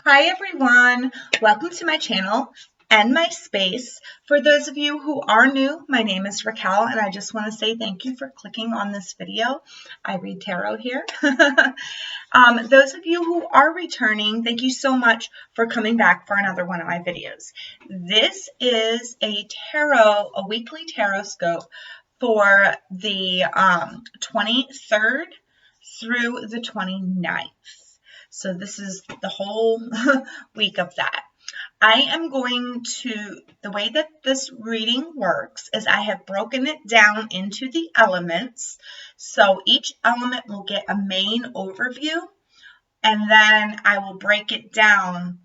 Hi everyone, welcome to my channel and my space. For those of you who are new, my name is Racquel and I just want to say thank you for clicking on this video. I read tarot here. Those of you who are returning, thank you so much for coming back for another one of my videos. This is a weekly tarot scope for the 23rd through the 29th. So this is the whole week of that. The way that this reading works is I have broken it down into the elements. So each element will get a main overview, and then I will break it down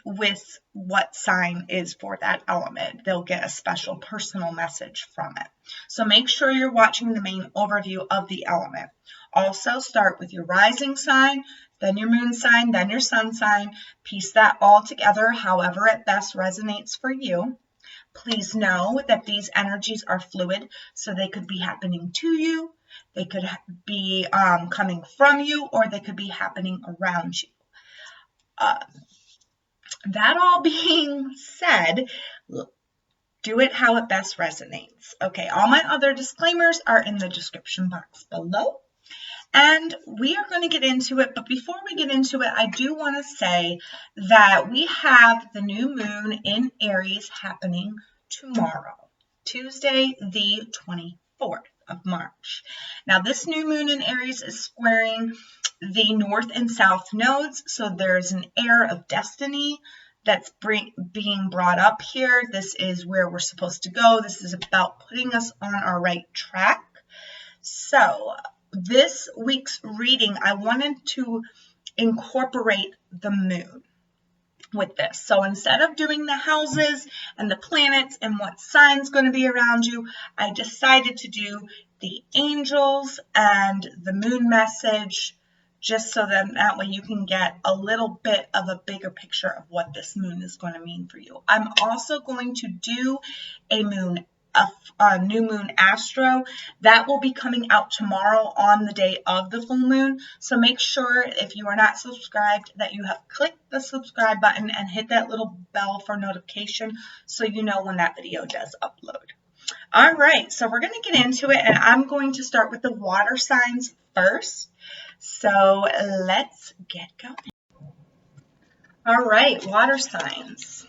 with what sign is for that element. They'll get a special personal message from it. So make sure you're watching the main overview of the element. Also start with your rising sign, then your moon sign, then your sun sign. Piece that all together however it best resonates for you. Please know that these energies are fluid, so they could be happening to you, they could be coming from you, or they could be happening around you. That all being said, do it how it best resonates. Okay, all my other disclaimers are in the description box below. And we are going to get into it, but before we get into it, I do want to say that we have the new moon in Aries happening tomorrow, Tuesday, the 24th of March. Now, this new moon in Aries is squaring the north and south nodes, so there's an air of destiny that's being brought up here. This is where we're supposed to go. This is about putting us on our right track. So this week's reading, I wanted to incorporate the moon with this. So instead of doing the houses and the planets and what sign's going to be around you, I decided to do the angels and the moon message, just so that way you can get a little bit of a bigger picture of what this moon is going to mean for you. I'm also going to do a new moon astro that will be coming out tomorrow on the day of the full moon. So make sure, if you are not subscribed, that you have clicked the subscribe button and hit that little bell for notification so you know when that video does upload. All right, so we're going to get into it, and I'm going to start with the water signs first. So let's get going. All right, water signs.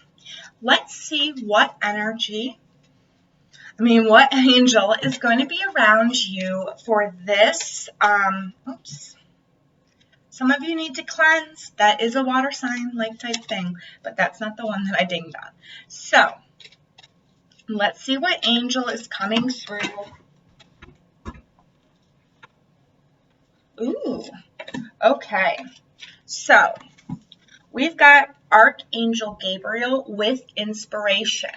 Let's see what what angel is going to be around you for this. Some of you need to cleanse. That is a water sign like type thing, but that's not the one that I dinged on. So let's see what angel is coming through. Ooh, okay. So we've got Archangel Gabriel with inspiration.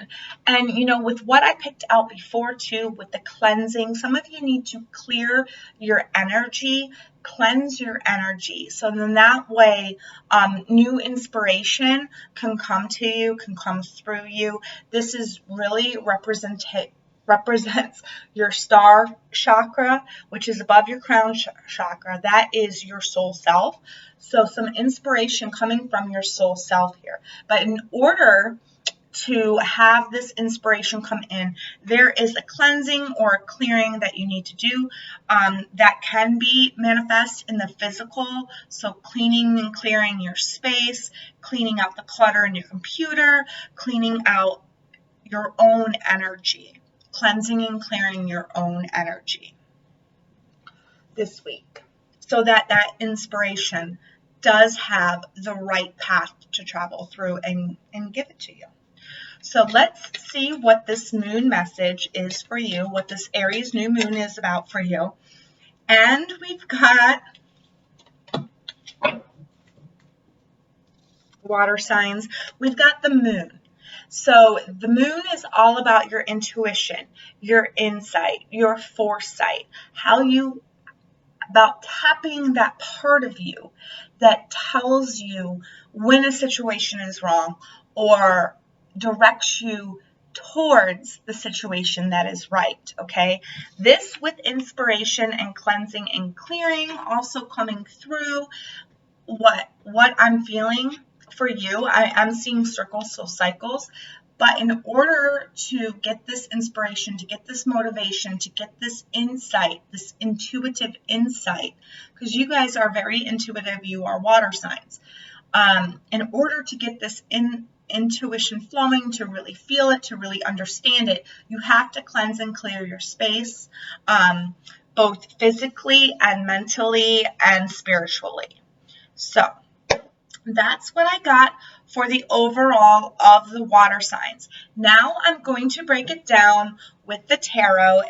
And, with what I picked out before, too, with the cleansing, some of you need to clear your energy, cleanse your energy. So then that way, new inspiration can come to you, can come through you. This is really represents your star chakra, which is above your crown chakra. That is your soul self. So some inspiration coming from your soul self here. But in order to have this inspiration come in, there is a cleansing or a clearing that you need to do that can be manifest in the physical. So cleaning and clearing your space, cleaning out the clutter in your computer, cleaning out your own energy. Cleansing and clearing your own energy this week, so that inspiration does have the right path to travel through and give it to you. So let's see what this moon message is for you, what this Aries new moon is about for you. And we've got water signs. We've got the moon. So the moon is all about your intuition, your insight, your foresight, about tapping that part of you that tells you when a situation is wrong or directs you towards the situation that is right, okay? This with inspiration and cleansing and clearing also coming through what I'm feeling for you, I'm seeing circles, so cycles. But in order to get this inspiration, to get this motivation, to get this insight, this intuitive insight, because you guys are very intuitive, you are water signs. In order to get this intuition flowing, to really feel it, to really understand it, you have to cleanse and clear your space, both physically and mentally and spiritually. So that's what I got for the overall of the water signs. Now I'm going to break it down with the tarot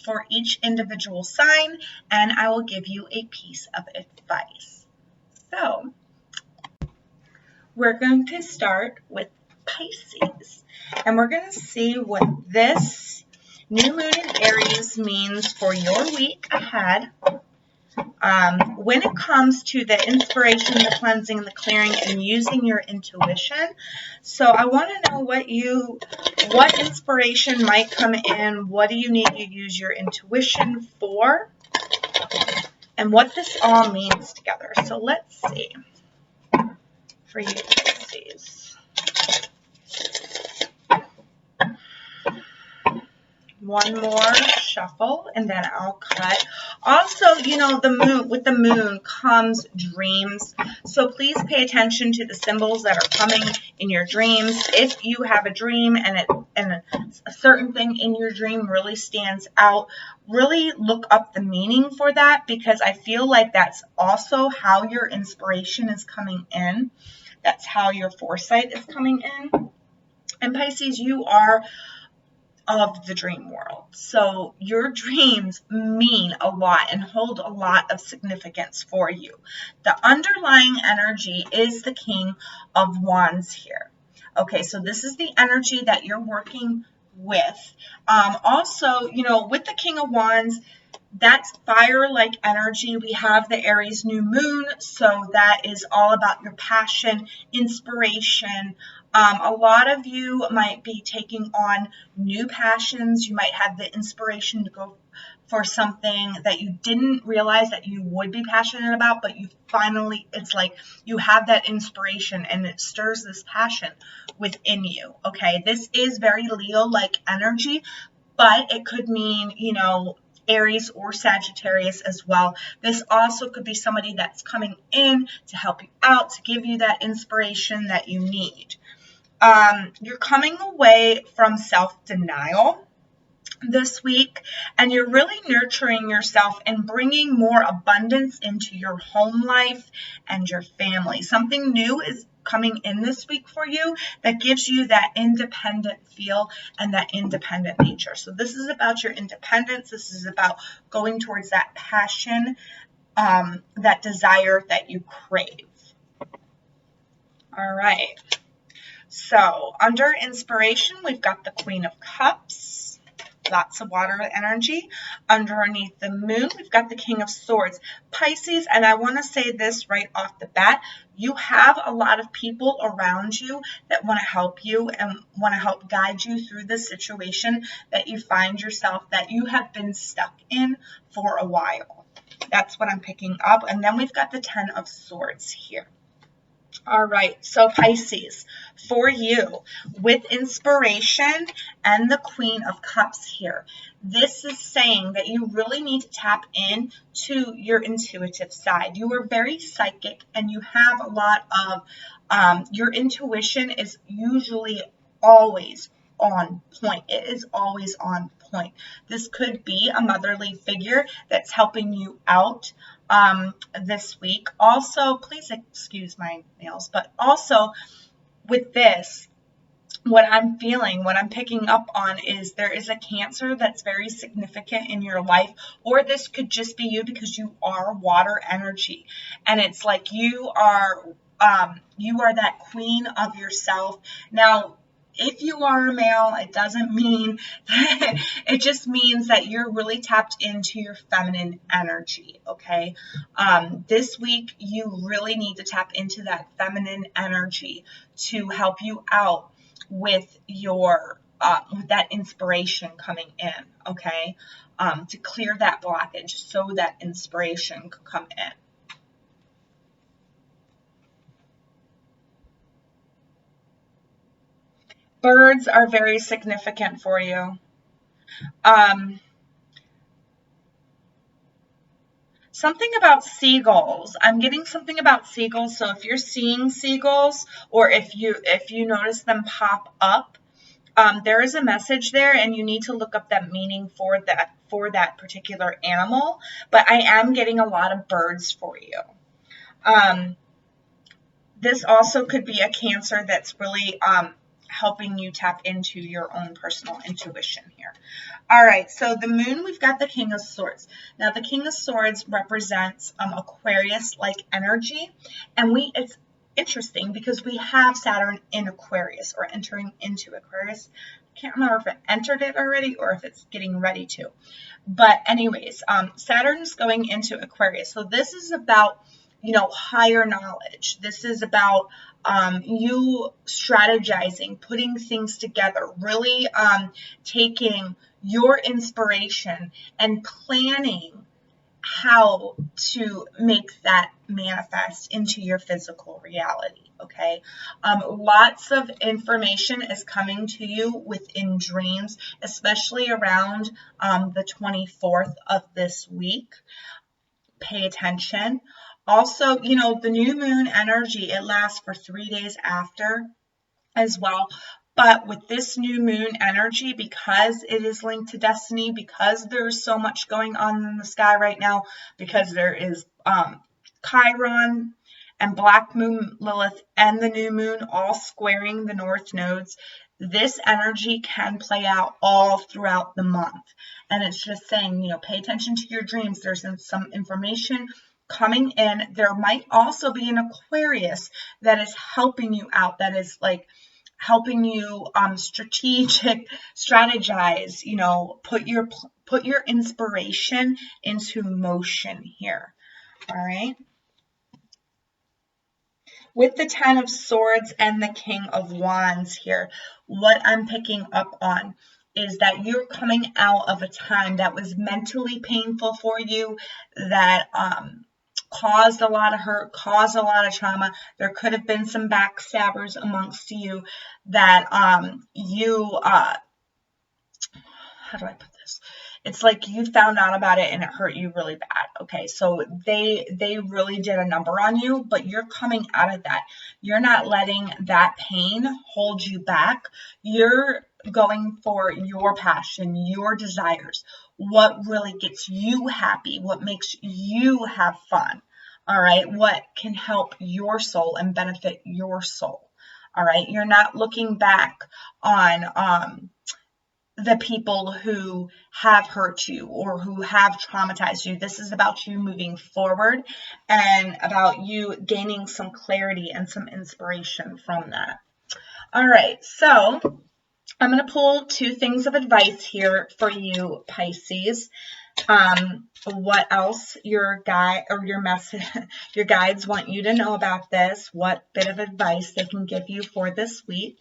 for each individual sign, and I will give you a piece of advice. So we're going to start with Pisces, and we're going to see what this new moon in Aries means for your week ahead. When it comes to the inspiration, the cleansing, the clearing, and using your intuition. So I want to know what inspiration might come in, what do you need to use your intuition for, and what this all means together. So let's see. For you, Pisces. One more shuffle and then I'll cut. Also, with the moon comes dreams. So please pay attention to the symbols that are coming in your dreams. If you have a dream and a certain thing in your dream really stands out, really look up the meaning for that, because I feel like that's also how your inspiration is coming in. That's how your foresight is coming in. And Pisces, you are of the dream world. So your dreams mean a lot and hold a lot of significance for you. The underlying energy is the King of Wands here. Okay, so this is the energy that you're working with. Also, with the King of Wands, that's fire-like energy. We have the Aries new moon, so that is all about your passion, inspiration. A lot of you might be taking on new passions. You might have the inspiration to go for something that you didn't realize that you would be passionate about, but it's like you have that inspiration and it stirs this passion within you. Okay, this is very Leo-like energy, but it could mean, Aries or Sagittarius as well. This also could be somebody that's coming in to help you out, to give you that inspiration that you need. You're coming away from self-denial this week, and you're really nurturing yourself and bringing more abundance into your home life and your family. Something new is coming in this week for you that gives you that independent feel and that independent nature. So this is about your independence. This is about going towards that passion, that desire that you crave. All right. So under inspiration, we've got the Queen of Cups, lots of water energy. Underneath the moon, we've got the King of Swords. Pisces, and I want to say this right off the bat, you have a lot of people around you that want to help you and want to help guide you through this situation that you find yourself, that you have been stuck in for a while. That's what I'm picking up. And then we've got the 10 of Swords here. All right, so Pisces, for you, with inspiration and the Queen of Cups here, this is saying that you really need to tap in to your intuitive side. You are very psychic and you have a lot of, your intuition is usually always on point. It is always on point. This could be a motherly figure that's helping you out this week. Also, please excuse my nails, but also with this, what I'm feeling, what I'm picking up on is there is a Cancer that's very significant in your life, or this could just be you because you are water energy, and it's like you are that queen of yourself. Now, if you are a male, it doesn't mean that, it just means that you're really tapped into your feminine energy, okay? This week, you really need to tap into that feminine energy to help you out with your, with that inspiration coming in, okay? To clear that blockage so that inspiration could come in. Birds are very significant for you. Something about seagulls. I'm getting something about seagulls. So if you're seeing seagulls, or if you notice them pop up, there is a message there, and you need to look up that meaning for that particular animal. But I am getting a lot of birds for you. This also could be a Cancer that's really helping you tap into your own personal intuition here. All right, so the moon, we've got the King of Swords. Now, the King of Swords represents Aquarius-like energy, and it's interesting because we have Saturn in Aquarius, or entering into Aquarius. I can't remember if it entered it already or if it's getting ready to. But anyways, Saturn's going into Aquarius. So this is about, higher knowledge. This is about you strategizing, putting things together, really taking your inspiration and planning how to make that manifest into your physical reality, okay? Lots of information is coming to you within dreams, especially around the 24th of this week. Pay attention. Also, the new moon energy, it lasts for 3 days after as well. But with this new moon energy, because it is linked to destiny, because there's so much going on in the sky right now, because there is Chiron and Black Moon Lilith and the new moon all squaring the north nodes, this energy can play out all throughout the month. And it's just saying, pay attention to your dreams. There's some information coming in. There might also be an Aquarius that is helping you out, that is like helping you strategize, put your inspiration into motion here. All right. With the 10 of Swords and the King of Wands here, what I'm picking up on is that you're coming out of a time that was mentally painful for you, that caused a lot of hurt, caused a lot of trauma. There could have been some backstabbers amongst you that how do I put this? It's like you found out about it and it hurt you really bad. Okay, so they really did a number on you, but you're coming out of that. You're not letting that pain hold you back. You're going for your passion, your desires, what really gets you happy, what makes you have fun. All right, what can help your soul and benefit your soul. All right, you're not looking back on the people who have hurt you or who have traumatized you. This is about you moving forward and about you gaining some clarity and some inspiration from that. All right, so I'm going to pull 2 things of advice here for you, Pisces. What else your guides want you to know about this, what bit of advice they can give you for this week.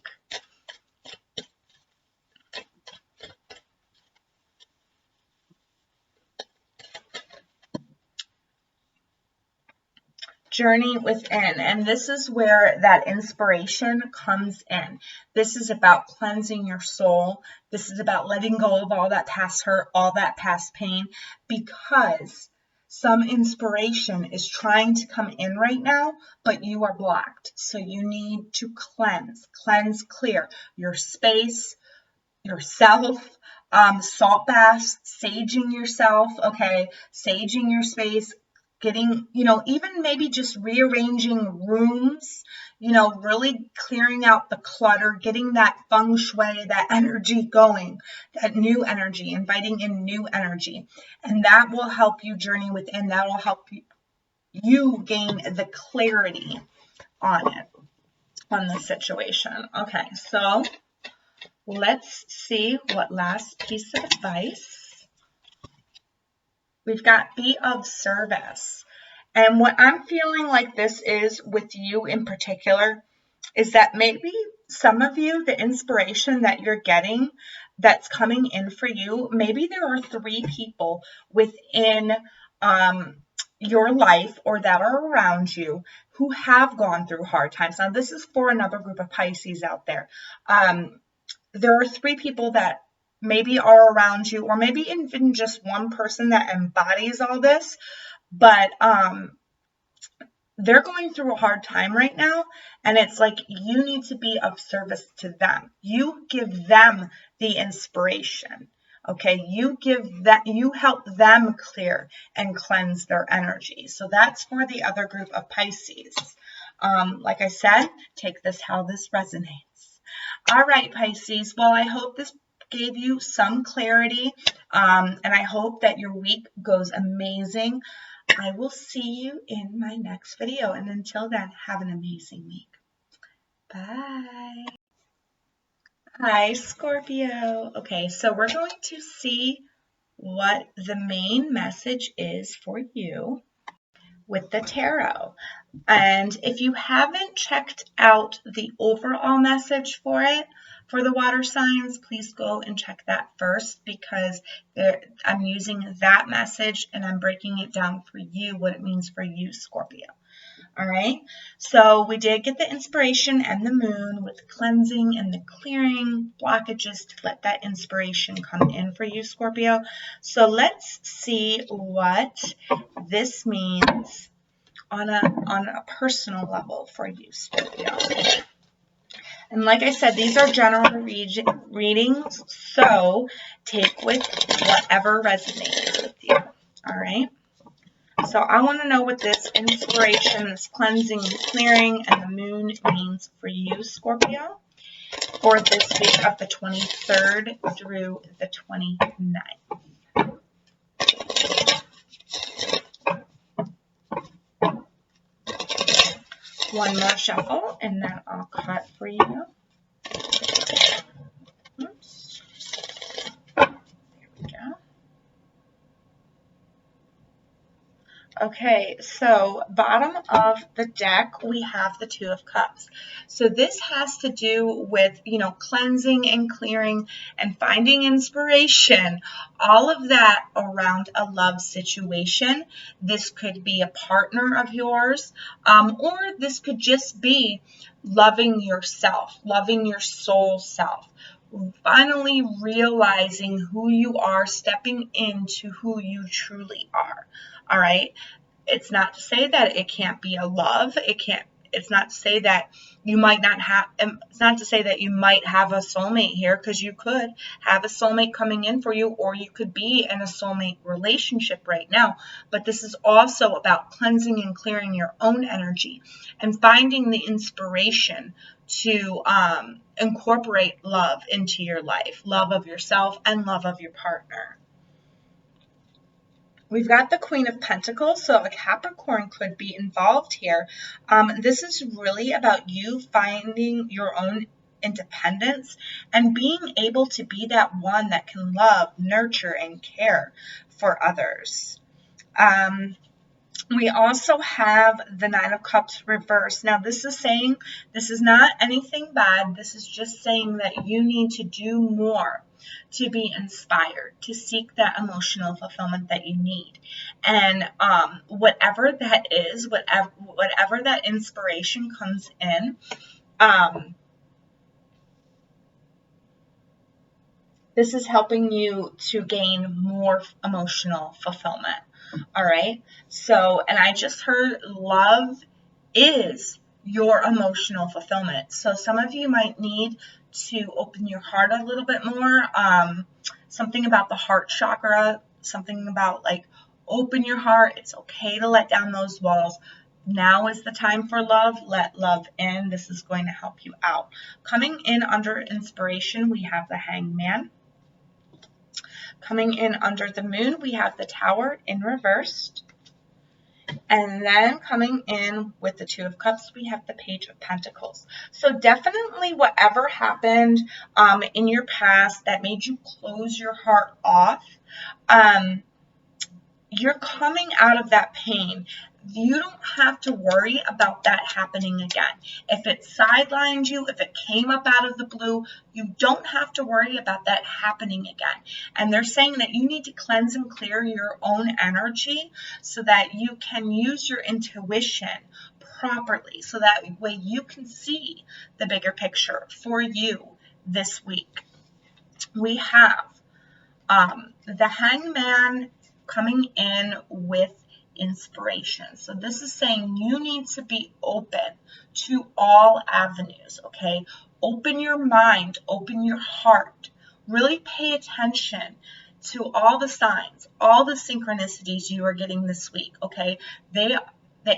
Journey within, and this is where that inspiration comes in. This is about cleansing your soul. This is about letting go of all that past hurt, all that past pain, because some inspiration is trying to come in right now, but you are blocked. So you need to cleanse, clear your space, yourself, salt baths, saging yourself, okay, saging your space, getting, even maybe just rearranging rooms, really clearing out the clutter, getting that feng shui, that energy going, that new energy, inviting in new energy. And that will help you journey within. That will help you gain the clarity on it, on the situation. Okay, so let's see what last piece of advice. We've got be of service. And what I'm feeling like this is with you in particular is that maybe some of you, the inspiration that you're getting that's coming in for you, maybe there are 3 people within your life or that are around you who have gone through hard times. Now, this is for another group of Pisces out there. there are 3 people that maybe are around you, or maybe even just one person that embodies all this, but they're going through a hard time right now, and it's like you need to be of service to them. You give them the inspiration. Okay, you help them clear and cleanse their energy. So that's for the other group of Pisces. Like I said, take this how this resonates. All right, Pisces. Well, I hope this gave you some clarity, and I hope that your week goes amazing. I will see you in my next video, and until then, have an amazing week. Bye. Hi, Scorpio. Okay, so we're going to see what the main message is for you with the tarot. And if you haven't checked out the overall message for it, for the water signs, please go and check that first, because I'm using that message and I'm breaking it down for you, what it means for you, Scorpio. All right, so we did get the inspiration and the moon with the cleansing and the clearing blockages to let that inspiration come in for you, Scorpio. So let's see what this means on a personal level for you, Scorpio. And like I said, these are general readings, so take with whatever resonates with you. All right. So I want to know what this inspiration, this cleansing and clearing, and the moon means for you, Scorpio, for this week of the 23rd through the 29th. One more shuffle, and then I'll cut for you. Oops. There we go. Okay, so bottom of the deck, we have the Two of Cups. So this has to do with, cleansing and clearing and finding inspiration, all of that around a love situation. This could be a partner of yours, or this could just be loving yourself, loving your soul self. Finally realizing who you are, stepping into who you truly are. All right. It's not to say that it can't be a love. It's not to say that you might not have, it's not to say that you might have a soulmate here, because you could have a soulmate coming in for you, or you could be in a soulmate relationship right now. But this is also about cleansing and clearing your own energy and finding the inspiration to incorporate love into your life, love of yourself and love of your partner. We've got the Queen of Pentacles, so a Capricorn could be involved here. This is really about you finding your own independence and being able to be that one that can love, nurture, and care for others. We also have the Nine of Cups reversed. Now, this is saying, this is not anything bad. This is just saying that you need to do more to be inspired, to seek that emotional fulfillment that you need. And whatever that is, whatever that inspiration comes in, this is helping you to gain more emotional fulfillment. All right. So, and I just heard love is your emotional fulfillment. So some of you might need to open your heart a little bit more. Something about the heart chakra, something about like open your heart. It's okay to let down those walls. Now is the time for love. Let love in. This is going to help you out. Coming in under inspiration, we have the Hangman. Coming in under the moon, we have the Tower in reversed. And then coming in with the Two of Cups, we have the Page of Pentacles. So definitely whatever happened in your past that made you close your heart off, you're coming out of that pain. You don't have to worry about that happening again. If it sidelined you, if it came up out of the blue, you don't have to worry about that happening again. And they're saying that you need to cleanse and clear your own energy so that you can use your intuition properly, so that way you can see the bigger picture for you this week. We have the Hangman coming in with inspiration. So this is saying you need to be open to all avenues, okay? Open your mind, open your heart. Really pay attention to all the signs, all the synchronicities you are getting this week, okay? The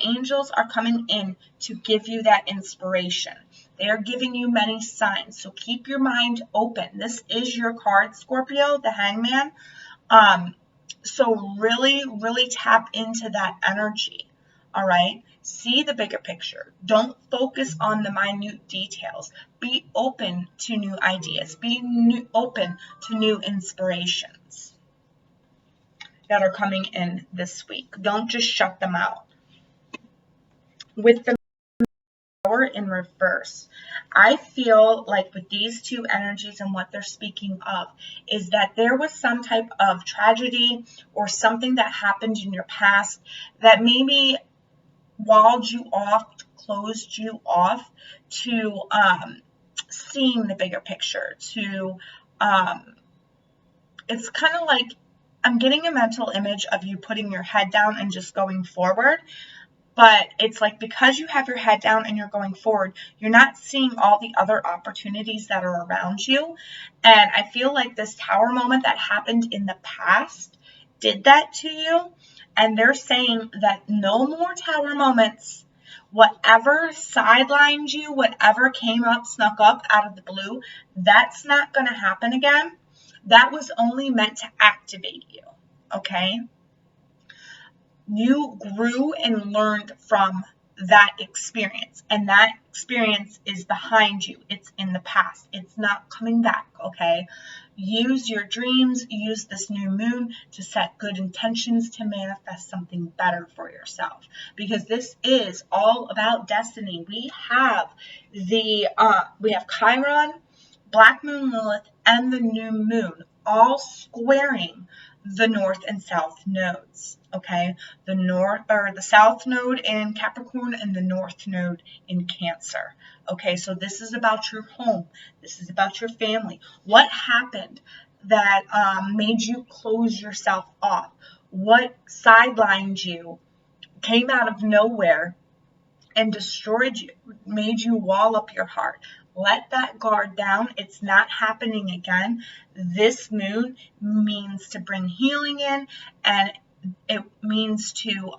angels are coming in to give you that inspiration. They are giving you many signs, so keep your mind open. This is your card, Scorpio, the Hangman. So really, really tap into that energy, all right? See the bigger picture. Don't focus on the minute details. Be open to new ideas. Be open to new inspirations that are coming in this week. Don't just shut them out. With the Tower in reverse, I feel like with these two energies and what they're speaking of is that there was some type of tragedy or something that happened in your past that maybe walled you off, closed you off to seeing the bigger picture, to it's kind of like I'm getting a mental image of you putting your head down and just going forward. But it's like because you have your head down and you're going forward, you're not seeing all the other opportunities that are around you. And I feel like this Tower moment that happened in the past did that to you. And they're saying that no more Tower moments. Whatever sidelined you, whatever came up, snuck up out of the blue, that's not going to happen again. That was only meant to activate you, okay? You grew and learned from that experience, and that experience is behind you. It's in the past. It's not coming back, okay? Use your dreams, use this new moon to set good intentions to manifest something better for yourself, because this is all about destiny. We have Chiron, Black Moon Lilith, and the new moon all squaring the north and south nodes, okay? The south node in Capricorn and the north node in Cancer, okay? So this is about your home. This is about your family. What happened that made you close yourself off? What sidelined you, came out of nowhere and destroyed you, made you wall up your heart? Let that guard down. It's not happening again. This moon means to bring healing in, and it means to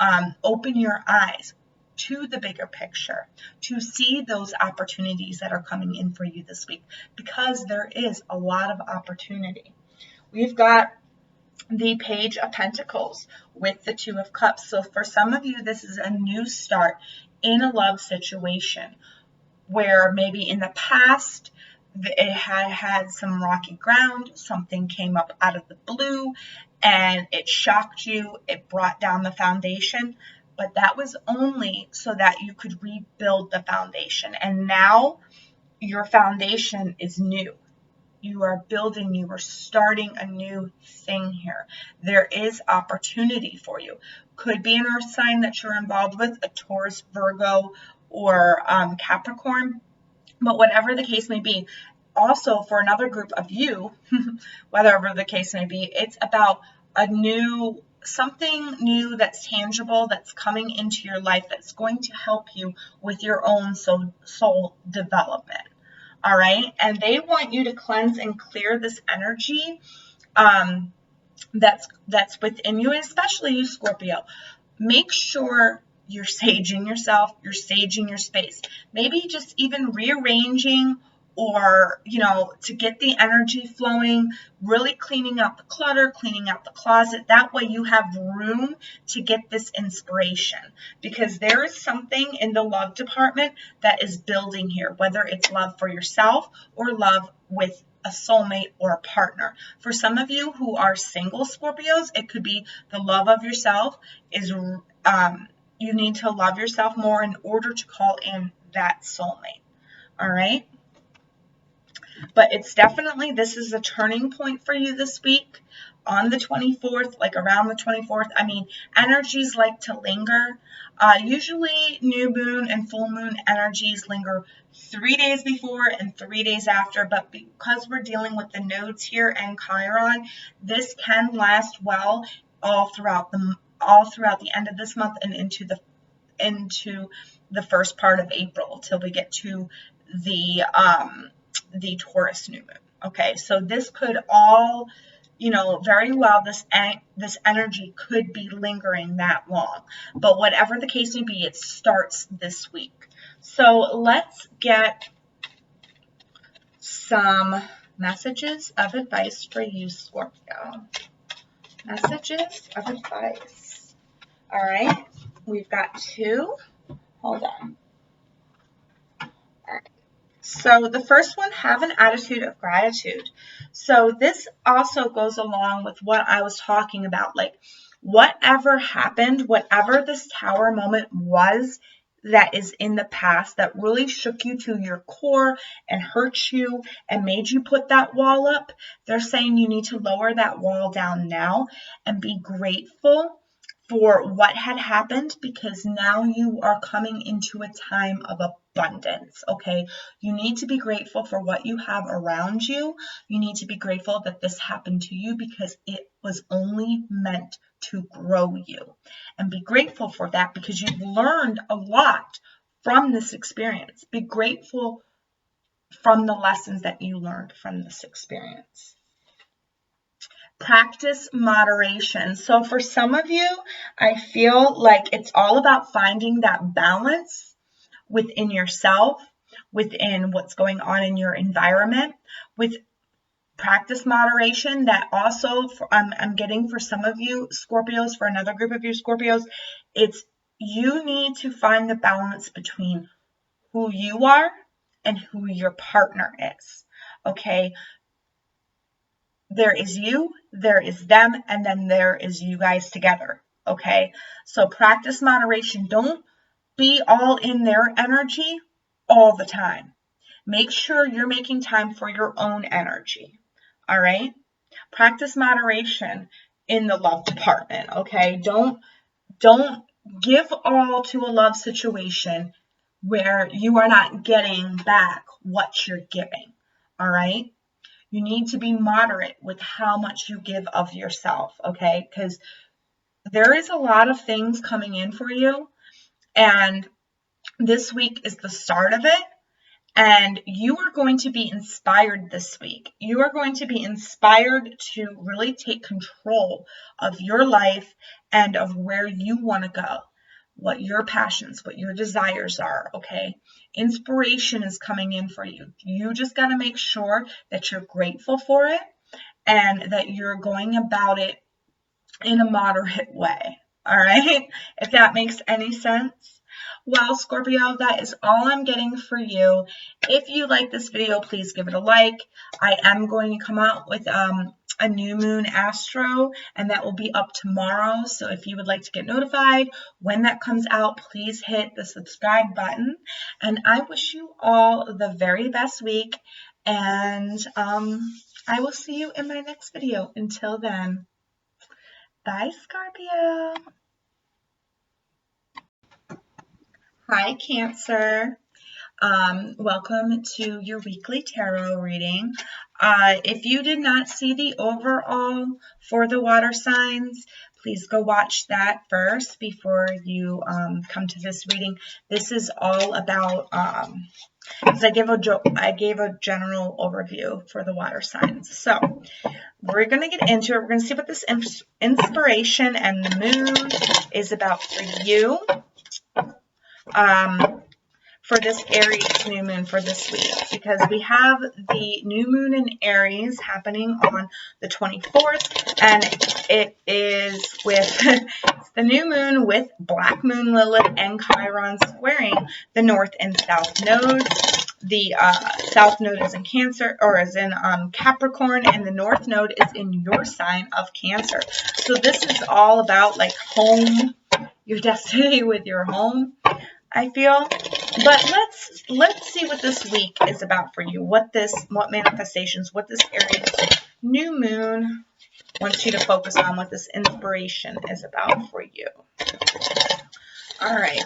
open your eyes to the bigger picture, to see those opportunities that are coming in for you this week, because there is a lot of opportunity. We've got the Page of Pentacles with the Two of Cups. So for some of you, this is a new start in a love situation, where maybe in the past it had some rocky ground, something came up out of the blue and it shocked you, it brought down the foundation, but that was only so that you could rebuild the foundation. And now your foundation is new. You are building, you are starting a new thing here. There is opportunity for you. Could be an earth sign that you're involved with, a Taurus, Virgo, or Capricorn, but whatever the case may be. Also, for another group of you, whatever the case may be, it's about something new that's tangible, that's coming into your life, that's going to help you with your own soul development. All right, and they want you to cleanse and clear this energy that's within you, and especially you, Scorpio. Make sure you're saging yourself, you're saging your space. Maybe just even rearranging, or, to get the energy flowing, really cleaning out the clutter, cleaning out the closet. That way you have room to get this inspiration, because there is something in the love department that is building here, whether it's love for yourself or love with a soulmate or a partner. For some of you who are single Scorpios, it could be the love of yourself is, you need to love yourself more in order to call in that soulmate. All right. But it's definitely, this is a turning point for you this week. on the 24th, like around the 24th. I mean, energies like to linger. Usually new moon and full moon energies linger 3 days before and 3 days after, but because we're dealing with the nodes here and Chiron, this can last well all throughout the end of this month and into the first part of April till we get to the Taurus new moon. Okay, so this could all, very well, this energy could be lingering that long. But whatever the case may be, it starts this week. So let's get some messages of advice for you, Scorpio. Messages of advice. All right, we've got 2. Hold on. All right. So the first one, have an attitude of gratitude. So this also goes along with what I was talking about. Like, whatever happened, whatever this tower moment was that is in the past that really shook you to your core and hurt you and made you put that wall up, they're saying you need to lower that wall down now and be grateful for what had happened, because now you are coming into a time of abundance, okay? You need to be grateful for what you have around you. You need to be grateful that this happened to you because it was only meant to grow you. And be grateful for that because you've learned a lot from this experience. Be grateful from the lessons that you learned from this experience. Practice moderation. So for some of you, I feel like it's all about finding that balance within yourself, within what's going on in your environment, with practice moderation. That also I'm getting for some of you Scorpios, for another group of you Scorpios, it's you need to find the balance between who you are and who your partner is. Okay? There is you, there is them, and then there is you guys together, okay? So practice moderation. Don't be all in their energy all the time. Make sure you're making time for your own energy, all right? Practice moderation in the love department, okay? Don't give all to a love situation where you are not getting back what you're giving, all right? You need to be moderate with how much you give of yourself, okay? Because there is a lot of things coming in for you, and this week is the start of it, and you are going to be inspired this week. You are going to be inspired to really take control of your life and of where you want to go, what your passions, what your desires are, okay? Inspiration is coming in for you. You just got to make sure that you're grateful for it and that you're going about it in a moderate way, all right? If that makes any sense. Well, Scorpio, that is all I'm getting for you. If you like this video, please give it a like. I am going to come out with a new moon astro, and that will be up tomorrow. So if you would like to get notified when that comes out, please hit the subscribe button. And I wish you all the very best week, and I will see you in my next video. Until then, bye, Scorpio. Hi, Cancer. Welcome to your weekly tarot reading. If you did not see the overall for the water signs, please go watch that first before you come to this reading. This is all about, because I gave a general overview for the water signs. So we're going to get into it. We're going to see what this inspiration and the moon is about for you. For this Aries new moon for this week, because we have the new moon in Aries happening on the 24th, and it is with the new moon with Black Moon Lilith and Chiron squaring the North and South nodes. The South node is in Cancer, or is in Capricorn, and the North node is in your sign of Cancer. So this is all about like home, your destiny with your home, I feel. But let's see what this week is about for you. What manifestations, what this Aries new moon wants you to focus on what this inspiration is about for you. All right.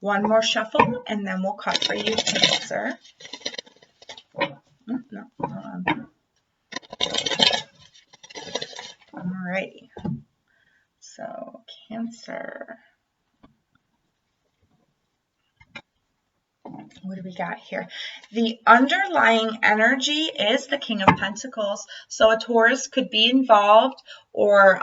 One more shuffle, and then we'll cut for you, Cancer. No, hold on. All righty. So, Cancer. What do we got here? The underlying energy is the King of Pentacles. So a Taurus could be involved or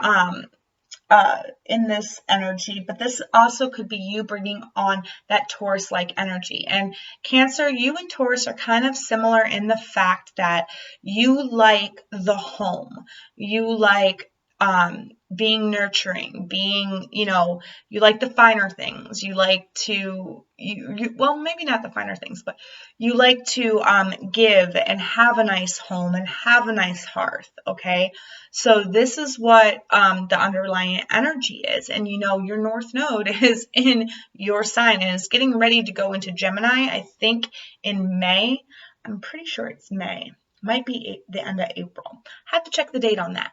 in this energy, but this also could be you bringing on that Taurus-like energy. And Cancer, you and Taurus are kind of similar in the fact that you like the home. You like being nurturing, being, you like the finer things. You like to, well, maybe not the finer things, but you like to give and have a nice home and have a nice hearth, okay? So this is what the underlying energy is. And your North Node is in your sign and it's getting ready to go into Gemini, I think in May. I'm pretty sure it's May. Might be the end of April. I have to check the date on that.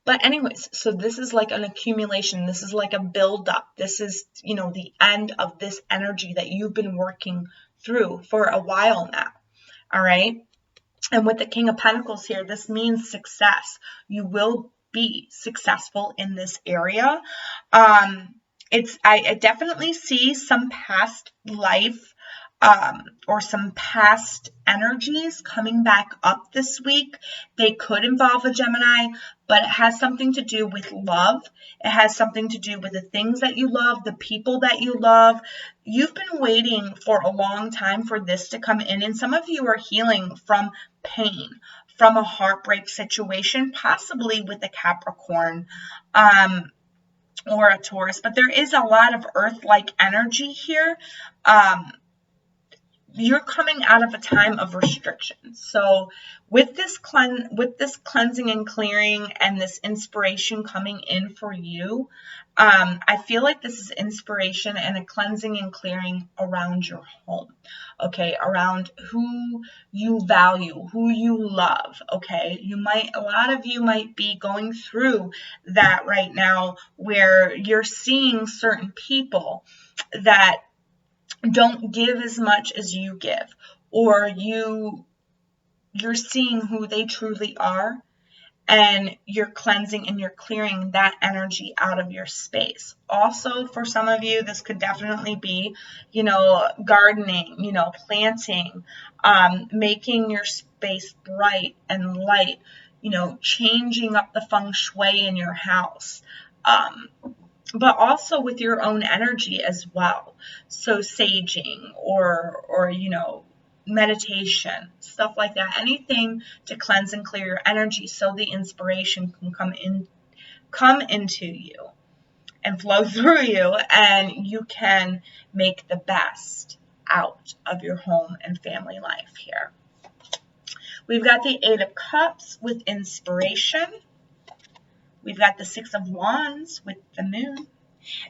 But anyways, so this is like an accumulation. This is like a buildup. This is, the end of this energy that you've been working through for a while now. All right. And with the King of Pentacles here, this means success. You will be successful in this area. I definitely see some past life or some past energies coming back up this week. They could involve a Gemini, but it has something to do with love. It has something to do with the things that you love, the people that you love. You've been waiting for a long time for this to come in, and some of you are healing from pain, from a heartbreak situation, possibly with a Capricorn or a Taurus, but there is a lot of earth-like energy here. You're coming out of a time of restriction. So with this cleansing and clearing and this inspiration coming in for you, I feel like this is inspiration and a cleansing and clearing around your home, okay, around who you value, who you love, okay. A lot of you might be going through that right now where you're seeing certain people that don't give as much as you give, or you're seeing who they truly are, and you're cleansing and you're clearing that energy out of your space. Also, for some of you, this could definitely be, gardening, planting, making your space bright and light, changing up the feng shui in your house. But also with your own energy as well. So saging or meditation, stuff like that. Anything to cleanse and clear your energy so the inspiration can come into you and flow through you, and you can make the best out of your home and family life here. We've got the Eight of Cups with inspiration. We've got the Six of Wands with the Moon.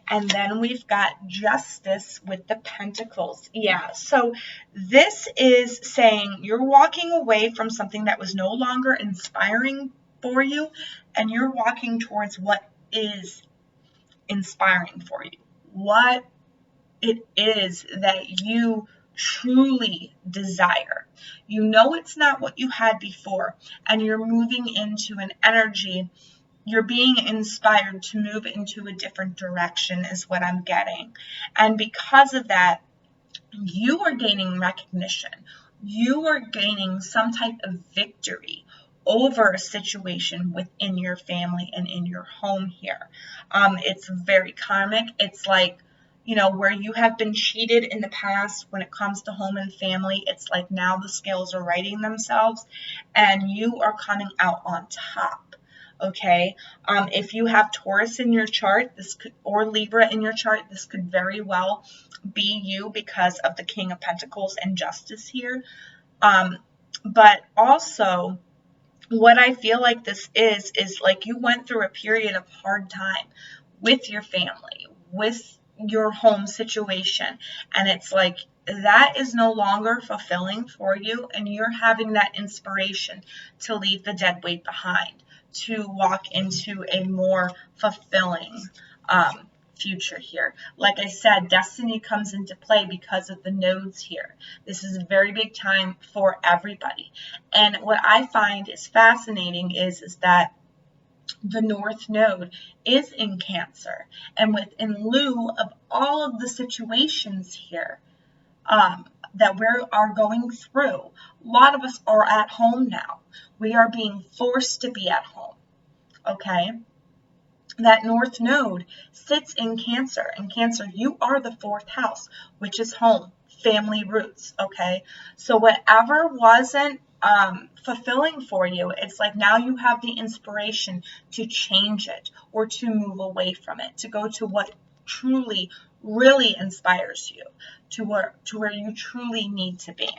And then we've got Justice with the Pentacles. Yeah, so this is saying you're walking away from something that was no longer inspiring for you, and you're walking towards what is inspiring for you. What it is that you truly desire. It's not what you had before, and you're moving into an energy. You're being inspired to move into a different direction is what I'm getting. And because of that, you are gaining recognition. You are gaining some type of victory over a situation within your family and in your home here. It's very karmic. It's like, where you have been cheated in the past when it comes to home and family. It's like now the scales are righting themselves and you are coming out on top. Okay, if you have Taurus in your chart, or Libra in your chart, this could very well be you because of the King of Pentacles and Justice here. But also, what I feel like this is like you went through a period of hard time with your family, with your home situation, and it's like that is no longer fulfilling for you, and you're having that inspiration to leave the dead weight behind, to walk into a more fulfilling future here. Like I said, destiny comes into play because of the nodes here. This is a very big time for everybody. And what I find is fascinating is that the North Node is in Cancer. And in lieu of all of the situations here that we are going through, a lot of us are at home now. We are being forced to be at home. Okay? That North Node sits in Cancer. In Cancer, you are the 4th house, which is home, family roots, okay? So whatever wasn't fulfilling for you, it's like now you have the inspiration to change it or to move away from it, to go to what truly, really inspires you, to where you truly need to be,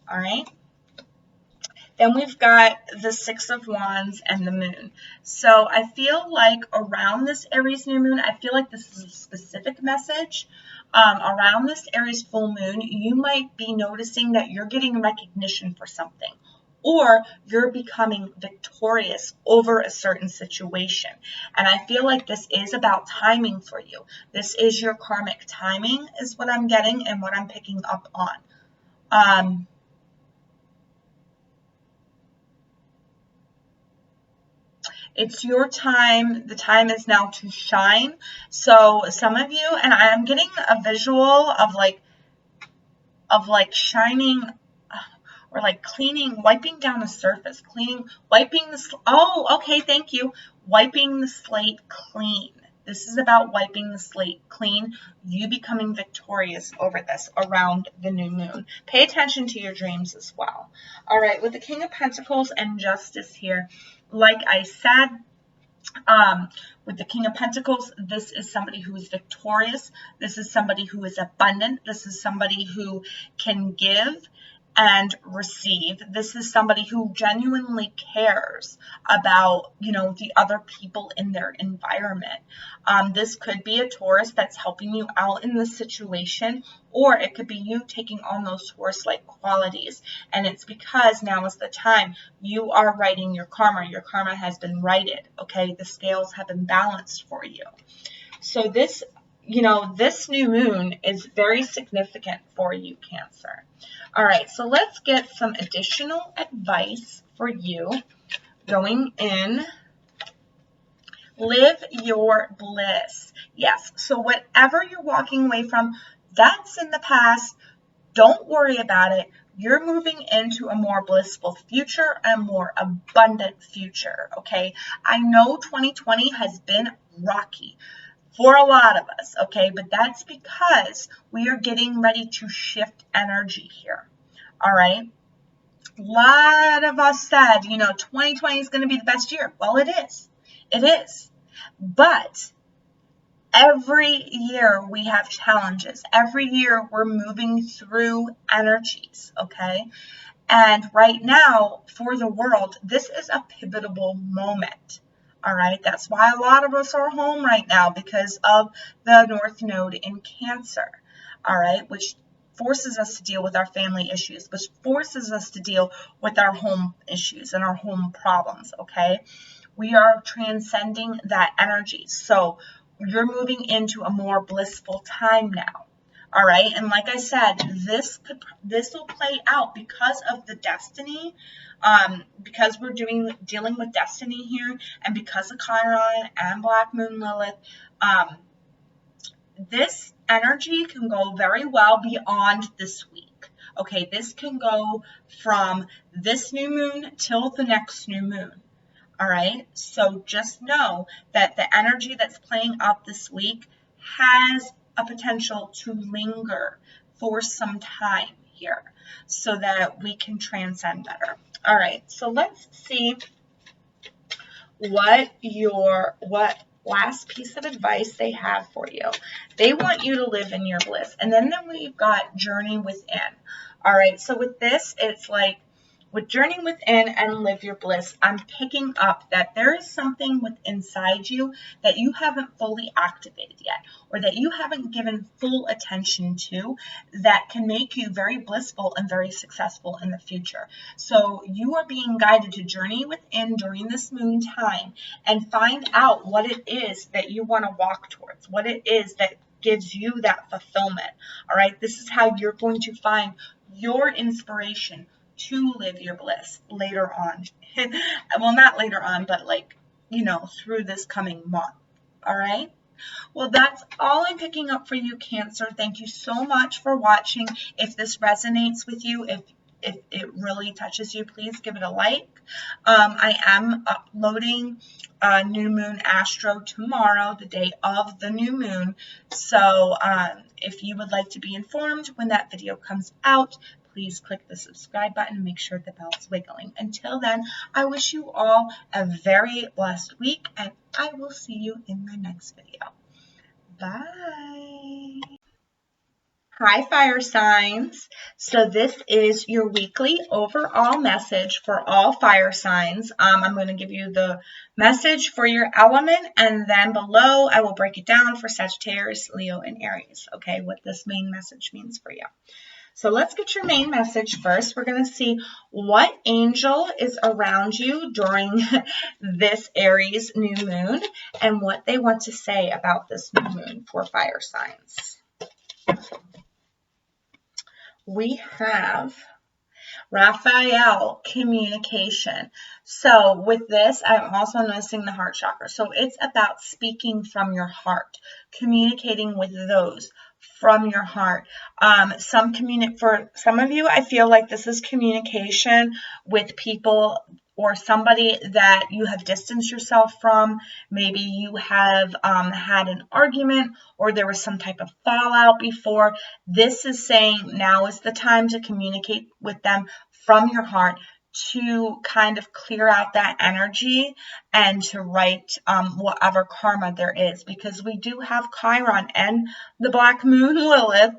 all right? Then we've got the 6 of Wands and the Moon. So I feel like around this Aries new moon, I feel like this is a specific message. Around this Aries full moon, you might be noticing that you're getting recognition for something, or you're becoming victorious over a certain situation. And I feel like this is about timing for you. This is your karmic timing is what I'm getting and what I'm picking up on. It's your time. The time is now to shine. So some of you, and I'm getting a visual of like shining or like cleaning, wiping down a surface, wiping the, oh, okay, thank you. Wiping the slate clean. This is about wiping the slate clean, you becoming victorious over this around the new moon. Pay attention to your dreams as well. All right, with the King of Pentacles and Justice here, like I said, with the King of Pentacles, this is somebody who is victorious. This is somebody who is abundant. This is somebody who can give and receive. This is somebody who genuinely cares about, the other people in their environment. This could be a Taurus that's helping you out in this situation, or it could be you taking on those Taurus-like qualities. And it's because now is the time you are writing your karma. Your karma has been righted, okay? The scales have been balanced for you. So this, this new moon is very significant for you, Cancer. All right, so let's get some additional advice for you going in. Live your bliss. Yes, so whatever you're walking away from, that's in the past. Don't worry about it. You're moving into a more blissful future, a more abundant future, okay? I know 2020 has been rocky for a lot of us, okay? But that's because we are getting ready to shift energy here, all right? A lot of us said, 2020 is going to be the best year. Well, it is. It is. But every year we have challenges. Every year we're moving through energies, okay? And right now, for the world, this is a pivotal moment. All right, that's why a lot of us are home right now, because of the North Node in Cancer, all right, which forces us to deal with our family issues, which forces us to deal with our home issues and our home problems, okay? We are transcending that energy. So you're moving into a more blissful time now. All right, and like I said, this will play out because of the destiny, because we're dealing with destiny here, and because of Chiron and Black Moon Lilith. This energy can go very well beyond this week. Okay, this can go from this new moon till the next new moon. All right, so just know that the energy that's playing out this week has a potential to linger for some time here so that we can transcend better. All right, so let's see what last piece of advice they have for you. They want you to live in your bliss. And then we've got journey within. All right, so with this, it's like with journey within and live your bliss, I'm picking up that there is something within inside you that you haven't fully activated yet, or that you haven't given full attention to, that can make you very blissful and very successful in the future. So you are being guided to journey within during this moon time and find out what it is that you want to walk towards, what it is that gives you that fulfillment. All right, this is how you're going to find your inspiration to live your bliss later on. Well, not later on, but like, you know, through this coming month. All right. Well, that's all I'm picking up for you, Cancer. Thank you so much for watching. If this resonates with you, if it really touches you, please give it a like. I am uploading New Moon Astro tomorrow, the day of the new moon. So if you would like to be informed when that video comes out, please click the subscribe button and make sure the bell's wiggling. Until then, I wish you all a very blessed week, and I will see you in my next video. Bye. Hi, fire signs. So this is your weekly overall message for all fire signs. I'm going to give you the message for your element, and then below I will break it down for Sagittarius, Leo, and Aries. Okay, what this main message means for you. So let's get your main message first. We're going to see what angel is around you during this Aries new moon and what they want to say about this new moon for fire signs. We have Racquel, communication. So with this, I'm also noticing the heart chakra. So it's about speaking from your heart, communicating with those from your heart. For some of you, I feel like this is communication with people or somebody that you have distanced yourself from. Maybe you have had an argument, or there was some type of fallout before. This is saying now is the time to communicate with them from your heart, to kind of clear out that energy and to right whatever karma there is, because we do have Chiron and the black moon Lilith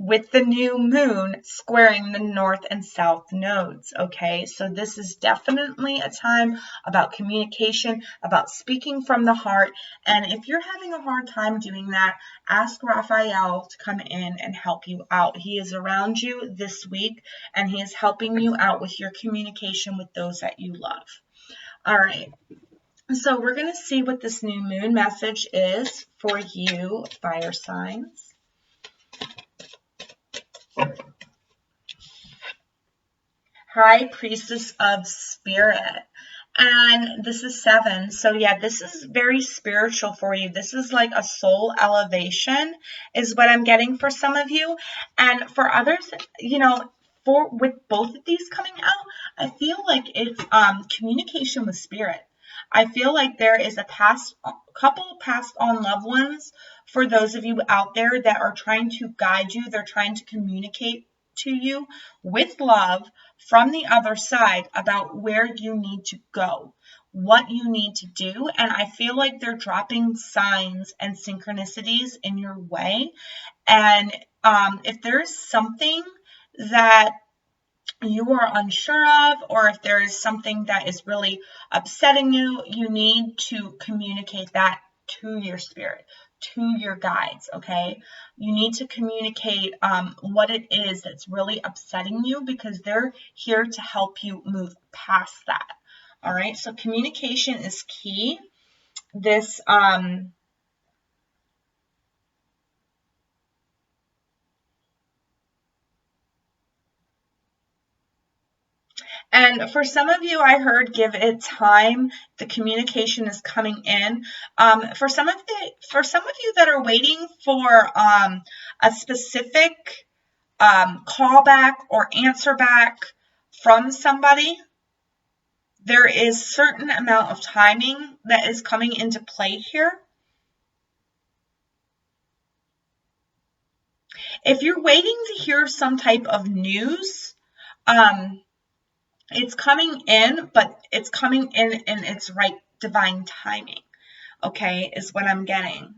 with the new moon squaring the north and south nodes. Okay, so this is definitely a time about communication, about speaking from the heart. And if you're having a hard time doing that, ask Racquel to come in and help you out. He is around you this week, and he is helping you out with your communication with those that you love. All right, so we're going to see what this new moon message is for you, fire signs. High Priestess of Spirit. And this is 7. So yeah, this is very spiritual for you. This is like a soul elevation is what I'm getting for some of you. And for others, you know, with both of these coming out, I feel like it's communication with spirit. I feel like there is a couple passed on loved ones for those of you out there that are trying to guide you. They're trying to communicate to you with love from the other side about where you need to go, what you need to do. And I feel like they're dropping signs and synchronicities in your way. And if there's something that you are unsure of, or if there is something that is really upsetting you, you need to communicate that to your spirit, to your guides, okay? You need to communicate what it is that's really upsetting you, because they're here to help you move past that, all right? So communication is key. This, and for some of you, I heard give it time. The communication is coming in. For some of you that are waiting for a specific callback or answer back from somebody, there is certain amount of timing that is coming into play here. If you're waiting to hear some type of news, it's coming in, but it's coming in its right divine timing, okay, is what I'm getting.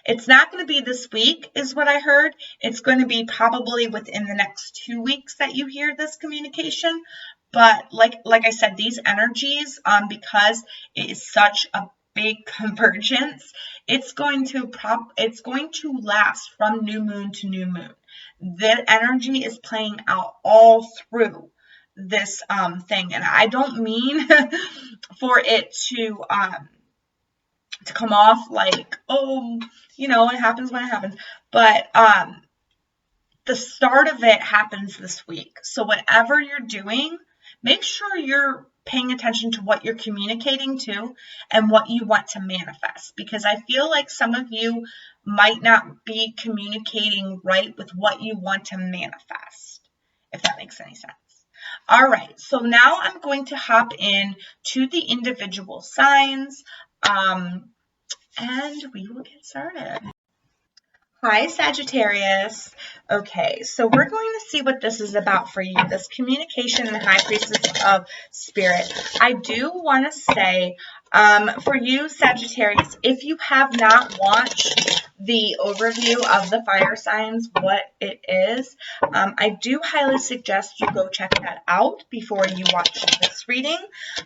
It's not going to be this week is what I heard. It's going to be probably within the next 2 weeks that you hear this communication. But like I said, these energies, because it is such a big convergence, it's going to last from new moon to new moon. The energy is playing out all through this thing, and I don't mean for it to come off like, oh, it happens when it happens, but the start of it happens this week. So whatever you're doing, make sure you're paying attention to what you're communicating to and what you want to manifest, because I feel like some of you might not be communicating right with what you want to manifest, if that makes any sense. All right, so now I'm going to hop in to the individual signs, and we will get started. Hi, Sagittarius. Okay, so we're going to see what this is about for you, this communication and High Priestess of Spirit. I do want to say, for you, Sagittarius, if you have not watched the overview of the fire signs, what it is, I do highly suggest you go check that out before you watch this reading.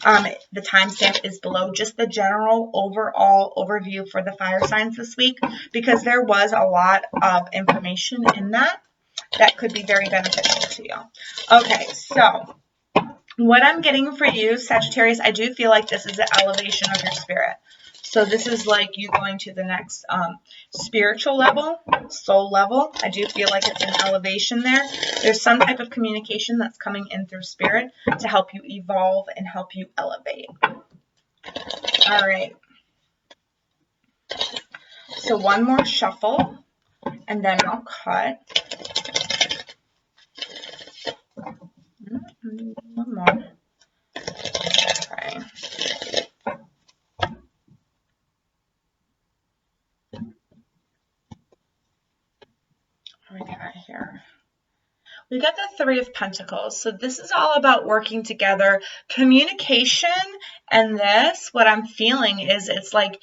The timestamp is below, just the general overall overview for the fire signs this week, because there was a lot of information in that could be very beneficial to you. Okay, so what I'm getting for you, Sagittarius, I do feel like this is an elevation of your spirit. So this is like you going to the next spiritual level, soul level. I do feel like it's an elevation there. There's some type of communication that's coming in through spirit to help you evolve and help you elevate. All right. So one more shuffle, and then I'll cut. One more. Okay. What do we got here? We got the Three of Pentacles. So this is all about working together, communication, and this, what I'm feeling is it's like,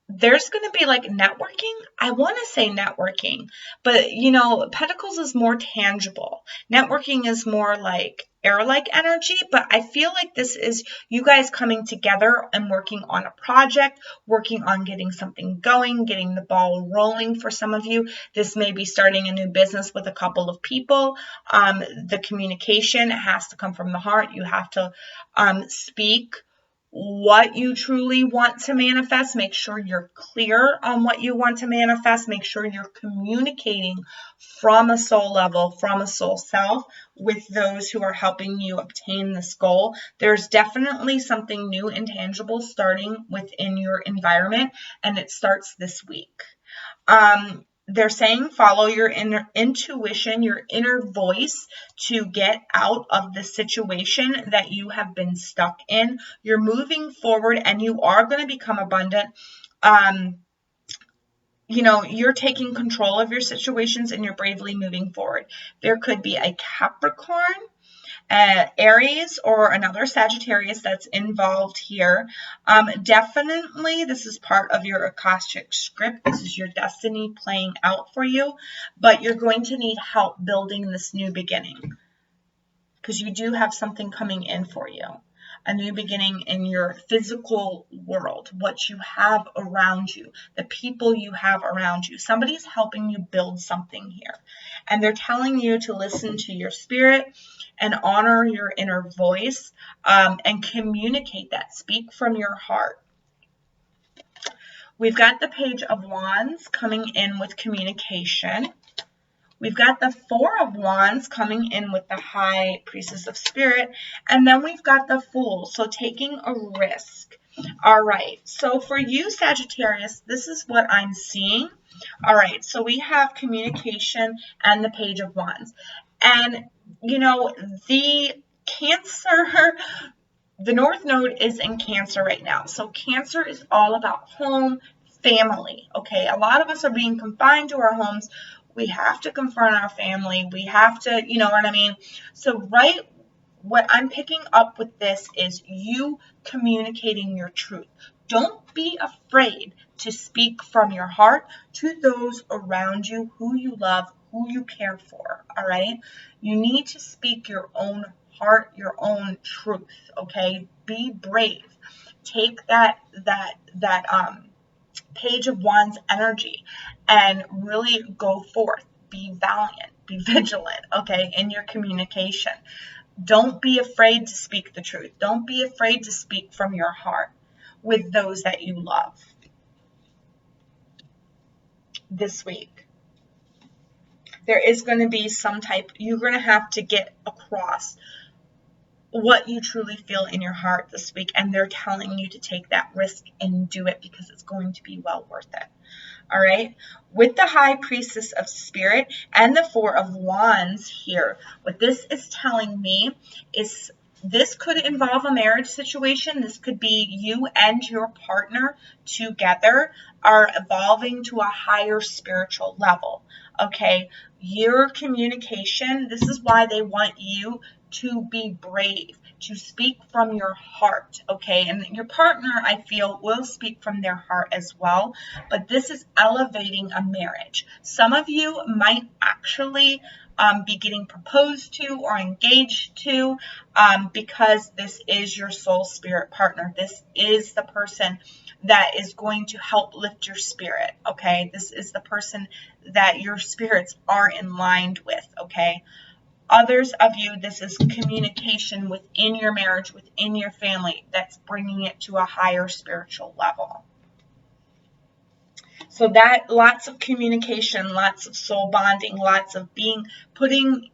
there's going to be like networking. I want to say networking, but Pentacles is more tangible. Networking is more like air-like energy, but I feel like this is you guys coming together and working on a project, working on getting something going, getting the ball rolling for some of you. This may be starting a new business with a couple of people. The communication has to come from the heart. You have to speak what you truly want to manifest. Make sure you're clear on what you want to manifest. Make sure you're communicating from a soul level, from a soul self, with those who are helping you obtain this goal. There's definitely something new and tangible starting within your environment, and it starts this week. They're saying follow your inner intuition, your inner voice to get out of the situation that you have been stuck in. You're moving forward and you are going to become abundant. You're taking control of your situations and you're bravely moving forward. There could be a Capricorn, Aries, or another Sagittarius that's involved here. Definitely, this is part of your Akashic script. This is your destiny playing out for you, but you're going to need help building this new beginning because you do have something coming in for you. A new beginning in your physical world, what you have around you, the people you have around you. Somebody's helping you build something here. And they're telling you to listen to your spirit and honor your inner voice, and communicate that. Speak from your heart. We've got the Page of Wands coming in with communication. We've got the Four of Wands coming in with the High Priestess of Spirit. And then we've got the Fool, so taking a risk. All right, so for you, Sagittarius, this is what I'm seeing. All right, so we have communication and the Page of Wands. And, the Cancer, the North Node is in Cancer right now. So Cancer is all about home, family, okay? A lot of us are being confined to our homes. We have to confront our family. We have to, you know what I mean? So what I'm picking up with this is you communicating your truth. Don't be afraid to speak from your heart to those around you, who you love, who you care for, all right? You need to speak your own heart, your own truth, okay? Be brave. Take that Page of Wands energy and really go forth. Be valiant, be vigilant, okay, in your communication. Don't be afraid to speak the truth. Don't be afraid to speak from your heart with those that you love. This week, there is going to be you're going to have to get across what you truly feel in your heart this week, and they're telling you to take that risk and do it because it's going to be well worth it. All right, with the High Priestess of Spirit and the Four of Wands here, what this is telling me is this could involve a marriage situation. This could be you and your partner together are evolving to a higher spiritual level. Okay, your communication, this is why they want you to be brave, to speak from your heart, okay? And your partner, I feel, will speak from their heart as well, but this is elevating a marriage. Some of you might actually be getting proposed to or engaged to because this is your soul spirit partner. This is the person that is going to help lift your spirit, okay? This is the person that your spirits are in line with, okay? Others of you, this is communication within your marriage, within your family, that's bringing it to a higher spiritual level. So that lots of communication, lots of soul bonding, lots of putting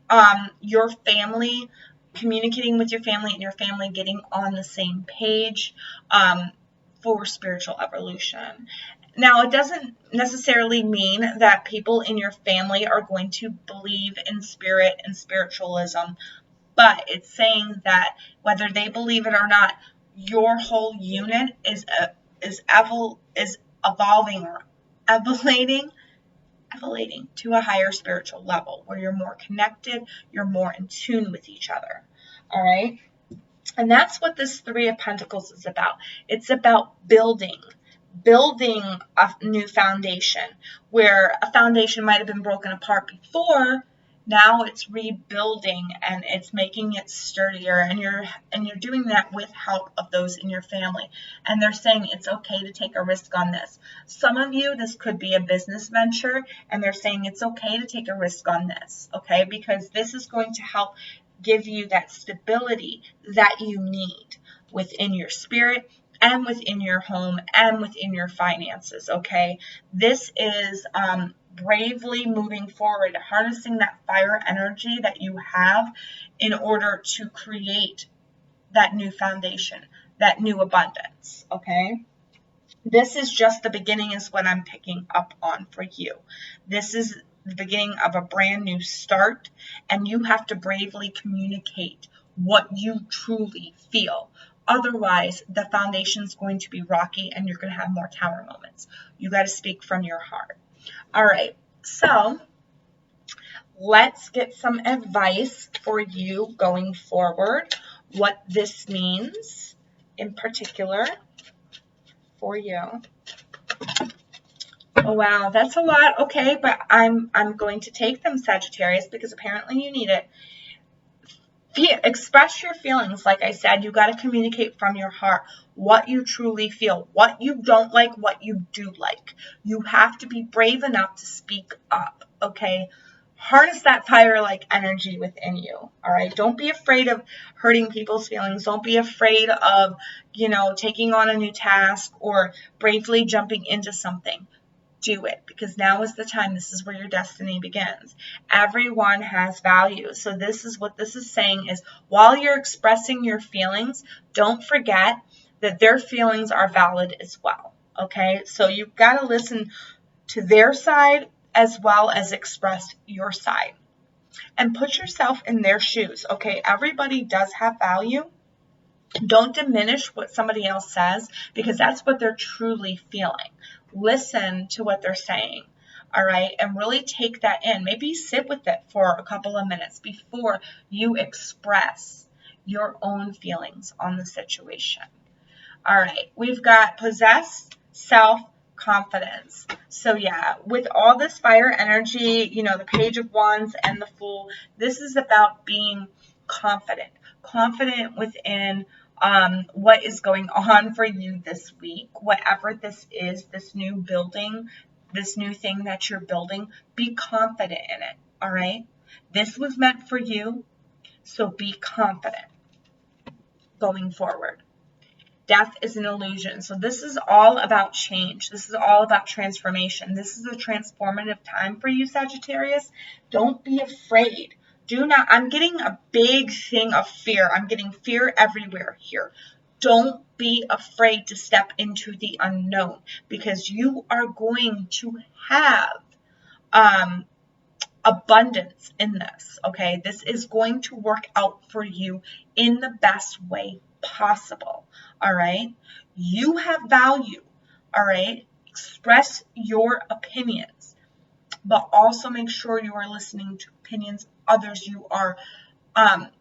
your family, communicating with your family and your family getting on the same page for spiritual evolution. Now, it doesn't necessarily mean that people in your family are going to believe in spirit and spiritualism, but it's saying that whether they believe it or not, your whole unit is evolving or elevating to a higher spiritual level where you're more connected, you're more in tune with each other. All right? And that's what this Three of Pentacles is about. It's about building a new foundation, where a foundation might have been broken apart before. Now it's rebuilding and it's making it sturdier, and you're doing that with help of those in your family. And they're saying it's okay to take a risk on this. Some of you, this could be a business venture, and they're saying it's okay to take a risk on this, okay? Because this is going to help give you that stability that you need within your spirit and within your home and within your finances, okay? This is bravely moving forward, harnessing that fire energy that you have in order to create that new foundation, that new abundance, okay? This is just the beginning is what I'm picking up on for you. This is the beginning of a brand new start, and you have to bravely communicate what you truly feel. Otherwise, the foundation is going to be rocky and you're going to have more tower moments. You got to speak from your heart. All right, so let's get some advice for you going forward, what this means in particular for you. Oh, wow, that's a lot. Okay, but I'm going to take them, Sagittarius, because apparently you need it. Express your feelings. Like I said, you got to communicate from your heart what you truly feel, what you don't like, what you do like. You have to be brave enough to speak up, okay? Harness that fire-like energy within you, all right? Don't be afraid of hurting people's feelings. Don't be afraid of, taking on a new task or bravely jumping into something. Do it, because now is the time. This is where your destiny begins. Everyone has value. So this is what this is saying is, while you're expressing your feelings, don't forget that their feelings are valid as well. Okay? So you've got to listen to their side as well as express your side. And put yourself in their shoes. Okay? Everybody does have value. Don't diminish what somebody else says, because that's what they're truly feeling. Listen to what they're saying, all right? And really take that in. Maybe sit with it for a couple of minutes before you express your own feelings on the situation. All right, we've got possess, self, confidence. So yeah, with all this fire energy, you know, the Page of Wands and the Fool, this is about being confident within what is going on for you this week, whatever this is, this new building, this new thing that you're building, be confident in it. All right. This was meant for you. So be confident going forward. Death is an illusion. So this is all about change. This is all about transformation. This is a transformative time for you, Sagittarius. Don't be afraid. Do not, I'm getting a big thing of fear. I'm getting fear everywhere here. Don't be afraid to step into the unknown, because you are going to have abundance in this. Okay, this is going to work out for you in the best way possible. All right, you have value. All right, express your opinions, but also make sure you are listening to opinions of others. You are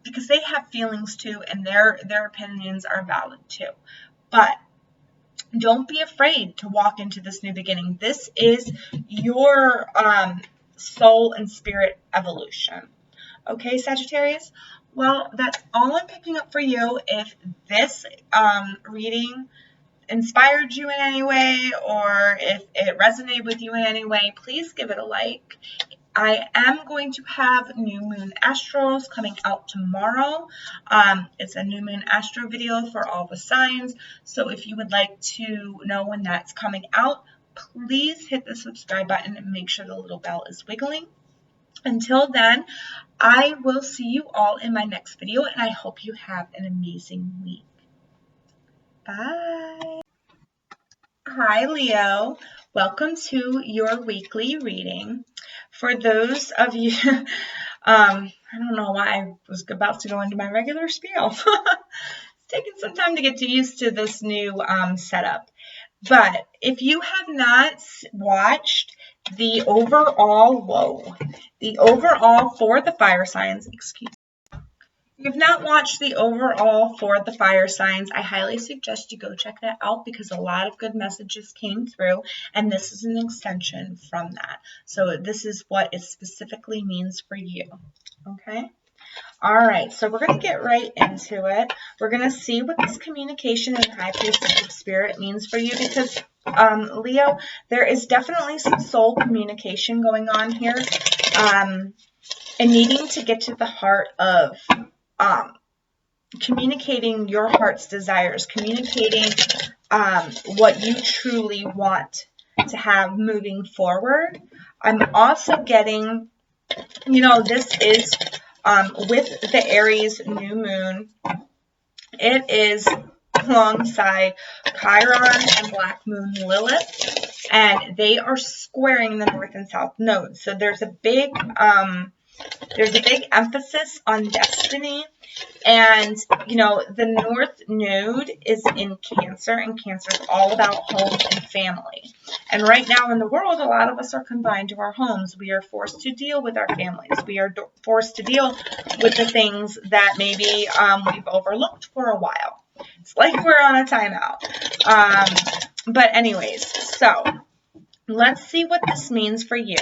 because they have feelings too, and their opinions are valid too. But don't be afraid to walk into this new beginning. This is your soul and spirit evolution. Okay, Sagittarius? Well, that's all I'm picking up for you. If this reading inspired you in any way, or if it resonated with you in any way, please give it a like. I am going to have new moon astros coming out tomorrow. It's a new moon astro video for all the signs. So if you would like to know when that's coming out, please hit the subscribe button and make sure the little bell is wiggling. Until then, I will see you all in my next video, and I hope you have an amazing week. Bye. Hi, Leo. Welcome to your weekly reading. For those of you, I don't know why I was about to go into my regular spiel. It's taking some time to get used to this new setup. But if you have not watched the overall for the fire signs, if you've not watched the overall for the fire signs, I highly suggest you go check that out, because a lot of good messages came through, and this is an extension from that. So this is what it specifically means for you. Okay? All right, so we're going to get right into it. We're going to see what this communication and high priestess of spirit means for you, because, Leo, there is definitely some soul communication going on here, and needing to get to the heart of communicating your heart's desires, communicating what you truly want to have moving forward. I'm also getting, you know, this is with the Aries new moon. It is alongside Chiron and Black Moon Lilith, and they are squaring the North and South nodes. So there's a big emphasis on destiny. And, you know, the North Node is in Cancer, and Cancer is all about home and family. And right now in the world, a lot of us are confined to our homes. We are forced to deal with our families. We are forced to deal with the things that maybe we've overlooked for a while. It's like we're on a timeout. But anyways, so let's see what this means for you.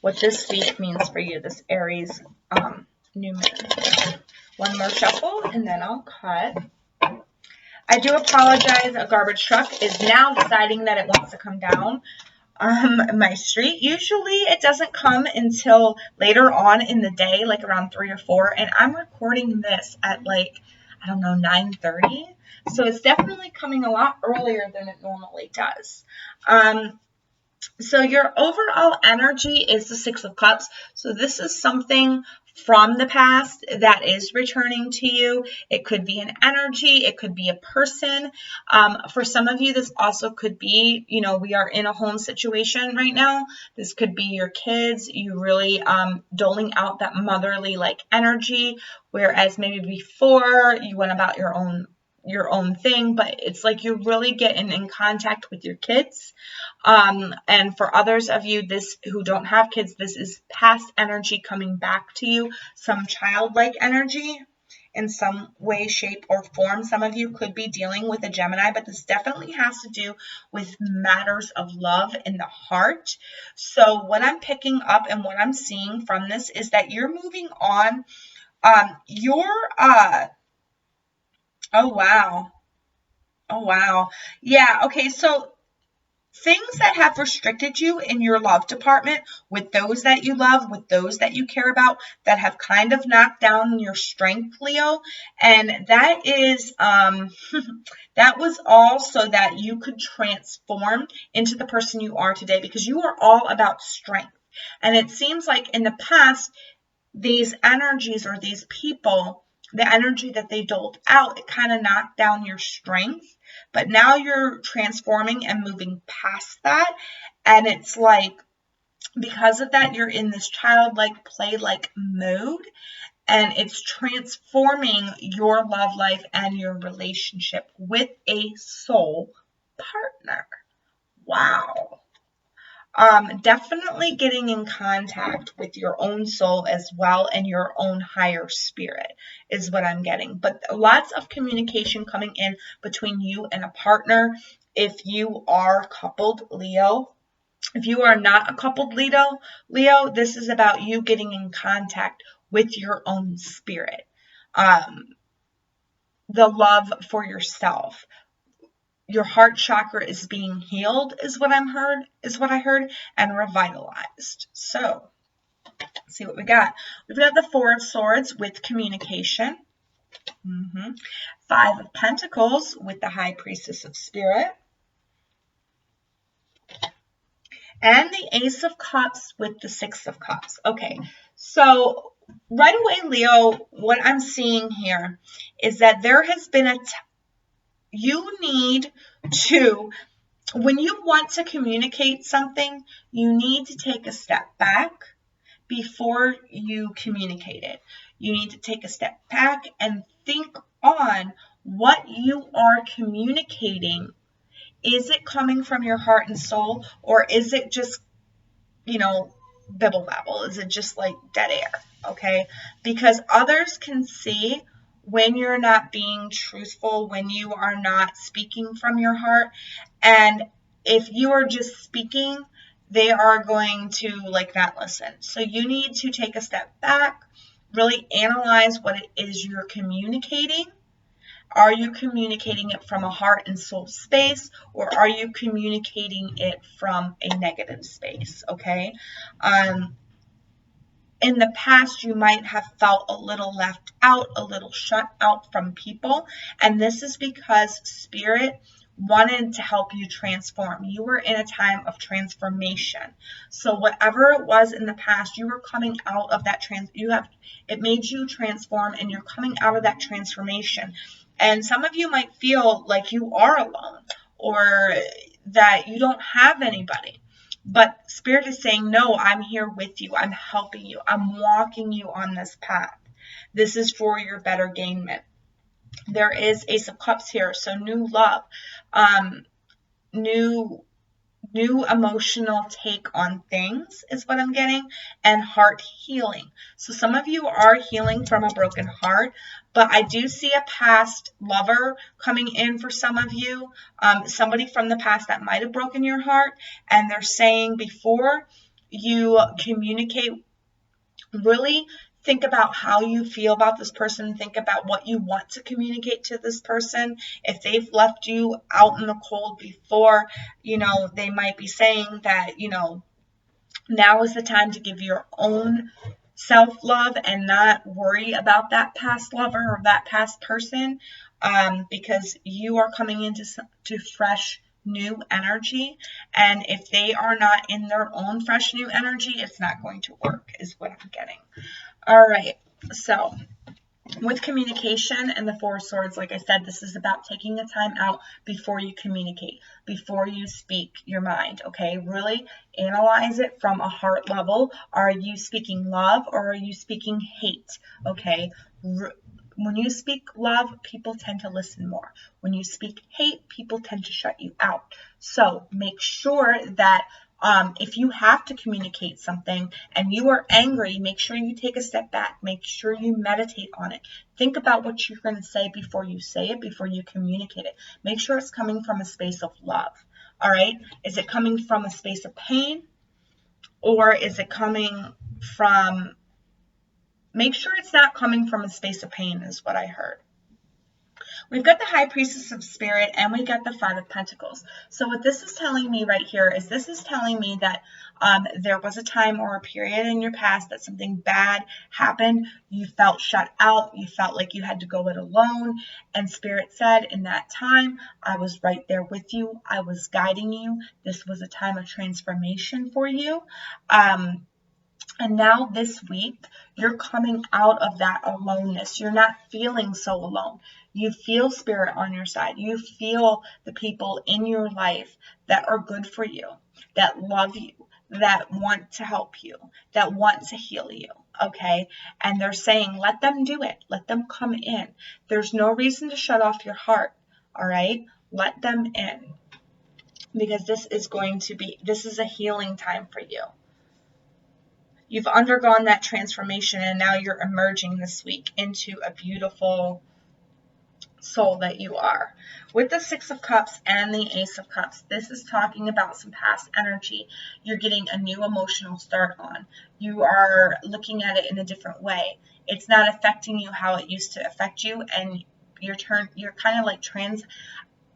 What this week means for you, this Aries new moon. One more shuffle, and then I'll cut. I do apologize. A garbage truck is now deciding that it wants to come down my street. Usually it doesn't come until later on in the day, like around 3 or 4. And I'm recording this at like, I don't know, 9:30. So it's definitely coming a lot earlier than it normally does. So your overall energy is the Six of Cups. So this is something from the past that is returning to you. It could be an energy. It could be a person. For some of you, this also could be, you know, we are in a home situation right now. This could be your kids. You really doling out that motherly like energy, whereas maybe before you went about your own thing, but it's like you're really getting in contact with your kids. And for others of you who don't have kids, this is past energy coming back to you, some childlike energy in some way, shape, or form. Some of you could be dealing with a Gemini, but this definitely has to do with matters of love in the heart. So what I'm picking up and what I'm seeing from this is that you're moving on. Oh wow. Yeah, okay, so things that have restricted you in your love department with those that you love, with those that you care about, that have kind of knocked down your strength, Leo. And that is, that was all so that you could transform into the person you are today, because you are all about strength. And it seems like in the past, these energies or these people, the energy that they doled out, it kind of knocked down your strength. But now you're transforming and moving past that. And it's like, because of that, you're in this childlike, play-like mode. And it's transforming your love life and your relationship with a soul partner. Wow. Definitely getting in contact with your own soul as well, and your own higher spirit is what I'm getting. But lots of communication coming in between you and a partner. If you are coupled, Leo. If you are not a coupled Leo, this is about you getting in contact with your own spirit. The love for yourself. Your heart chakra is being healed, is what I heard, and revitalized. So, let's see what we got. We've got the Four of Swords with communication. Five of Pentacles with the High Priestess of Spirit. And the Ace of Cups with the Six of Cups. Okay, so right away, Leo, what I'm seeing here is that there has been you need to, when you want to communicate something, you need to take a step back before you communicate it. You need to take a step back and think on what you are communicating. Is it coming from your heart and soul, or is it just, bibble babble? Is it just like dead air? Okay, because others can see when you're not being truthful, when you are not speaking from your heart. And if you are just speaking, they are going to not listen. So you need to take a step back, really analyze what it is you're communicating. Are you communicating it from a heart and soul space, or are you communicating it from a negative space? Okay. In the past, you might have felt a little left out, a little shut out from people. And this is because Spirit wanted to help you transform. You were in a time of transformation. So whatever it was in the past, you were coming out of that it made you transform, and you're coming out of that transformation. And some of you might feel like you are alone, or that you don't have anybody. But Spirit is saying, no, I'm here with you. I'm helping you. I'm walking you on this path. This is for your better gainment. There is Ace of Cups here. So new love, new emotional take on things is what I'm getting, and heart healing. So some of you are healing from a broken heart, but I do see a past lover coming in for some of you, somebody from the past that might have broken your heart, and they're saying before you communicate, really think about how you feel about this person. Think about what you want to communicate to this person. If they've left you out in the cold before, they might be saying that, now is the time to give your own self-love and not worry about that past lover or that past person, because you are coming into fresh new energy. And if they are not in their own fresh new energy, it's not going to work, is what I'm getting. All right, so with communication and the Four of Swords, like I said, this is about taking a time out before you communicate, before you speak your mind, okay? Really analyze it from a heart level. Are you speaking love, or are you speaking hate, okay? When you speak love, people tend to listen more. When you speak hate, people tend to shut you out. So make sure that If you have to communicate something and you are angry, make sure you take a step back. Make sure you meditate on it. Think about what you're going to say before you say it, before you communicate it. Make sure it's coming from a space of love. All right? Is it coming from a space of pain? Or is it coming from, make sure it's not coming from a space of pain is what I heard. We've got the High Priestess of Spirit and we've got the Five of Pentacles. So what this is telling me right here is this is telling me that there was a time or a period in your past that something bad happened. You felt shut out. You felt like you had to go it alone. And Spirit said, in that time, I was right there with you. I was guiding you. This was a time of transformation for you. And now this week, you're coming out of that aloneness. You're not feeling so alone. You feel Spirit on your side. You feel the people in your life that are good for you, that love you, that want to help you, that want to heal you, okay? And they're saying, let them do it. Let them come in. There's no reason to shut off your heart, all right? Let them in. Because this is a healing time for you. You've undergone that transformation and now you're emerging this week into a beautiful soul that you are. With the Six of Cups and the Ace of Cups, this is talking about some past energy. You're getting a new emotional start on. You are looking at it in a different way. It's not affecting you how it used to affect you, and you're kind of like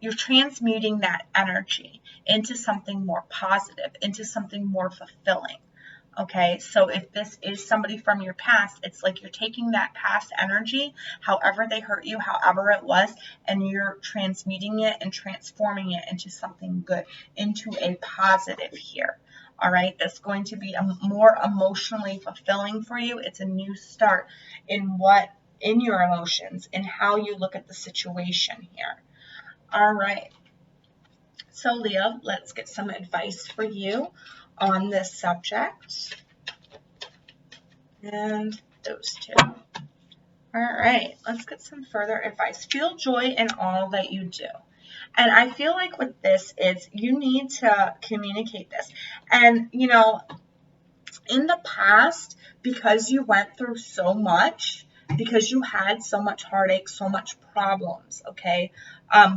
you're transmuting that energy into something more positive, into something more fulfilling. Okay, so if this is somebody from your past, it's like you're taking that past energy, however they hurt you, however it was, and you're transmuting it and transforming it into something good, into a positive here. All right, that's going to be more emotionally fulfilling for you. It's a new start in your emotions and how you look at the situation here. All right. So Leo, let's get some advice for you on this subject. And those two. All right, let's get some further advice. Feel joy in all that you do. And I feel like with this is you need to communicate this. And, you know, in the past, because you went through so much, because you had so much heartache, so much problems, okay,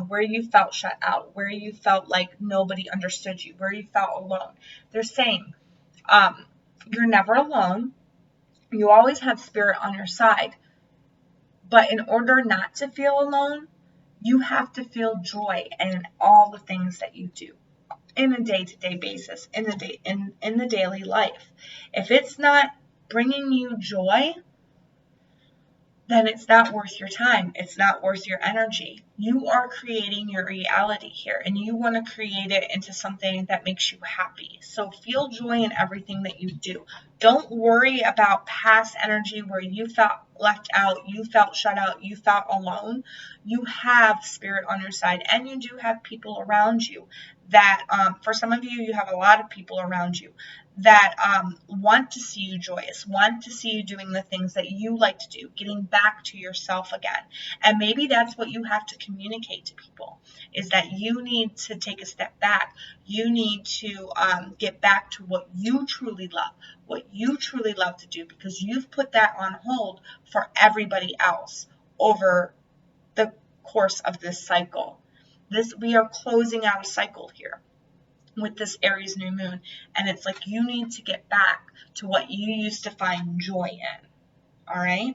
where you felt shut out, where you felt like nobody understood you, where you felt alone. They're saying you're never alone. You always have Spirit on your side. But in order not to feel alone, you have to feel joy in all the things that you do in a day-to-day basis, in the daily life. If it's not bringing you joy, then it's not worth your time. It's not worth your energy. You are creating your reality here, and you want to create it into something that makes you happy. So feel joy in everything that you do. Don't worry about past energy where you felt left out, you felt shut out, you felt alone. You have Spirit on your side, and you do have people around you that, for some of you, you have a lot of people around you that want to see you joyous, want to see you doing the things that you like to do, getting back to yourself again. And maybe that's what you have to communicate to people, is that you need to take a step back. You need to get back to what you truly love to do, because you've put that on hold for everybody else over the course of this cycle. We are closing out a cycle here with this Aries new moon, and it's like you need to get back to what you used to find joy in. All right?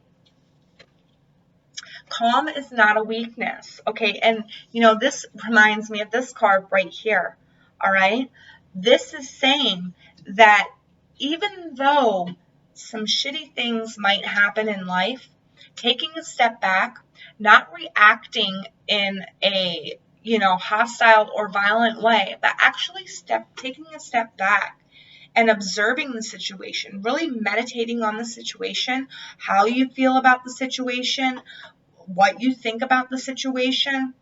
Calm is not a weakness, okay? And you know, this reminds me of this card right here. All right? This is saying that even though some shitty things might happen in life, taking a step back, not reacting in a hostile or violent way, but actually taking a step back and observing the situation, really meditating on the situation, how you feel about the situation, what you think about the situation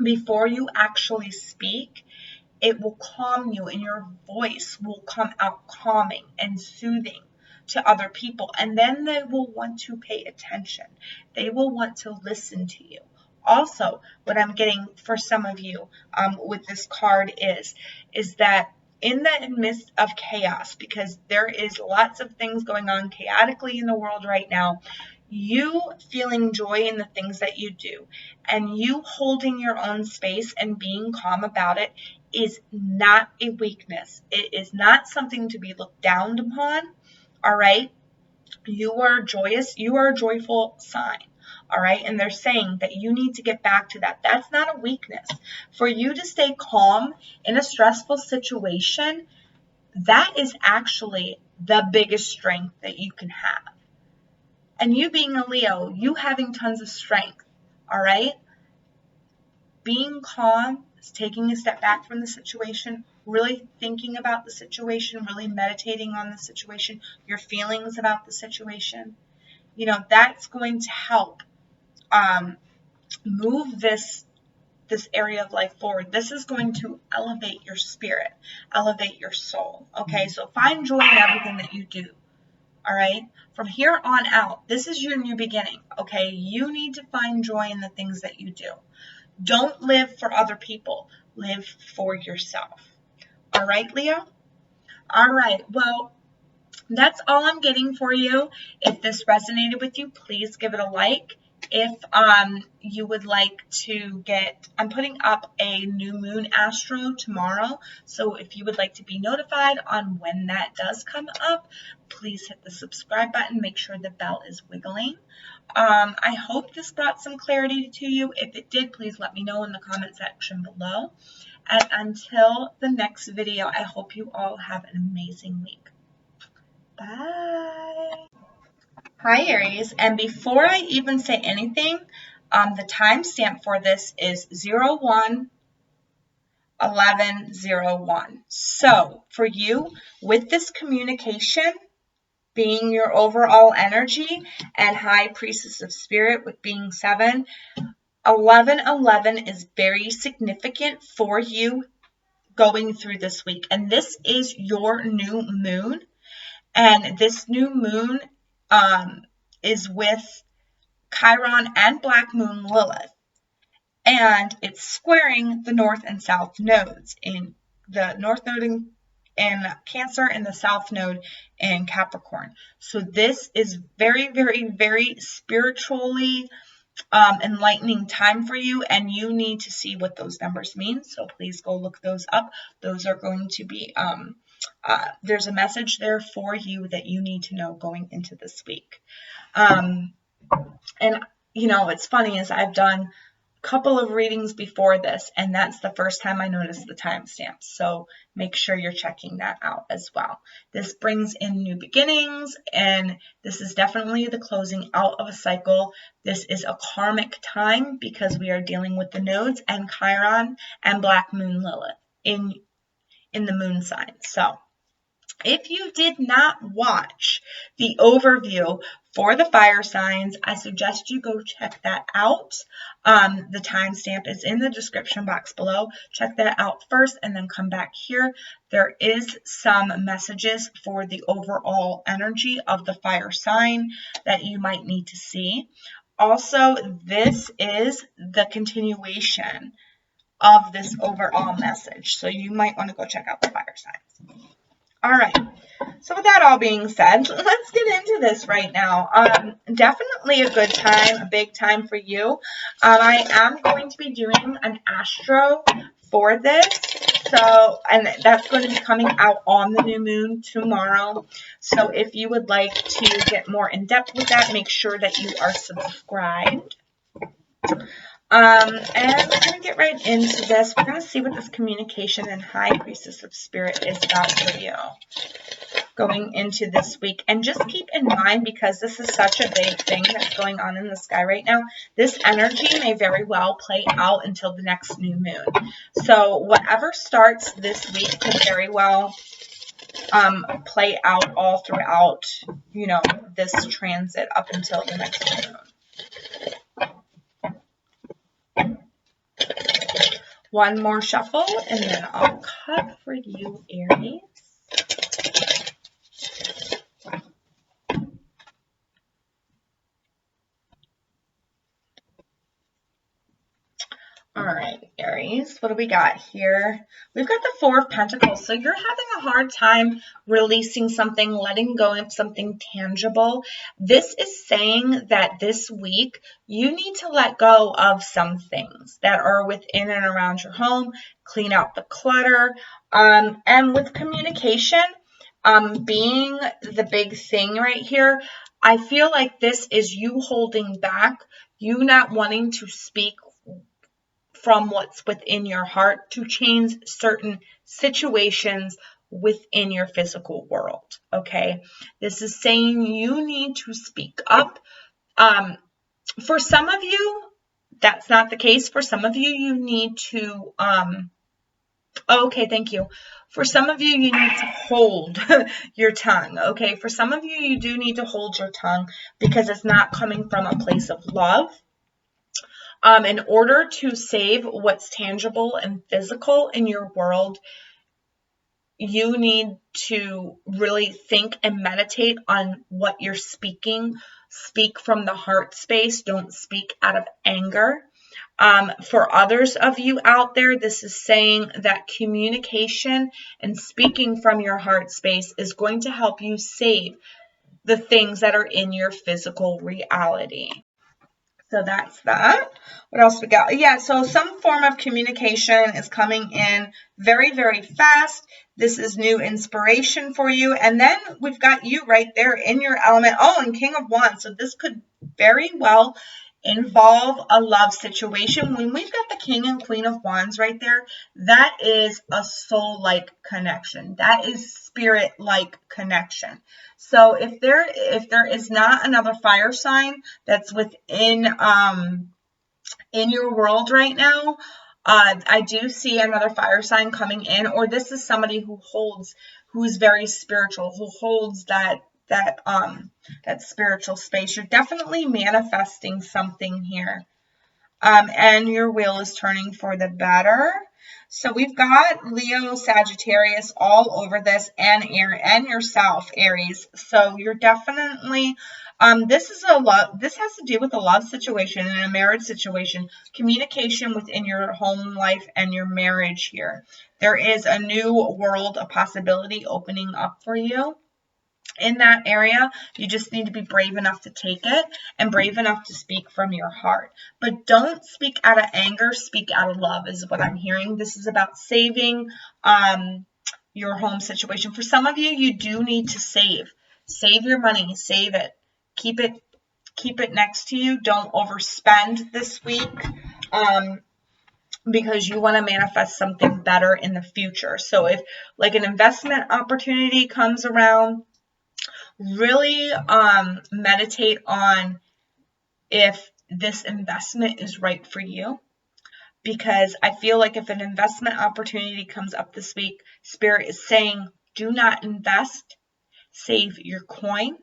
before you actually speak. It will calm you, and your voice will come out calming and soothing to other people, and then they will want to pay attention. They will want to listen to you. Also, what I'm getting for some of you with this card is that in the midst of chaos, because there is lots of things going on chaotically in the world right now, you feeling joy in the things that you do and you holding your own space and being calm about it is not a weakness. It is not something to be looked down upon. All right. You are joyous. You are a joyful sign. All right. And they're saying that you need to get back to that. That's not a weakness. For you to stay calm in a stressful situation, that is actually the biggest strength that you can have. And you being a Leo, you having tons of strength. All right. Being calm is taking a step back from the situation, really thinking about the situation, really meditating on the situation, your feelings about the situation. You know, that's going to help move this area of life forward. This is going to elevate your spirit, elevate your soul. Okay, so find joy in everything that you do. All right, from here on out, this is your new beginning. Okay, you need to find joy in the things that you do. Don't live for other people. Live for yourself. All right, Leo? All right. Well, that's all I'm getting for you. If this resonated with you, please give it a like. If you would like to I'm putting up a new moon astro tomorrow. So if you would like to be notified on when that does come up, please hit the subscribe button. Make sure the bell is wiggling. I hope this brought some clarity to you. If it did, please let me know in the comment section below. And until the next video, I hope you all have an amazing week. Bye. Hi, Aries. And before I even say anything, the timestamp for this is 01/11/01. So for you, with this communication being your overall energy and High Priestess of Spirit with being 7, 11/11 is very significant for you going through this week. And this is your new moon. And this new moon is with Chiron and Black Moon Lilith. And it's squaring the North and South nodes, in the North node in Cancer and the South node in Capricorn. So this is very, very, very spiritually enlightening time for you, and you need to see what those numbers mean. So please go look those up. Those are going to be there's a message there for you that you need to know going into this week. And you know, it's funny, is I've done a couple of readings before this, and that's the first time I noticed the timestamps. So make sure you're checking that out as well. This brings in new beginnings, and this is definitely the closing out of a cycle. This is a karmic time because we are dealing with the nodes and Chiron and Black Moon Lilith in the moon sign. So if you did not watch the overview for the fire signs, I suggest you go check that out. The timestamp is in the description box below. Check that out first and then come back here. There is some messages for the overall energy of the fire sign that you might need to see. Also, this is the continuation of this overall message. So you might want to go check out the fire signs. All right, so with that all being said, let's get into this right now. Definitely a good time, a big time for you. I am going to be doing an astro for this, and that's going to be coming out on the new moon tomorrow. So if you would like to get more in depth with that, make sure that you are subscribed. And we're going to get right into this. We're going to see what this communication and High Priestess of Spirit is about for you going into this week. And just keep in mind, because this is such a big thing that's going on in the sky right now, this energy may very well play out until the next new moon. So whatever starts this week could very well play out all throughout, you know, this transit up until the next new moon. One more shuffle, and then I'll cut for you, Aries. All right, Aries. Aries. What do we got here? We've got the Four of Pentacles. So you're having a hard time releasing something, letting go of something tangible. This is saying that this week you need to let go of some things that are within and around your home, clean out the clutter, and with communication being the big thing right here, I feel like this is you holding back, you not wanting to speak from what's within your heart to change certain situations within your physical world, okay? This is saying you need to speak up. For some of you, that's not the case. For some of you, you need to, okay, thank you. For some of you, you need to hold your tongue, okay? For some of you, you do need to hold your tongue because it's not coming from a place of love. In order to save what's tangible and physical in your world, you need to really think and meditate on what you're speaking. Speak from the heart space. Don't speak out of anger. For others of you out there, this is saying that communication and speaking from your heart space is going to help you save the things that are in your physical reality. So that's that. What else we got? Yeah, so some form of communication is coming in very, very fast. This is new inspiration for you. And then we've got you right there in your element. Oh, and King of Wands. So this could very well involve a love situation. When we've got the King and Queen of Wands right there, that is a soul-like connection. That is spirit-like connection. So if there is not another fire sign that's within in your world right now, I do see another fire sign coming in, or this is somebody who's very spiritual, who holds that spiritual space. You're definitely manifesting something here. And your wheel is turning for the better. So we've got Leo, Sagittarius all over this, and yourself, Aries. So you're definitely, this has to do with a love situation and a marriage situation, communication within your home life and your marriage here. There is a new world, a possibility opening up for you. In that area, you just need to be brave enough to take it and brave enough to speak from your heart. But don't speak out of anger, speak out of love is what I'm hearing. This is about saving your home situation. For some of you, you do need to save. Save your money, save it. Keep it next to you. Don't overspend this week. Because you want to manifest something better in the future. So if like an investment opportunity comes around, really meditate on if this investment is right for you, because I feel like if an investment opportunity comes up this week, Spirit is saying, do not invest, save your coin.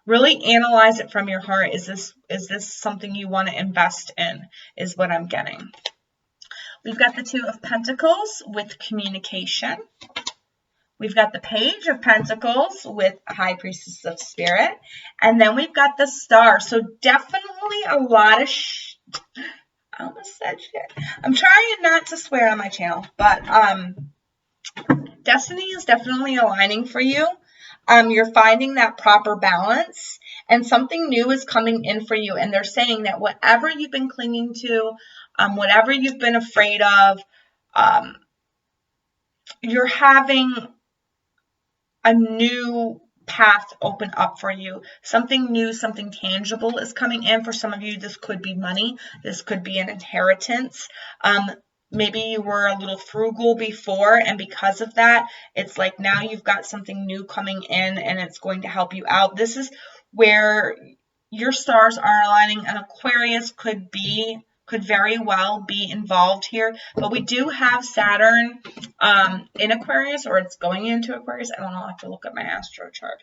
Really analyze it from your heart. Is this something you want to invest in, is what I'm getting. We've got the Two of Pentacles with communication. We've got the Page of Pentacles with High Priestess of Spirit. And then we've got the Star. So definitely a lot of I almost said shit. I'm trying not to swear on my channel. But destiny is definitely aligning for you. You're finding that proper balance. And something new is coming in for you. And they're saying that whatever you've been clinging to, whatever you've been afraid of, you're having a new path open up for you. Something new, something tangible is coming in. For some of you, this could be money. This could be an inheritance. Maybe you were a little frugal before, and because of that, it's like now you've got something new coming in, and it's going to help you out. This is where your stars are aligning. An Aquarius could very well be involved here, but we do have Saturn in Aquarius, or it's going into Aquarius. I don't know, I'll have to look at my astro chart.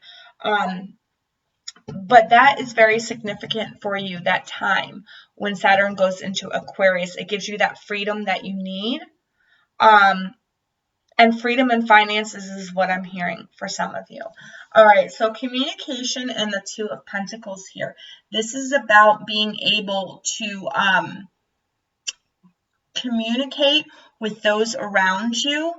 But that is very significant for you, that time when Saturn goes into Aquarius. It gives you that freedom that you need. And freedom and finances is what I'm hearing for some of you. All right, so communication and the Two of Pentacles here. This is about being able to communicate with those around you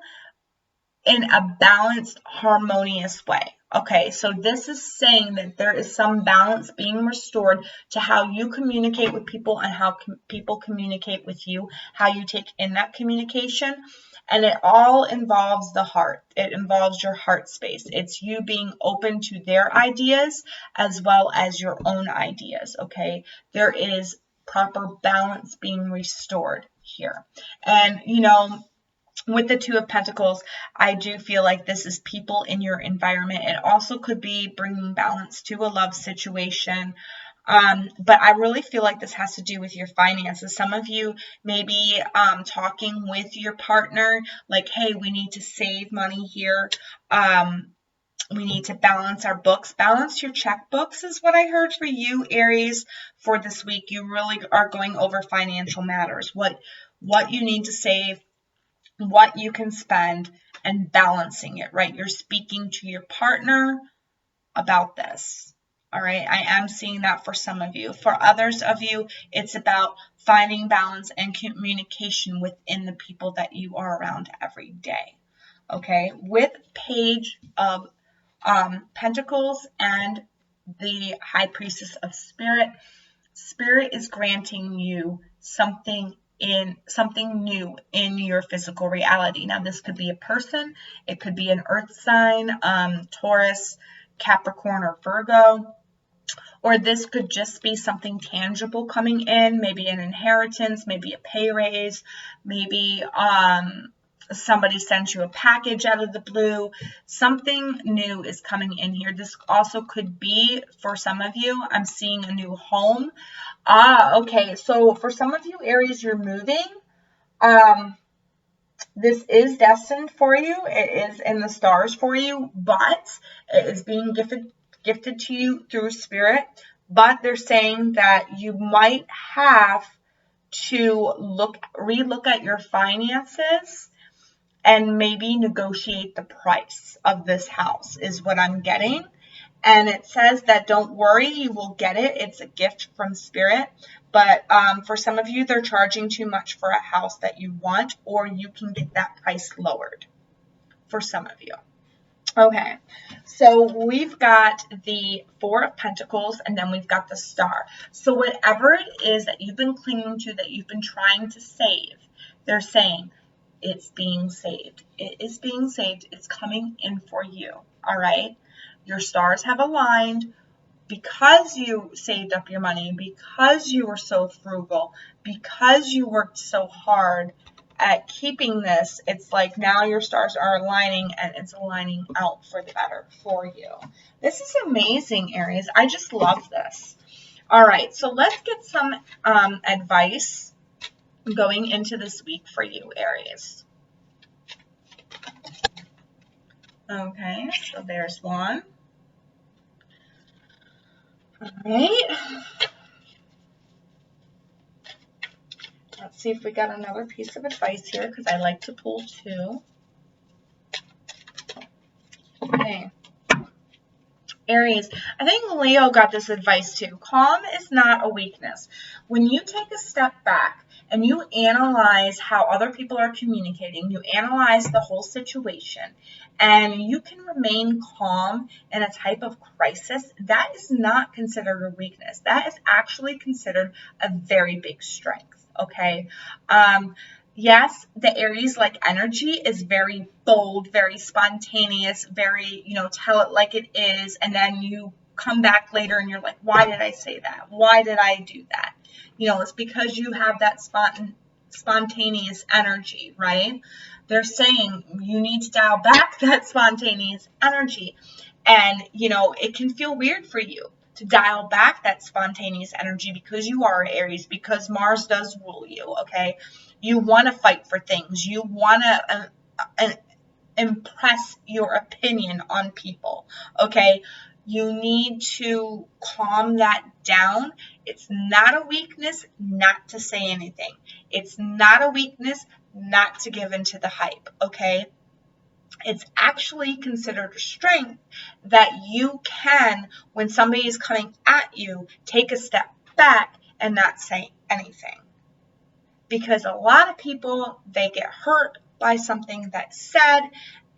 in a balanced, harmonious way. Okay, so this is saying that there is some balance being restored to how you communicate with people and how people communicate with you, how you take in that communication. And it all involves the heart. It involves your heart space. It's you being open to their ideas as well as your own ideas, okay? There is proper balance being restored here. And, you know, with the Two of Pentacles, I do feel like this is people in your environment. It also could be bringing balance to a love situation. But I really feel like this has to do with your finances. Some of you may be talking with your partner, like, hey, we need to save money here. We need to balance our books. Balance your checkbooks is what I heard for you, Aries, for this week. You really are going over financial matters, what you need to save, what you can spend, and balancing it, right? You're speaking to your partner about this. All right, I am seeing that for some of you. For others of you, it's about finding balance and communication within the people that you are around every day. Okay, with Page of Pentacles and the High Priestess of Spirit, Spirit is granting you something new in your physical reality. Now, this could be a person, it could be an earth sign, Taurus, Capricorn, or Virgo, or this could just be something tangible coming in, maybe an inheritance, maybe a pay raise, maybe somebody sent you a package out of the blue. Something new is coming in here. This also could be, for some of you, I'm seeing a new home. Okay, so for some of you, Aries, you're moving. This is destined for you. It is in the stars for you, but it is being gifted to you through Spirit. But they're saying that you might have to relook at your finances and maybe negotiate the price of this house is what I'm getting. And it says that don't worry, you will get it. It's a gift from Spirit. But for some of you, they're charging too much for a house that you want, or you can get that price lowered for some of you. Okay, so we've got the Four of Pentacles, and then we've got the Star. So whatever it is that you've been clinging to, that you've been trying to save, they're saying it's being saved. It is being saved. It's coming in for you, all right? Your stars have aligned because you saved up your money, because you were so frugal, because you worked so hard at keeping this. It's like now your stars are aligning and it's aligning out for the better for you. This is amazing, Aries. I just love this. All right, so let's get some advice going into this week for you, Aries. Okay, so there's one. All right. Let's see if we got another piece of advice here, because I like to pull two. Okay. Aries, I think Leo got this advice too. Calm is not a weakness. When you take a step back and you analyze how other people are communicating, you analyze the whole situation, and you can remain calm in a type of crisis, that is not considered a weakness. That is actually considered a very big strength, okay? Yes, the Aries-like energy is very bold, very spontaneous, very, tell it like it is. And then you come back later and you're like, why did I say that? Why did I do that? It's because you have that spontaneous energy, right? They're saying you need to dial back that spontaneous energy. And, it can feel weird for you to dial back that spontaneous energy because you are Aries, because Mars does rule you, okay? You want to fight for things. You want to impress your opinion on people, okay? You need to calm that down. It's not a weakness not to say anything. It's not a weakness not to give into the hype, okay? It's actually considered a strength that you can, when somebody is coming at you, take a step back and not say anything. Because a lot of people, they get hurt by something that's said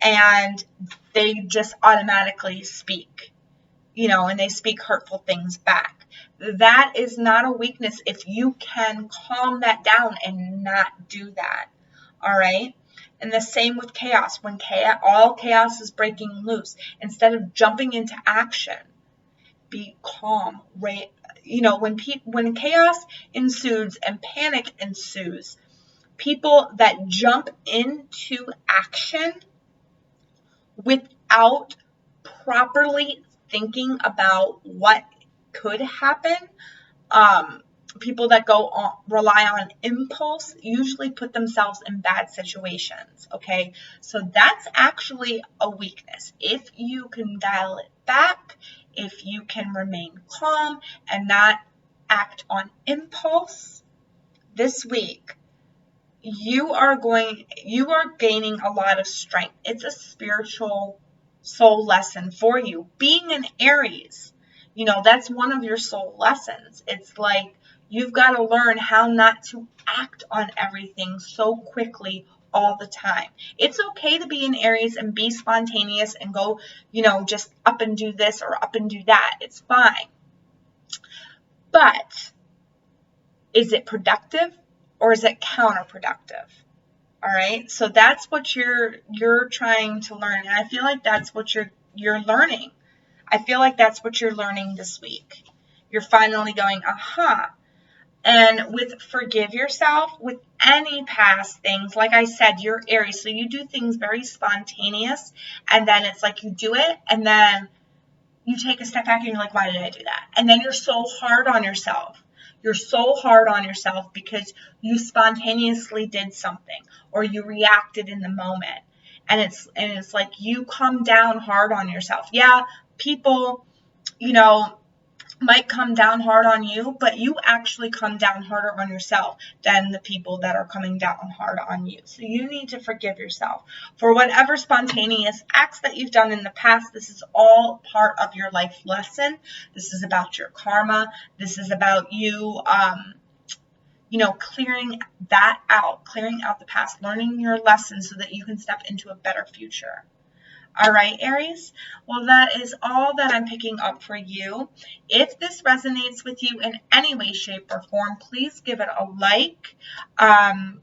and they just automatically speak, and they speak hurtful things back. That is not a weakness if you can calm that down and not do that. All right? And the same with chaos. When all chaos is breaking loose, instead of jumping into action, be calm. Right? When chaos ensues and panic ensues, people that jump into action without properly thinking about what could happen, people that rely on impulse usually put themselves in bad situations. Okay, so that's actually a weakness. If you can dial it back, if you can remain calm and not act on impulse this week, you are gaining a lot of strength. It's a spiritual soul lesson for you. Being an Aries, that's one of your soul lessons. It's like you've got to learn how not to act on everything so quickly all the time. It's okay to be an Aries and be spontaneous and go, just up and do this or up and do that. It's fine. But is it productive or is it counterproductive? All right. So that's what you're trying to learn. And I feel like that's what you're learning. I feel like that's what you're learning this week. You're finally going, aha. And with forgive yourself, with any past things, like I said, you're Aries, so you do things very spontaneous, and then it's like you do it, and then you take a step back and you're like, why did I do that? And then you're so hard on yourself. You're so hard on yourself because you spontaneously did something or you reacted in the moment. And it's like you come down hard on yourself. Yeah, people, might come down hard on you, but you actually come down harder on yourself than the people that are coming down hard on you. So you need to forgive yourself for whatever spontaneous acts that you've done in the past. This is all part of your life lesson. This is about your karma. This is about you, clearing out the past, learning your lessons so that you can step into a better future. All right, Aries. Well, that is all that I'm picking up for you. If this resonates with you in any way, shape, or form, please give it a like. And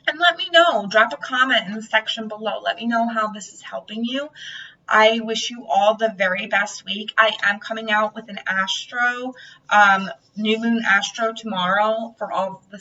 let me know. Drop a comment in the section below. Let me know how this is helping you. I wish you all the very best week. I am coming out with an new moon astro tomorrow for all of the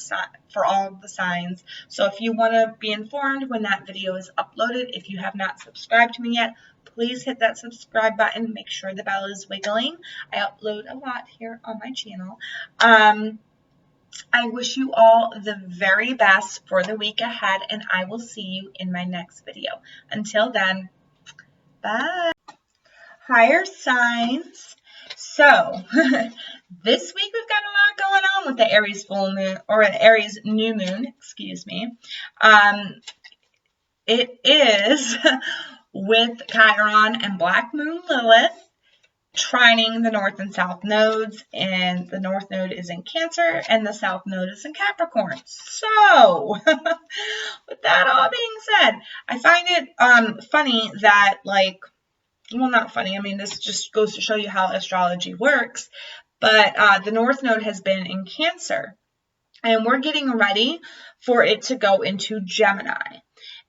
signs. So if you want to be informed when that video is uploaded, if you have not subscribed to me yet, please hit that subscribe button. Make sure the bell is wiggling. I upload a lot here on my channel. I wish you all the very best for the week ahead, and I will see you in my next video. Until then, bye. Higher signs. So this week we've got a lot going on with the Aries full moon, or an Aries new moon, excuse me. It is with Chiron and Black Moon Lilith trining the North and South nodes, and the North node is in Cancer and the South node is in Capricorn. So with that all being said, I find it funny that, well, not funny. I mean, this just goes to show you how astrology works. But the North Node has been in Cancer. And we're getting ready for it to go into Gemini.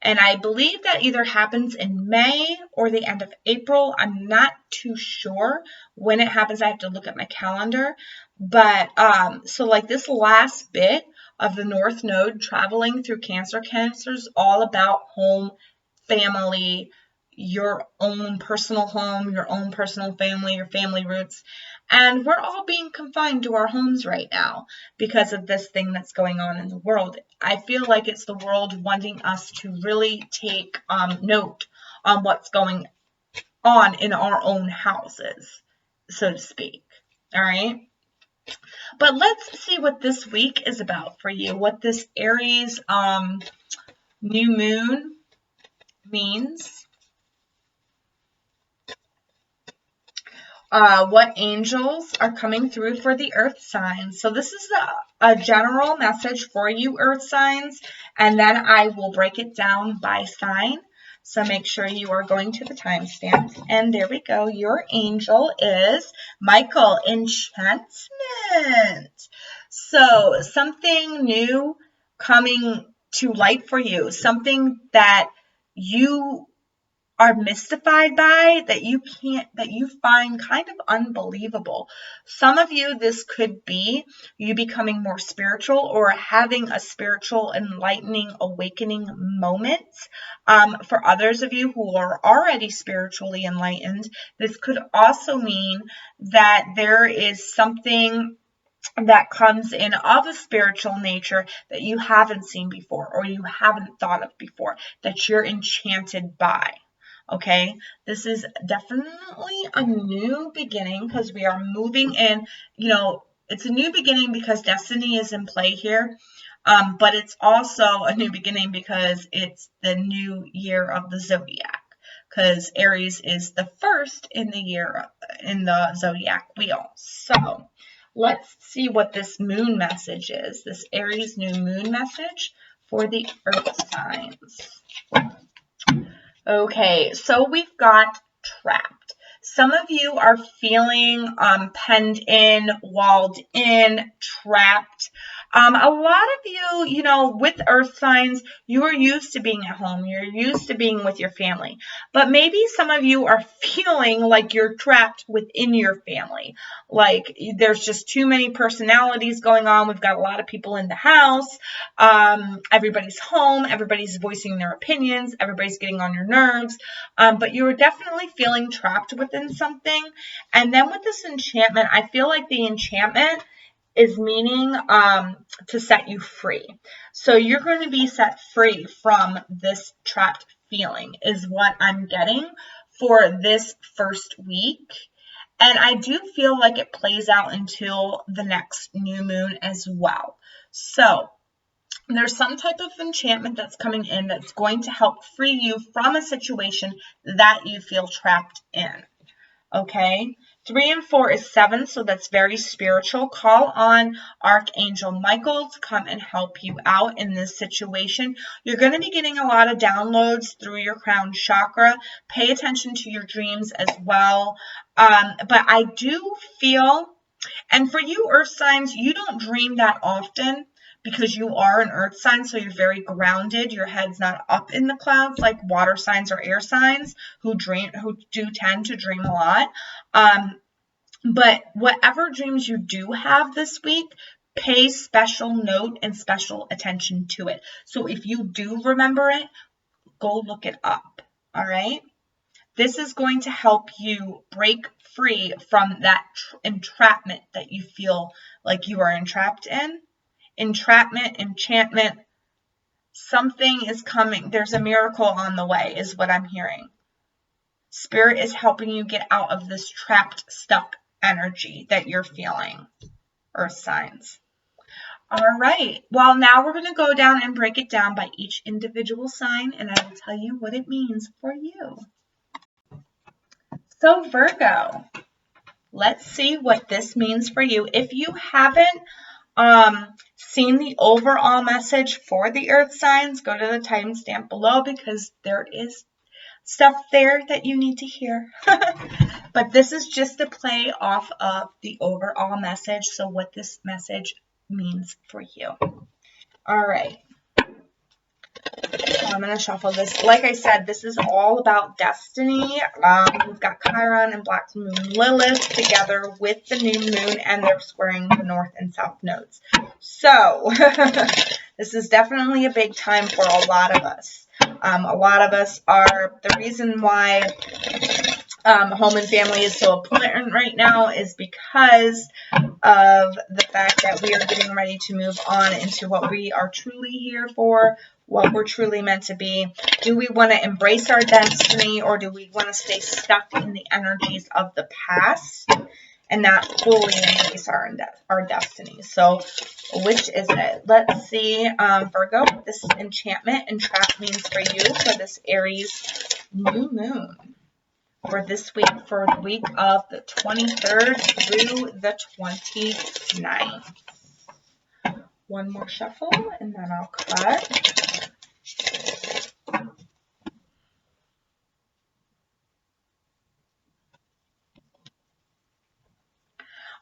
And I believe that either happens in May or the end of April. I'm not too sure when it happens. I have to look at my calendar. But so this last bit of the North Node traveling through Cancer. Cancer is all about home, family, your own personal home, your own personal family, your family roots. And we're all being confined to our homes right now because of this thing that's going on in the world. I feel like it's the world wanting us to really take note on what's going on in our own houses, so to speak. All right. But let's see what this week is about for you, what this Aries new moon means. what angels are coming through for the earth signs. So this is a general message for you earth signs, and then I will break it down by sign. So make sure you are going to the timestamp. And there we go. Your angel is Michael, enchantment. So something new coming to light for you, something that you are mystified by, that you find kind of unbelievable. Some of you, this could be you becoming more spiritual or having a spiritual enlightening awakening moment. For others of you who are already spiritually enlightened, this could also mean that there is something that comes in of a spiritual nature that you haven't seen before or you haven't thought of before, that you're enchanted by. Okay, this is definitely a new beginning because we are moving in, it's a new beginning because destiny is in play here. But it's also a new beginning because it's the new year of the zodiac, because Aries is the first in the year in the zodiac wheel. So let's see what this moon message is, this Aries new moon message for the earth signs. Okay, so we've got trapped. Some of you are feeling penned in, walled in, trapped. A lot of you, with earth signs, you are used to being at home. You're used to being with your family. But maybe some of you are feeling like you're trapped within your family. Like there's just too many personalities going on. We've got a lot of people in the house. Everybody's home. Everybody's voicing their opinions. Everybody's getting on your nerves. But you're definitely feeling trapped within something. And then with this enchantment, I feel like the enchantment is meaning to set you free. So you're going to be set free from this trapped feeling is what I'm getting for this first week. And I do feel like it plays out until the next new moon as well. So there's some type of enchantment that's coming in that's going to help free you from a situation that you feel trapped in. Okay, 3 and 4 is 7, so that's very spiritual. Call on Archangel Michael to come and help you out in this situation. You're going to be getting a lot of downloads through your crown chakra. Pay attention to your dreams as well. But I do feel, and for you earth signs, you don't dream that often, because you are an earth sign, so you're very grounded. Your head's not up in the clouds like water signs or air signs who do tend to dream a lot. But whatever dreams you do have this week, pay special note and special attention to it. So if you do remember it, go look it up. All right? This is going to help you break free from that entrapment that you feel like you are entrapped in. Entrapment, enchantment, something is coming. There's a miracle on the way is what I'm hearing. Spirit is helping you get out of this trapped, stuck energy that you're feeling, earth signs. All right. Well, now we're going to go down and break it down by each individual sign, and I will tell you what it means for you. So Virgo, let's see what this means for you. If you haven't seen the overall message for the earth signs, go to the timestamp below because there is stuff there that you need to hear. But this is just a play off of the overall message, so what this message means for you. All right. So I'm going to shuffle this. Like I said, this is all about destiny. We've got Chiron and Black Moon Lilith together with the new moon, and they're squaring the north and south nodes. So this is definitely a big time for a lot of us. A lot of us are, the reason why home and family is so important right now is because of the fact that we are getting ready to move on into what we are truly here for, what we're truly meant to be. Do we want to embrace our destiny, or do we want to stay stuck in the energies of the past and not fully embrace our destiny? So which is it? Let's see, Virgo, what this enchantment and trap means for you for this Aries new moon. for this week, for the week of the 23rd through the 29th. One more shuffle, and then I'll cut.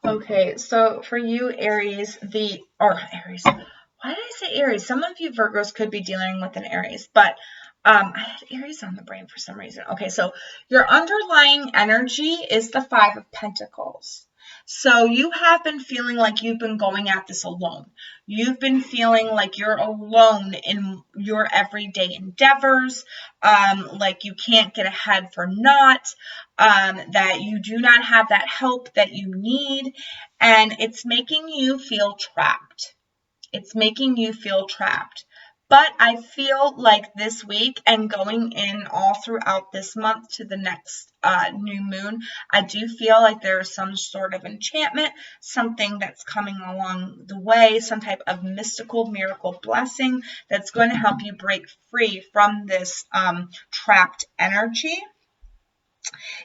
Okay, so for you, Aries, Aries. Why did I say Aries? Some of you Virgos could be dealing with an Aries, but I had Aries on the brain for some reason. Okay, so your underlying energy is the Five of Pentacles. So you have been feeling like you've been going at this alone. You've been feeling like you're alone in your everyday endeavors, like you can't get ahead for naught, that you do not have that help that you need, and it's making you feel trapped. It's making you feel trapped. But I feel like this week and going in all throughout this month to the next new moon, I do feel like there is some sort of enchantment, something that's coming along the way, some type of mystical miracle blessing that's going to help you break free from this trapped energy.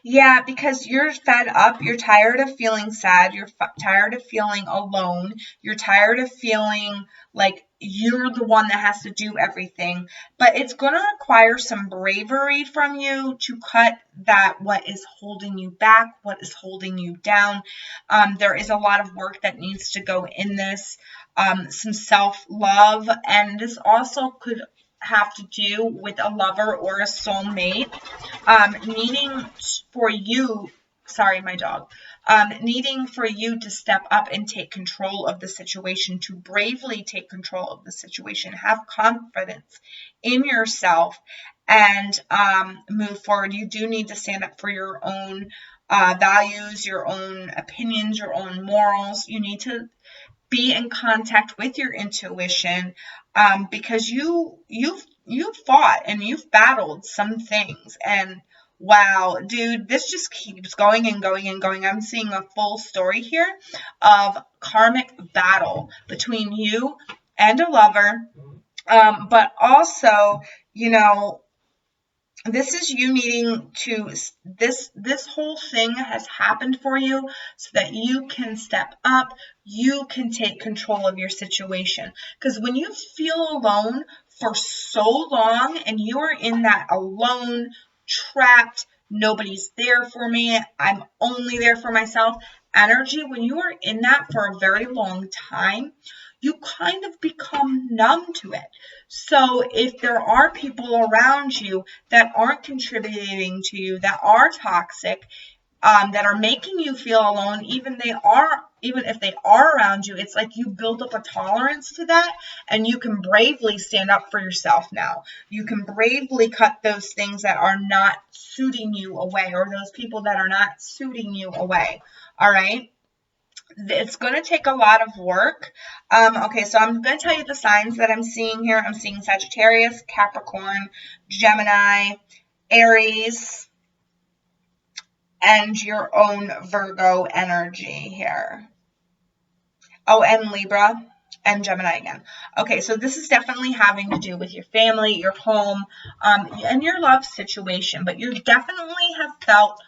Yeah, because you're fed up, you're tired of feeling sad, you're tired of feeling alone, you're tired of feeling like you're the one that has to do everything, but it's going to require some bravery from you to cut that what is holding you back, what is holding you down. There is a lot of work that needs to go in this, some self-love, and this also could have to do with a lover or a soulmate, needing for you to step up and take control of the situation, to bravely take control of the situation, have confidence in yourself, and move forward. You do need to stand up for your own values, your own opinions, your own morals. You need to be in contact with your intuition, because you've fought and you've battled some things, and wow, dude, this just keeps going and going and going. I'm seeing a full story here of karmic battle between you and a lover, but also, this is you needing to, this whole thing has happened for you so that you can step up, you can take control of your situation. Because when you feel alone for so long and you're in that alone, trapped, nobody's there for me, I'm only there for myself energy, when you are in that for a very long time, you kind of become numb to it. So if there are people around you that aren't contributing to you, that are toxic, that are making you feel alone, even if they are around you, it's like you build up a tolerance to that, and you can bravely stand up for yourself now. You can bravely cut those things that are not suiting you away, or those people that are not suiting you away. All right? It's going to take a lot of work. Okay, so I'm going to tell you the signs that I'm seeing here. I'm seeing Sagittarius, Capricorn, Gemini, Aries, and your own Virgo energy here. Oh, and Libra and Gemini again. Okay, so this is definitely having to do with your family, your home, and your love situation. But you definitely have felt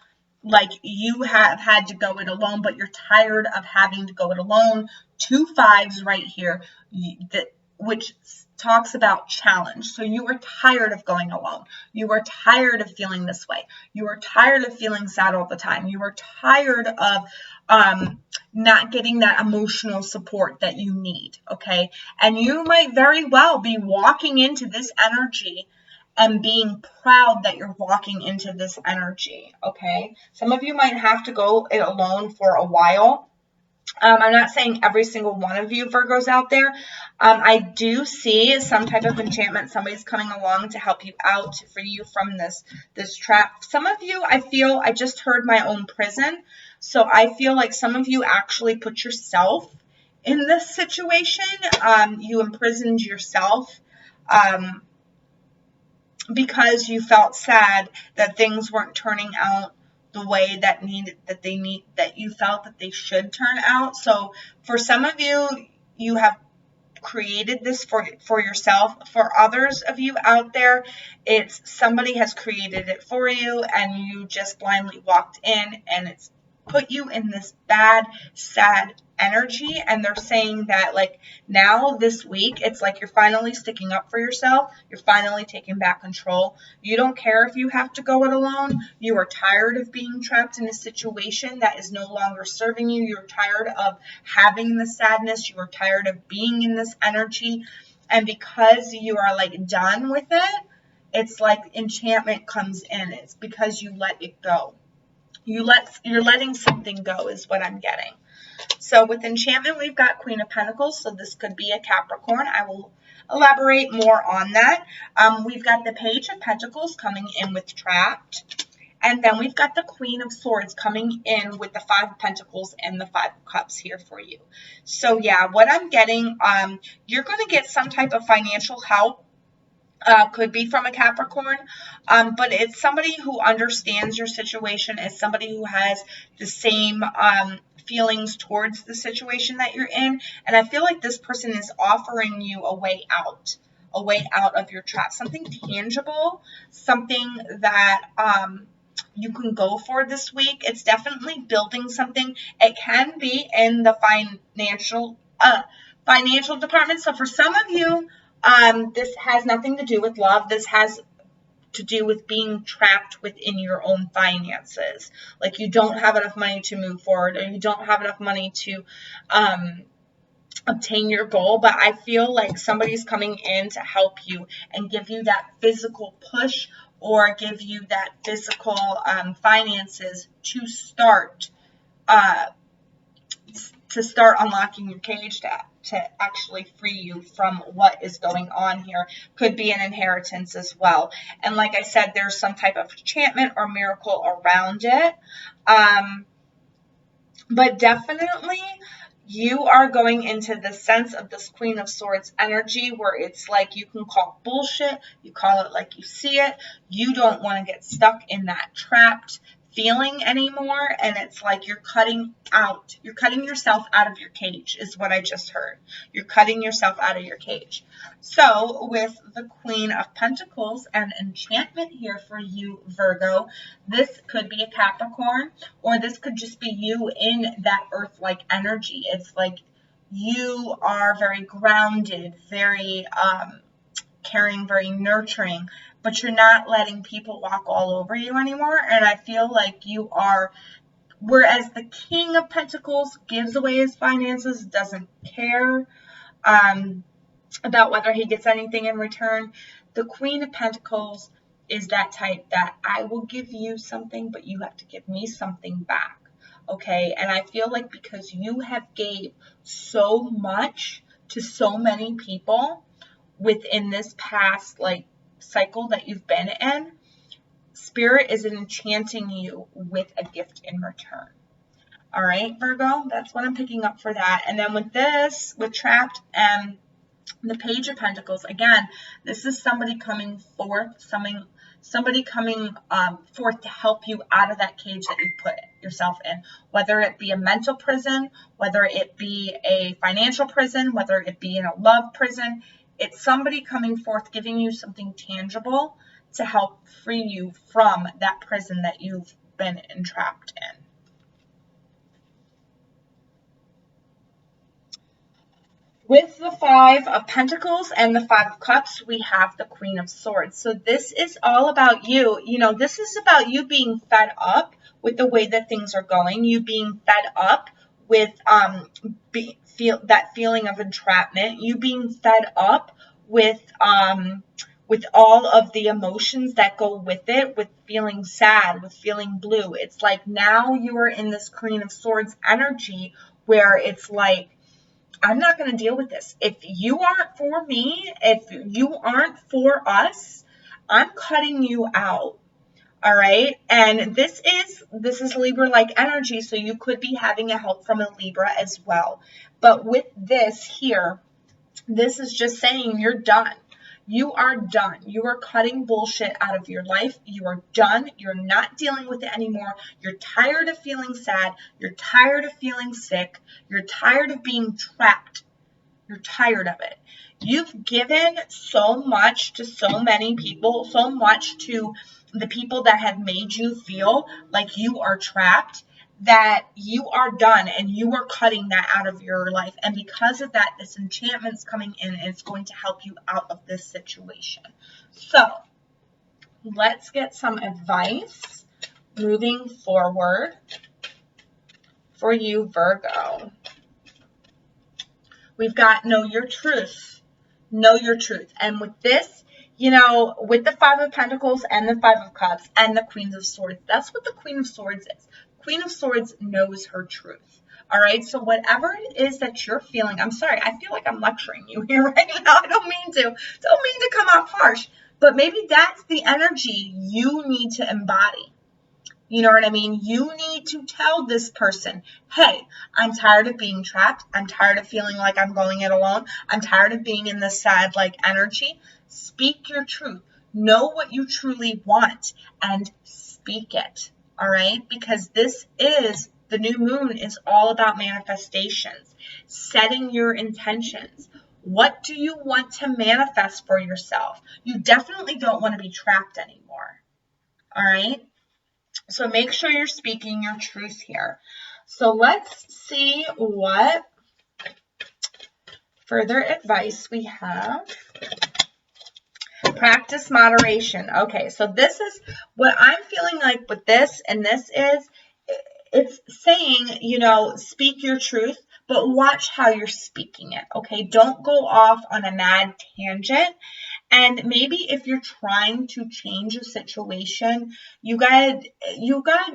like you have had to go it alone, but you're tired of having to go it alone. 2 5s right here, which talks about challenge. So you were tired of going alone. You were tired of feeling this way. You were tired of feeling sad all the time. You were tired of not getting that emotional support that you need, okay? And you might very well be walking into this energy and being proud that you're walking into this energy, okay? Some of you might have to go it alone for a while. I'm not saying every single one of you Virgos out there. I do see some type of enchantment. Somebody's coming along to help you out, to free you from this trap. Some of you, I just heard my own prison. So I feel like some of you actually put yourself in this situation. You imprisoned yourself. Because you felt sad that things weren't turning out the way that you felt that they should turn out. So for some of you, you have created this for yourself. For others of you out there, it's somebody has created it for you and you just blindly walked in and it's put you in this bad, sad energy. And they're saying that like now this week, it's like you're finally sticking up for yourself. You're finally taking back control. You don't care if you have to go it alone. You are tired of being trapped in a situation that is no longer serving you. You're tired of having the sadness. You are tired of being in this energy. And because you are like done with it, it's like enchantment comes in. It's because you let it go. You're letting something go is what I'm getting. So with enchantment, we've got Queen of Pentacles. So this could be a Capricorn. I will elaborate more on that. We've got the Page of Pentacles coming in with Trapped. And then we've got the Queen of Swords coming in with the Five of Pentacles and the Five of Cups here for you. So yeah, what I'm getting, you're going to get some type of financial help. Could be from a Capricorn, but it's somebody who understands your situation. It's somebody who has the same feelings towards the situation that you're in. And I feel like this person is offering you a way out of your trap, something tangible, something that you can go for this week. It's definitely building something. It can be in the financial department. So for some of you, this has nothing to do with love. This has to do with being trapped within your own finances. Like you don't have enough money to move forward, or you don't have enough money to obtain your goal. But I feel like somebody's coming in to help you and give you that physical push, or give you that physical finances to start unlocking your cage, to actually free you from what is going on here. Could be an inheritance as well. And like I said, there's some type of enchantment or miracle around it. But definitely you are going into the sense of this Queen of Swords energy where it's like you can call bullshit. You call it like you see it. You don't want to get stuck in that trapped feeling anymore, and it's like you're cutting yourself out of your cage is what I just heard. You're cutting yourself out of your cage. So with the Queen of Pentacles and enchantment here for you, Virgo, this could be a Capricorn, or this could just be you in that earth-like energy. It's like you are very grounded, very caring, very nurturing, but you're not letting people walk all over you anymore. And I feel like you are, whereas the King of Pentacles gives away his finances, doesn't care about whether he gets anything in return, the Queen of Pentacles is that type that I will give you something, but you have to give me something back. Okay, and I feel like because you have gave so much to so many people within this past like cycle that you've been in, Spirit is enchanting you with a gift in return. All right, Virgo, that's what I'm picking up for that. And then with this, with Trapped and the Page of Pentacles, again, this is somebody coming forth, somebody coming forth to help you out of that cage that you put yourself in, whether it be a mental prison, whether it be a financial prison, whether it be in a love prison. It's somebody coming forth, giving you something tangible to help free you from that prison that you've been entrapped in. With the Five of Pentacles and the Five of Cups, we have the Queen of Swords. So this is all about you. You know, this is about you being fed up with the way that things are going. You being fed up with that feeling of entrapment. You being fed up with all of the emotions that go with it, with feeling sad, with feeling blue. It's like now you are in this Queen of Swords energy where it's like, I'm not going to deal with this. If you aren't for me, if you aren't for us, I'm cutting you out. All right. And this is Libra-like energy. So you could be having a help from a Libra as well. But with this here, this is just saying you're done. You are done. You are cutting bullshit out of your life. You are done. You're not dealing with it anymore. You're tired of feeling sad. You're tired of feeling sick. You're tired of being trapped. You're tired of it. You've given so much to so many people, so much to the people that have made you feel like you are trapped, that you are done and you are cutting that out of your life. And because of that, this enchantment's coming in and it's going to help you out of this situation. So let's get some advice moving forward for you, Virgo. We've got know your truth. Know your truth. And with this, you know, with the Five of Pentacles and the Five of Cups and the Queen of Swords, that's what the Queen of Swords is. Queen of Swords knows her truth. All right. So whatever it is that you're feeling, I'm sorry, I feel like I'm lecturing you here right now. I don't mean to come off harsh, but maybe that's the energy you need to embody. You know what I mean? You need to tell this person, hey, I'm tired of being trapped. I'm tired of feeling like I'm going it alone. I'm tired of being in this sad like energy. Speak your truth. Know what you truly want and speak it. All right? Because this is, the new moon is all about manifestations, setting your intentions. What do you want to manifest for yourself? You definitely don't want to be trapped anymore. All right? So make sure you're speaking your truth here. So let's see what further advice we have. Practice moderation. Okay, so this is what I'm feeling like with this, and this is, it's saying, you know, speak your truth, but watch how you're speaking it, okay? Don't go off on a mad tangent. And maybe if you're trying to change a situation, you gotta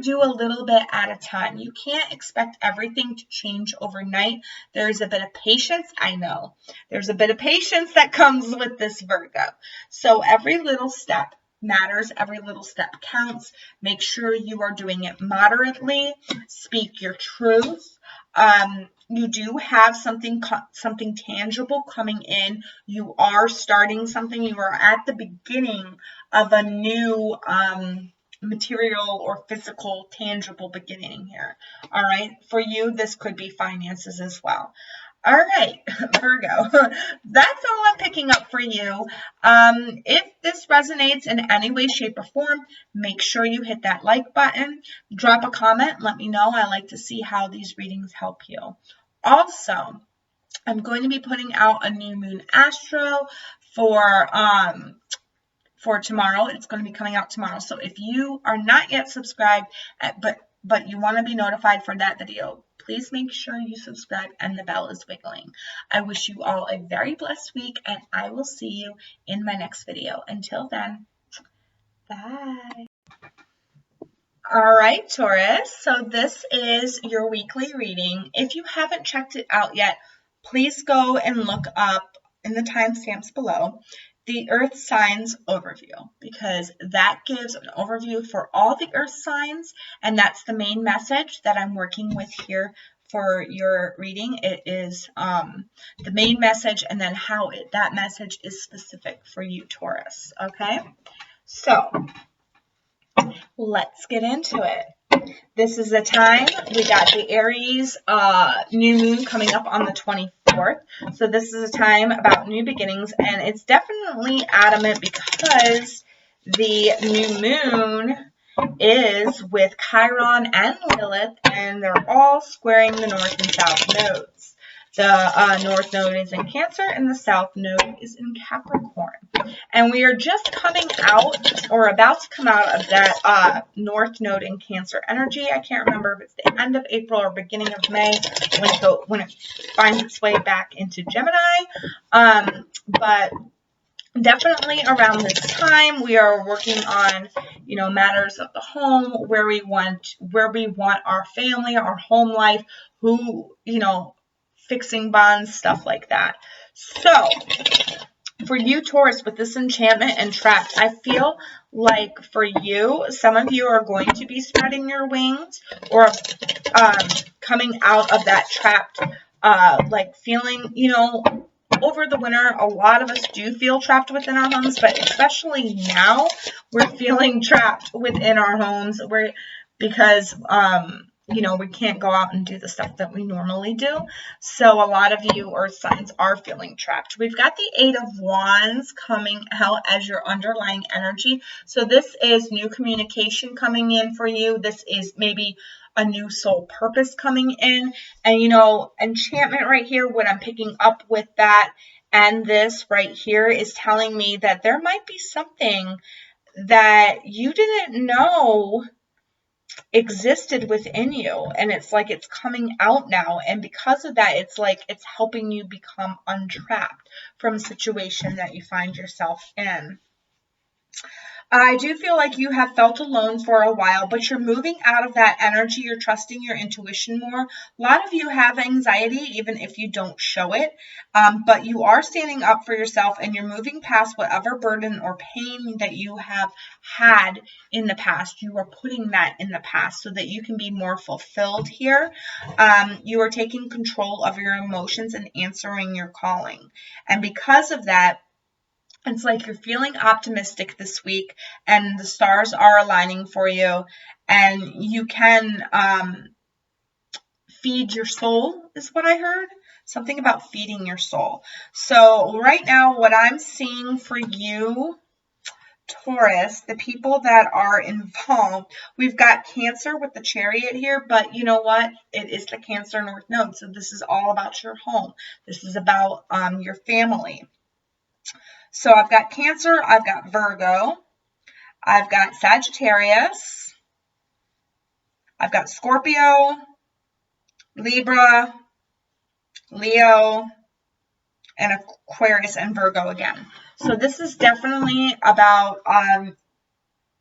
do a little bit at a time. You can't expect everything to change overnight. There's a bit of patience. I know there's a bit of patience that comes with this, Virgo. So every little step matters. Every little step counts. Make sure you are doing it moderately. Speak your truth. You do have something tangible coming in. You are starting something. You are at the beginning of a new material or physical, tangible beginning here. All right. For you, this could be finances as well. All right, Virgo, that's all I'm picking up for you. If this resonates in any way, shape, or form, make sure you hit that like button. Drop a comment. Let me know. I like to see how these readings help you. Also, I'm going to be putting out a new moon astro for tomorrow. It's going to be coming out tomorrow. So if you are not yet subscribed, but you want to be notified for that video, please make sure you subscribe and the bell is wiggling. I wish you all a very blessed week, and I will see you in my next video. Until then, bye. All right, Taurus. So this is your weekly reading. If you haven't checked it out yet, please go and look up in the timestamps below the Earth Signs Overview, because that gives an overview for all the Earth signs, and that's the main message that I'm working with here for your reading. It is the main message, and then how that message is specific for you, Taurus. Okay, so let's get into it. This is the time. We got the Aries new moon coming up on the 24th. So this is a time about new beginnings, and it's definitely adamant because the new moon is with Chiron and Lilith, and they're all squaring the north and south nodes. The north node is in Cancer, and the south node is in Capricorn. And we are just coming out, or about to come out of that north node in Cancer energy. I can't remember if it's the end of April or beginning of May when it finds its way back into Gemini. But definitely around this time, we are working on, you know, matters of the home, where we want our family, our home life, fixing bonds, stuff like that. So for you, Taurus, with this enchantment and trapped, I feel like for you, some of you are going to be spreading your wings or coming out of that trapped, like feeling, over the winter. A lot of us do feel trapped within our homes, but especially now, we're feeling trapped within our homes because you know, we can't go out and do the stuff that we normally do. So a lot of you earth signs are feeling trapped. We've got the 8 of Wands coming out as your underlying energy. So this is new communication coming in for you. This is maybe a new soul purpose coming in. And, you know, enchantment right here, what I'm picking up with that and this right here is telling me that there might be something that you didn't know existed within you, and it's like it's coming out now, and because of that, it's like it's helping you become untrapped from a situation that you find yourself in. I do feel like you have felt alone for a while, but you're moving out of that energy. You're trusting your intuition more. A lot of you have anxiety, even if you don't show it, but you are standing up for yourself, and you're moving past whatever burden or pain that you have had in the past. You are putting that in the past so that you can be more fulfilled here. You are taking control of your emotions and answering your calling. And because of that, it's like you're feeling optimistic this week, and the stars are aligning for you, and you can feed your soul, is what I heard. Something about feeding your soul. So right now, what I'm seeing for you, Taurus, the people that are involved, we've got Cancer with the Chariot here, but you know what? It is the Cancer North Node, so this is all about your home. This is about your family. So I've got Cancer, I've got Virgo, I've got Sagittarius, I've got Scorpio, Libra, Leo, and Aquarius and Virgo again. So this is definitely about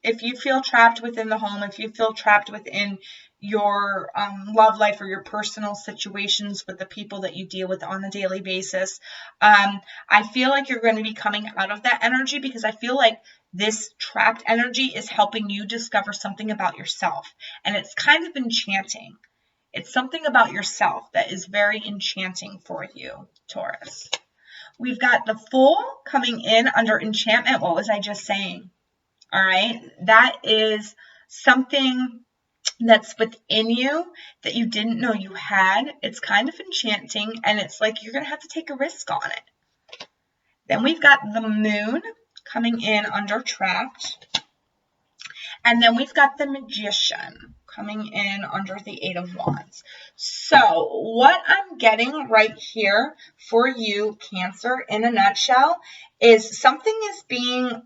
if you feel trapped within the home, if you feel trapped within your love life or your personal situations with the people that you deal with on a daily basis, I feel like you're going to be coming out of that energy, because I feel like this trapped energy is helping you discover something about yourself. And it's kind of enchanting. It's something about yourself that is very enchanting for you, Taurus. We've got the Fool coming in under enchantment. What was I just saying? All right, that is something that's within you that you didn't know you had. It's kind of enchanting, and it's like you're going to have to take a risk on it. Then we've got the Moon coming in under trapped. And then we've got the Magician coming in under the 8 of Wands. So what I'm getting right here for you, Cancer, in a nutshell, is something is being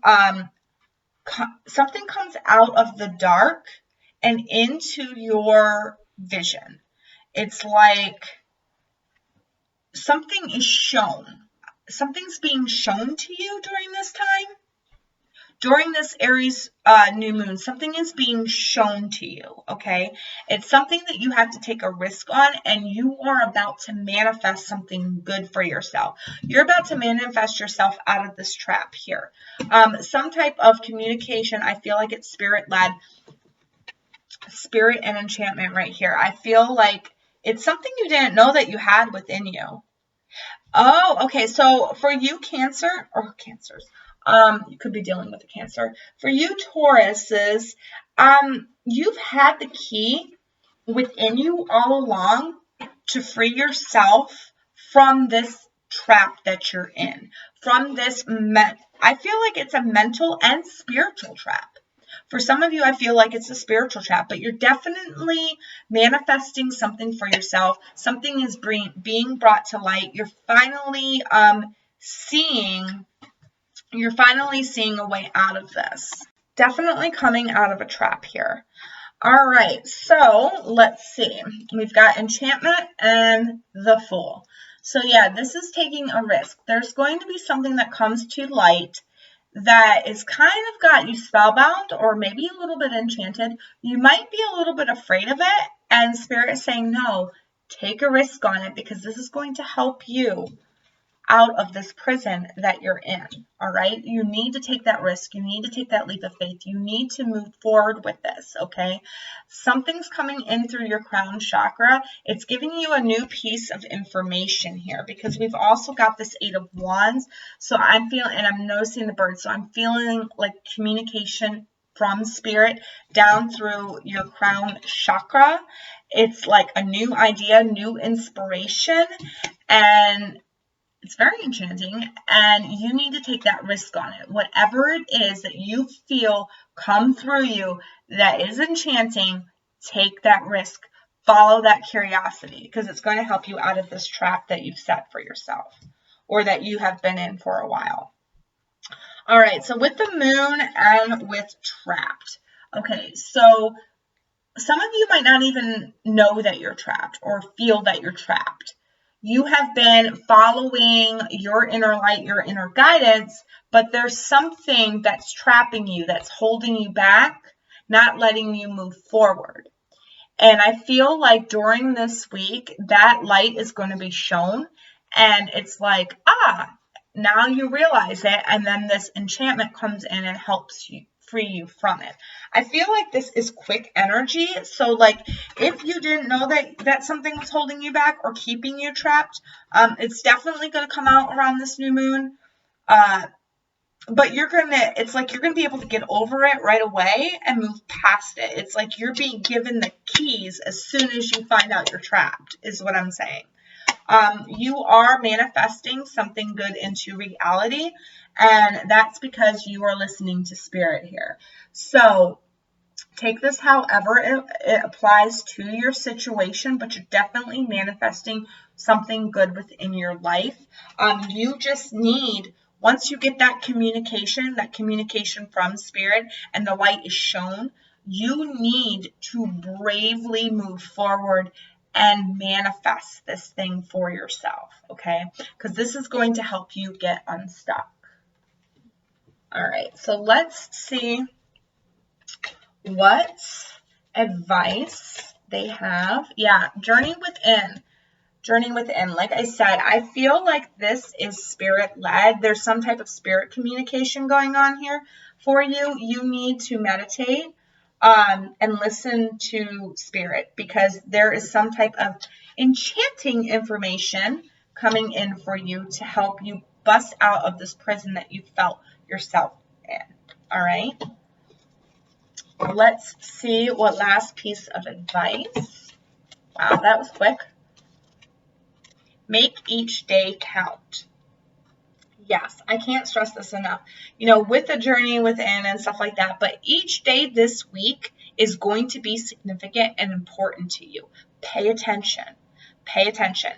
something comes out of the dark and into your vision. It's like something is shown. Something's being shown to you during this time. During this Aries new moon, something is being shown to you, okay? It's something that you have to take a risk on, and you are about to manifest something good for yourself. You're about to manifest yourself out of this trap here. Some type of communication, I feel like it's spirit-led, spirit and enchantment right here. I feel like it's something you didn't know that you had within you. Oh, okay, so for you, Cancer, or Cancers, you could be dealing with a Cancer. For you, Tauruses, you've had the key within you all along to free yourself from this trap that you're in. From this, I feel like it's a mental and spiritual trap. For some of you, I feel like it's a spiritual trap, but you're definitely manifesting something for yourself. Something is being brought to light. You're finally seeing a way out of this. Definitely coming out of a trap here. All right, so let's see. We've got enchantment and the Fool. So yeah, this is taking a risk. There's going to be something that comes to light that is kind of got you spellbound, or maybe a little bit enchanted. You might be a little bit afraid of it, and Spirit is saying, no, take a risk on it, because this is going to help you out of this prison that you're in, all right? You need to take that risk. You need to take that leap of faith. You need to move forward with this, okay? Something's coming in through your crown chakra. It's giving you a new piece of information here, because we've also got this 8 of Wands. So I'm feeling, and I'm noticing the birds, so I'm feeling like communication from Spirit down through your crown chakra. It's like a new idea, new inspiration, and it's very enchanting, and you need to take that risk on it. Whatever it is that you feel come through you that is enchanting, take that risk. Follow that curiosity, because it's going to help you out of this trap that you've set for yourself, or that you have been in for a while. All right, so with the moon and with trapped. Okay, so some of you might not even know that you're trapped or feel that you're trapped. You have been following your inner light, your inner guidance, but there's something that's trapping you, that's holding you back, not letting you move forward. And I feel like during this week, that light is going to be shown, and it's like, now you realize it, and then this enchantment comes in and helps you, free you from it. I feel like this is quick energy, so like if you didn't know that something was holding you back or keeping you trapped, it's definitely going to come out around this new moon. But it's like you're gonna be able to get over it right away and move past it. It's like you're being given the keys as soon as you find out you're trapped, is what I'm saying. You are manifesting something good into reality, and that's because you are listening to spirit here. So take this however it applies to your situation, but you're definitely manifesting something good within your life. You just need, once you get that communication from spirit and the light is shown, you need to bravely move forward and manifest this thing for yourself, okay? Because this is going to help you get unstuck. All right, so let's see what advice they have. Yeah, journey within. Journey within. Like I said, I feel like this is spirit-led. There's some type of spirit communication going on here for you. You need to meditate and listen to spirit, because there is some type of enchanting information coming in for you to help you bust out of this prison that you felt yourself in. All right? Let's see what last piece of advice. Wow, that was quick. Make each day count. Yes, I can't stress this enough. You know, with the journey within and stuff like that, but each day this week is going to be significant and important to you. Pay attention. Pay attention.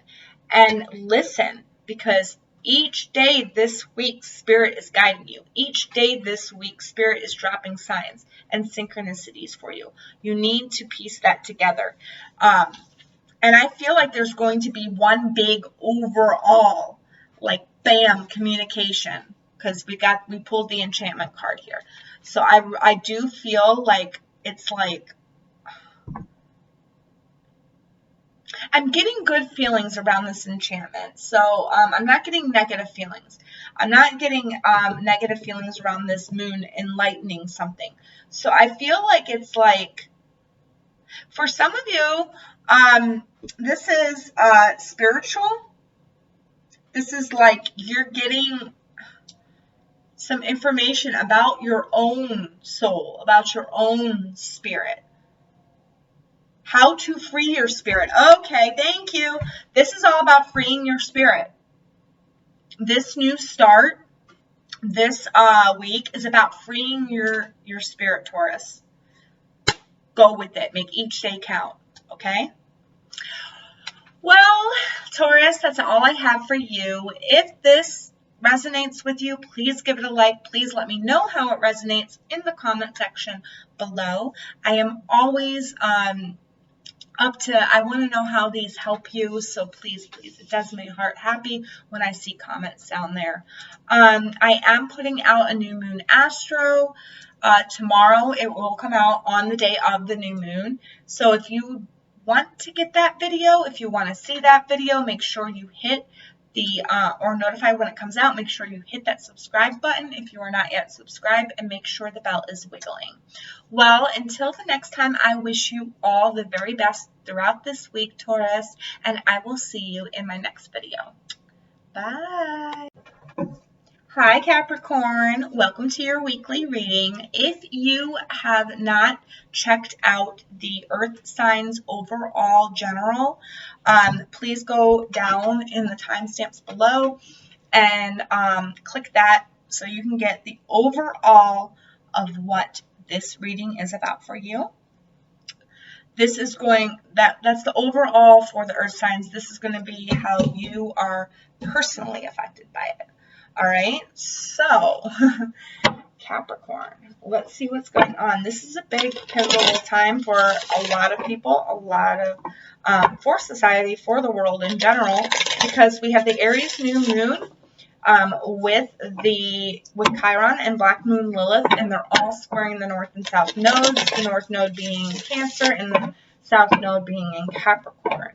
And listen, because each day this week, Spirit is guiding you. Each day this week, Spirit is dropping signs and synchronicities for you. You need to piece that together. And I feel like there's going to be one big overall, like, bam, communication, because we pulled the enchantment card here. So I do feel like it's like, I'm getting good feelings around this enchantment. So I'm not getting negative feelings. I'm not getting negative feelings around this moon enlightening something. So I feel like it's like, for some of you, this is spiritual. This is like you're getting some information about your own soul, about your own spirit. How to free your spirit. Okay, thank you. This is all about freeing your spirit. This new start, this week, is about freeing your spirit, Taurus. Go with it. Make each day count, okay? Well, Taurus, that's all I have for you. If this resonates with you, please give it a like. Please let me know how it resonates in the comment section below. I am always I want to know how these help you, so please, it does my heart happy when I see comments down there. I am putting out a new moon astro tomorrow. It will come out on the day of the new moon. So if you want to get that video, if you want to see that video, make sure you hit the or notify when it comes out. Make sure you hit that subscribe button if you are not yet subscribed, and make sure the bell is wiggling. Well, until the next time, I wish you all the very best throughout this week, Taurus, and I will see you in my next video. Bye. Hi Capricorn, welcome to your weekly reading. If you have not checked out the Earth signs overall general, please go down in the timestamps below and click that so you can get the overall of what this reading is about for you. This is that's the overall for the Earth signs. This is going to be how you are personally affected by it. All right, so Capricorn, let's see what's going on. This is a big pivotal time for a lot of people, for society, for the world in general, because we have the Aries new moon with Chiron and Black Moon Lilith, and they're all squaring the North and South nodes, the North node being Cancer and the South node being in Capricorn.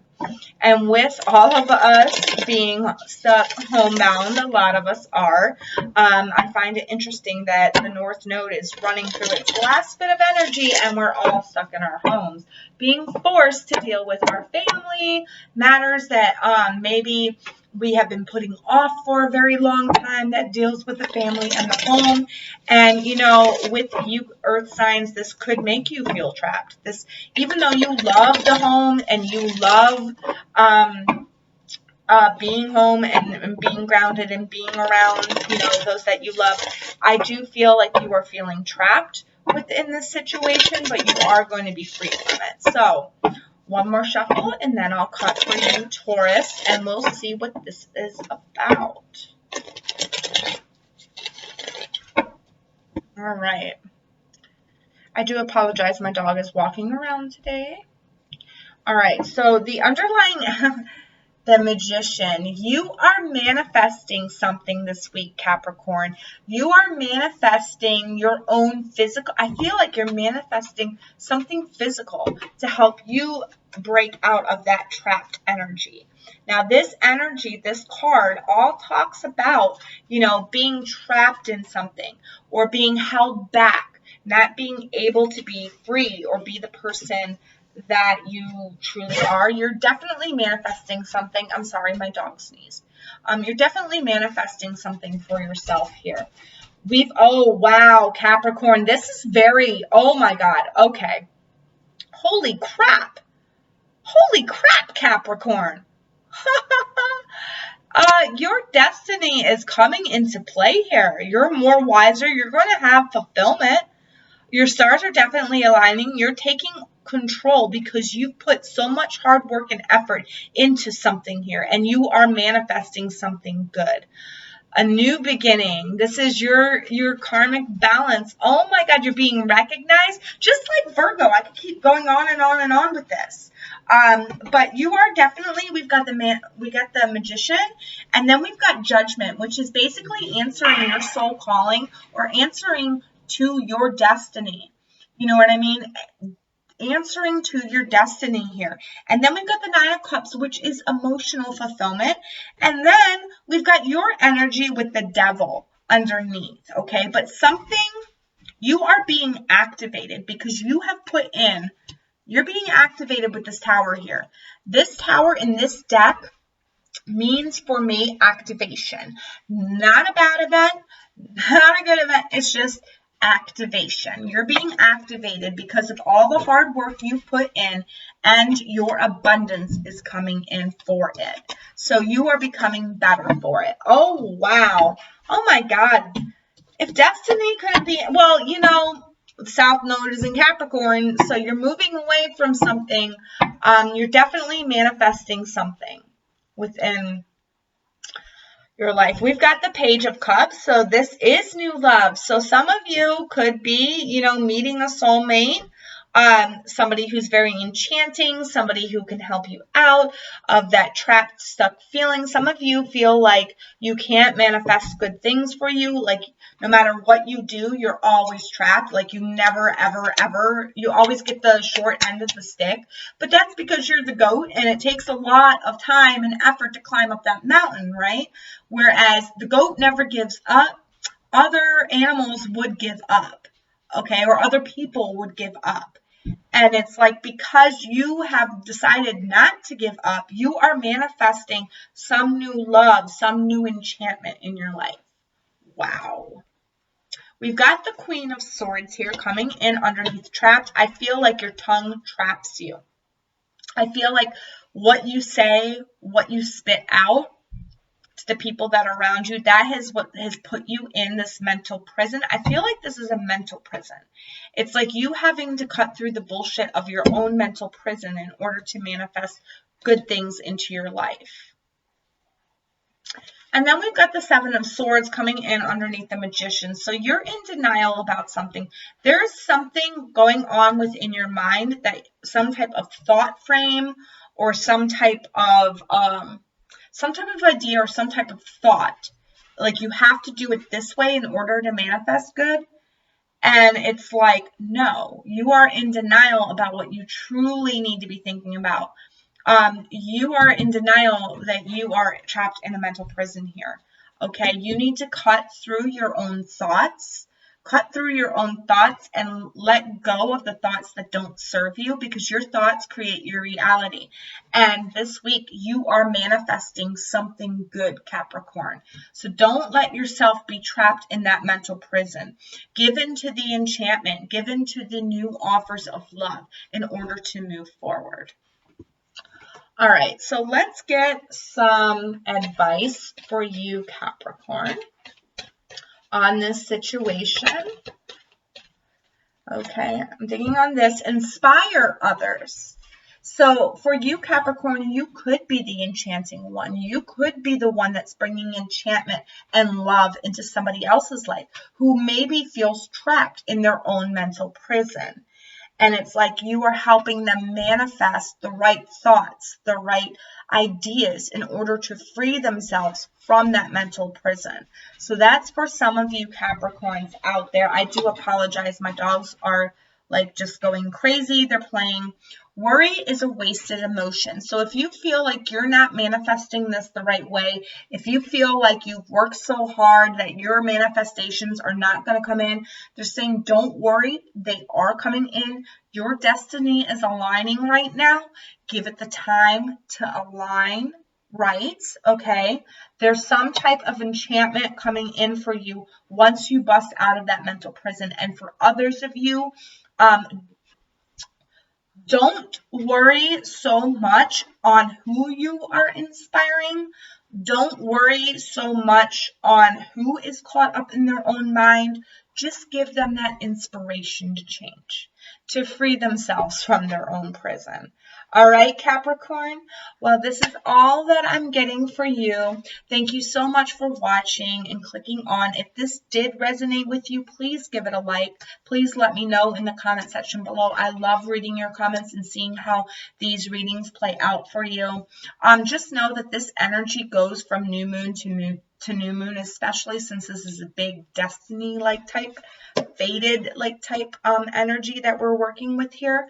And with all of us being stuck homebound, a lot of us are, I find it interesting that the North Node is running through its last bit of energy and we're all stuck in our homes, being forced to deal with our family matters that maybe we have been putting off for a very long time that deals with the family and the home. And, you know, with you Earth signs, this could make you feel trapped. Even though you love the home and you love being home and being grounded and being around, you know, those that you love, I do feel like you are feeling trapped within this situation, but you are going to be free from it. So one more shuffle and then I'll cut for you, Taurus, and we'll see what this is about. All right. I do apologize. My dog is walking around today. All right. So the underlying, the Magician, you are manifesting something this week, Capricorn. You are manifesting your own physical. I feel like you're manifesting something physical to help you break out of that trapped energy. Now, this energy, this card, all talks about, you know, being trapped in something or being held back, not being able to be free or be the person that you truly are. You're definitely manifesting something. I'm sorry, my dog sneezed. You're definitely manifesting something for yourself here. Oh, wow, Capricorn. This is oh my God. Okay. Holy crap. Holy crap, Capricorn. Your destiny is coming into play here. You're more wiser. You're going to have fulfillment. Your stars are definitely aligning. You're taking control because you've put so much hard work and effort into something here, and you are manifesting something good. A new beginning. This is your karmic balance. Oh my God, you're being recognized. Just like Virgo. I could keep going on and on and on with this. But you are definitely, we got the Magician, and then we've got Judgment, which is basically answering your soul calling or answering to your destiny. You know what I mean? Answering to your destiny here. And then we've got the Nine of Cups, which is emotional fulfillment. And then we've got your energy with the Devil underneath, okay? But you are being activated because you have you're being activated with this Tower here. This Tower in this deck means for me activation. Not a bad event, not a good event. It's just activation. You're being activated because of all the hard work you've put in, and your abundance is coming in for it. So you are becoming better for it. Oh, wow. Oh, my God. If destiny couldn't be, well, you know, the South Node is in Capricorn, so you're moving away from something. You're definitely manifesting something within your life. We've got the Page of Cups, so this is new love. So some of you could be, you know, meeting a soulmate, somebody who's very enchanting, somebody who can help you out of that trapped, stuck feeling. Some of you feel like you can't manifest good things for you, like no matter what you do, you're always trapped, like you never, ever, ever, you always get the short end of the stick. But that's because you're the goat, and it takes a lot of time and effort to climb up that mountain, right? Whereas the goat never gives up. Other animals would give up, okay, or other people would give up. And it's like, because you have decided not to give up, you are manifesting some new love, some new enchantment in your life. wow. We've got the Queen of Swords here coming in underneath trapped. I feel like your tongue traps you. I feel like what you say, what you spit out to the people that are around you, that is what has put you in this mental prison. I feel like this is a mental prison. It's like you having to cut through the bullshit of your own mental prison in order to manifest good things into your life. And then we've got the Seven of Swords coming in underneath the Magician. So you're in denial about something. There's something going on within your mind, that some type of thought frame or some type of idea or some type of thought. Like you have to do it this way in order to manifest good. And it's like, no, you are in denial about what you truly need to be thinking about. You are in denial that you are trapped in a mental prison here. Okay, you need to cut through your own thoughts. Cut through your own thoughts and let go of the thoughts that don't serve you, because your thoughts create your reality. And this week you are manifesting something good, Capricorn. So don't let yourself be trapped in that mental prison. Give in to the enchantment. Give in to the new offers of love in order to move forward. All right, so let's get some advice for you, Capricorn, on this situation. Okay, I'm digging on this. Inspire others. So for you, Capricorn, you could be the enchanting one. You could be the one that's bringing enchantment and love into somebody else's life who maybe feels trapped in their own mental prison. And it's like you are helping them manifest the right thoughts, the right ideas in order to free themselves from that mental prison. So that's for some of you Capricorns out there. I do apologize. My dogs are like just going crazy. They're playing. Worry is a wasted emotion. So if you feel like you're not manifesting this the right way, if you feel like you've worked so hard that your manifestations are not going to come in, they're saying don't worry, they are coming in. Your destiny is aligning right now. Give it the time to align right, okay? There's some type of enchantment coming in for you once you bust out of that mental prison. And for others of you, don't worry so much on who you are inspiring. Don't worry so much on who is caught up in their own mind. Just give them that inspiration to change, to free themselves from their own prison. All right, Capricorn? Well, this is all that I'm getting for you. Thank you so much for watching and clicking on. If this did resonate with you, please give it a like. Please let me know in the comment section below. I love reading your comments and seeing how these readings play out for you. Just know that this energy goes from new moon to new moon, especially since this is a big destiny-like type, fated-like type energy that we're working with here.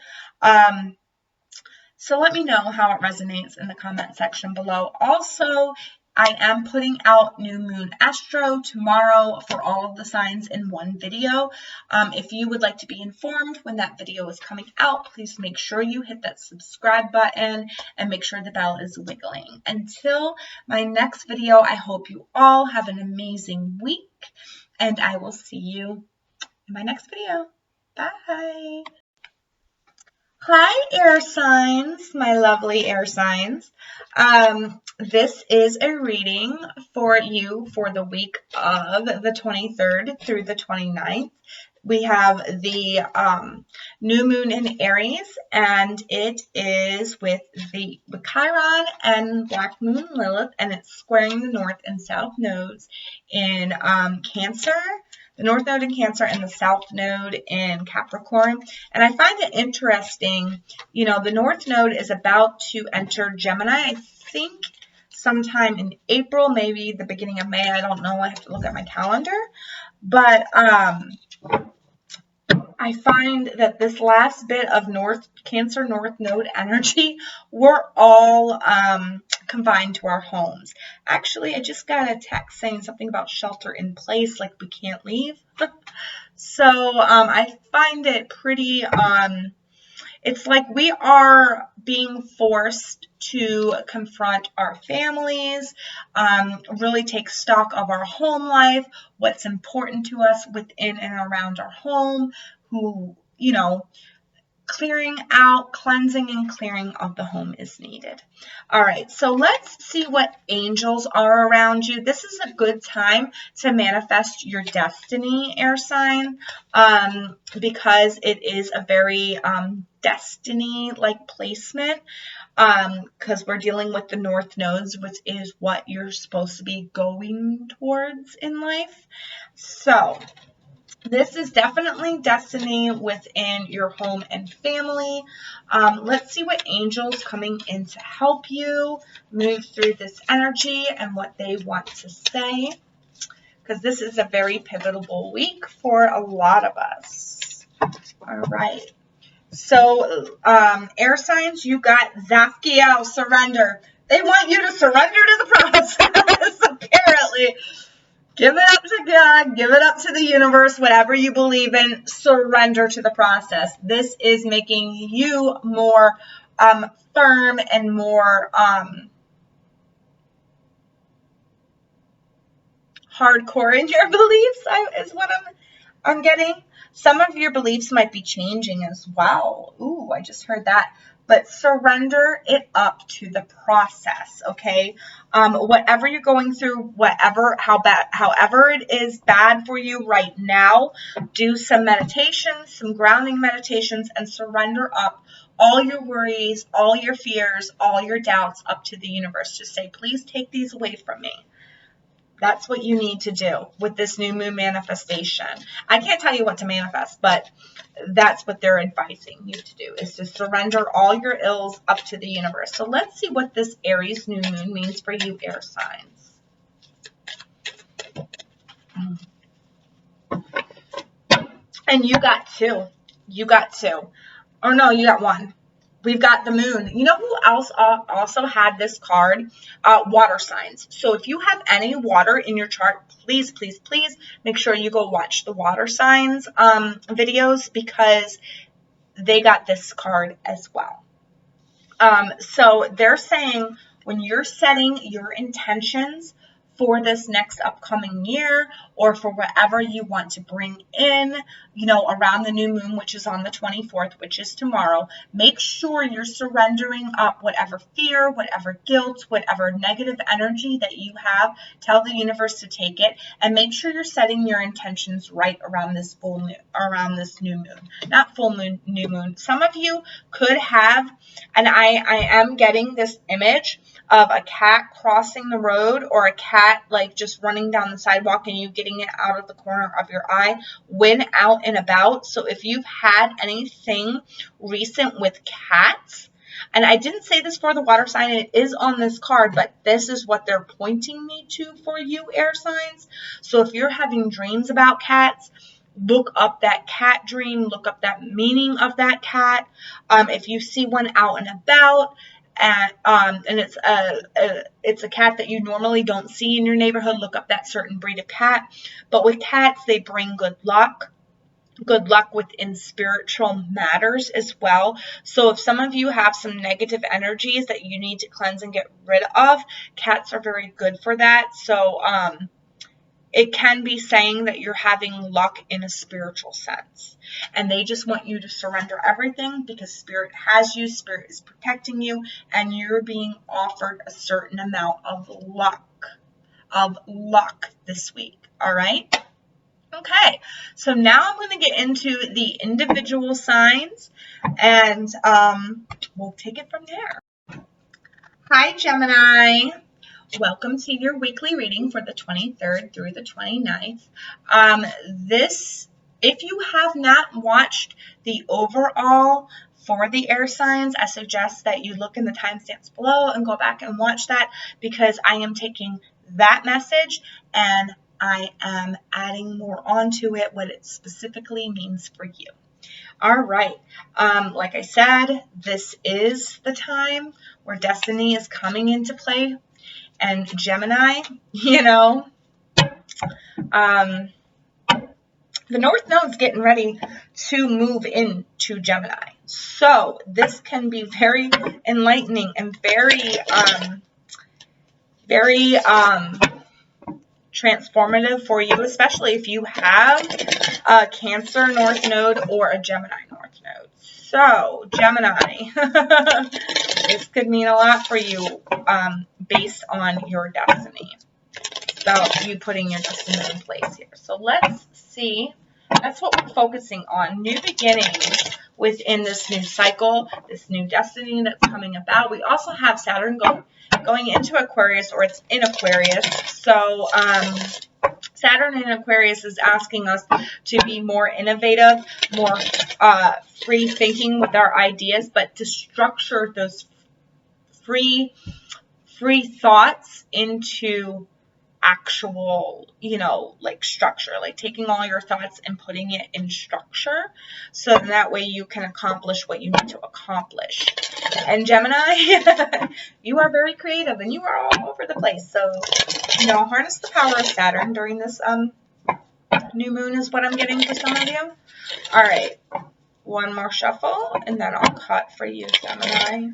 So let me know how it resonates in the comment section below. Also, I am putting out New Moon Astro tomorrow for all of the signs in one video. If you would like to be informed when that video is coming out, please make sure you hit that subscribe button and make sure the bell is wiggling. Until my next video, I hope you all have an amazing week, and I will see you in my next video. Bye! Hi, air signs, my lovely air signs. This is a reading for you for the week of the 23rd through the 29th. We have the new moon in Aries, and it is with the Chiron and Black Moon Lilith, and it's squaring the North and South nodes in Cancer. The North Node in Cancer and the South Node in Capricorn. And I find it interesting, you know, the North Node is about to enter Gemini, I think sometime in April, maybe the beginning of May. I don't know. I have to look at my calendar. But I find that this last bit of Cancer North Node energy, we're all confined to our homes. Actually, I just got a text saying something about shelter in place, like we can't leave. So I find it pretty, it's like we are being forced to confront our families, really take stock of our home life, what's important to us within and around our home, clearing out, cleansing and clearing of the home is needed. All right, so let's see what angels are around you. This is a good time to manifest your destiny, air sign, because it is a very destiny-like placement, because we're dealing with the North Nodes, which is what you're supposed to be going towards in life. So this is definitely destiny within your home and family. Let's see what angels coming in to help you move through this energy and what they want to say, because this is a very pivotal week for a lot of us. All right. So, air signs, you got Racquel, surrender. They want you to surrender to the process, apparently. Give it up to God, give it up to the universe, whatever you believe in, surrender to the process. This is making you more firm and more hardcore in your beliefs, is what I'm getting. Some of your beliefs might be changing as well. Ooh, I just heard that. But surrender it up to the process, okay? Whatever you're going through, however it is bad for you right now, do some meditations, some grounding meditations, and surrender up all your worries, all your fears, all your doubts up to the universe. Just say, please take these away from me. That's what you need to do with this new moon manifestation. I can't tell you what to manifest, but that's what they're advising you to do, is to surrender all your ills up to the universe. So let's see what this Aries new moon means for you, air signs. And you got two. You got two. Or no, you got one. We've got the moon. You know who else also had this card? Water signs. So if you have any water in your chart, please, please, please make sure you go watch the water signs videos, because they got this card as well. So they're saying when you're setting your intentions for this next upcoming year, or for whatever you want to bring in, around the new moon, which is on the 24th, which is tomorrow, make sure you're surrendering up whatever fear, whatever guilt, whatever negative energy that you have. Tell the universe to take it, and make sure you're setting your intentions right around this full moon, around this new moon, not full moon, new moon. Some of you could have, and I am getting this image of a cat crossing the road, or a cat like just running down the sidewalk and you getting it out of the corner of your eye when out and about. So if you've had anything recent with cats, and I didn't say this for the water sign, it is on this card, but this is what they're pointing me to for you, air signs. So if you're having dreams about cats, look up that cat dream, look up that meaning of that cat. If you see one out and about, and it's a cat that you normally don't see in your neighborhood, look up that certain breed of cat. But with cats, they bring good luck within spiritual matters as well. So if some of you have some negative energies that you need to cleanse and get rid of, cats are very good for that. So it can be saying that you're having luck in a spiritual sense, and they just want you to surrender everything, because spirit has you, spirit is protecting you, and you're being offered a certain amount of luck this week. All right. Okay, so now I'm going to get into the individual signs, and we'll take it from there. Hi, Gemini. Welcome to your weekly reading for the 23rd through the 29th. If you have not watched the overall for the air signs, I suggest that you look in the timestamps below and go back and watch that, because I am taking that message and I am adding more onto it, what it specifically means for you. All right. Like I said, this is the time where destiny is coming into play. And Gemini, the North Node's getting ready to move into Gemini. So this can be very enlightening and very transformative for you, especially if you have a Cancer North Node or a Gemini North Node. So, Gemini, this could mean a lot for you based on your destiny. So, you putting your destiny in place here. So, let's see. That's what we're focusing on. New beginnings within this new cycle, this new destiny that's coming about. We also have Saturn going into Aquarius, or it's in Aquarius. So, Saturn in Aquarius is asking us to be more innovative, more free thinking with our ideas, but to structure those free thoughts into actual, like structure, like taking all your thoughts and putting it in structure, so that way you can accomplish what you need to accomplish. And Gemini, you are very creative and you are all over the place. So, harness the power of Saturn during this new moon is what I'm getting for some of you. All right, one more shuffle and then I'll cut for you, Gemini.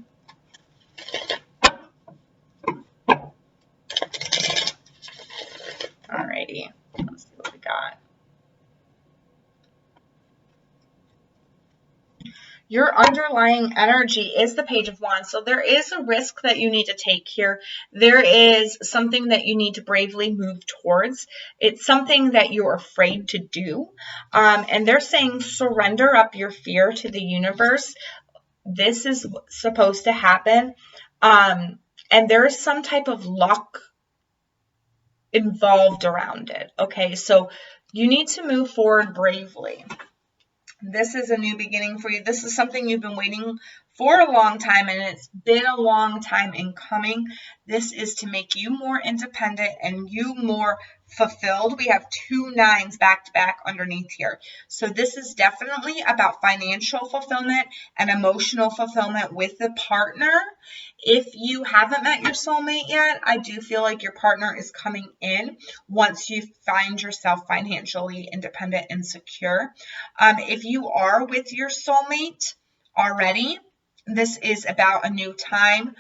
Alrighty, let's see what we got. Your underlying energy is the Page of Wands. So there is a risk that you need to take here. There is something that you need to bravely move towards. It's something that you're afraid to do. And they're saying surrender up your fear to the universe. This is supposed to happen. And there's some type of luck involved around it. Okay, so you need to move forward bravely. This is a new beginning for you. This is something you've been waiting for a long time, and it's been a long time in coming. This is to make you more independent and you more fulfilled. We have 2 9s back to back underneath here. So this is definitely about financial fulfillment and emotional fulfillment with the partner. If you haven't met your soulmate yet, I do feel like your partner is coming in once you find yourself financially independent and secure. If you are with your soulmate already, this is about a new time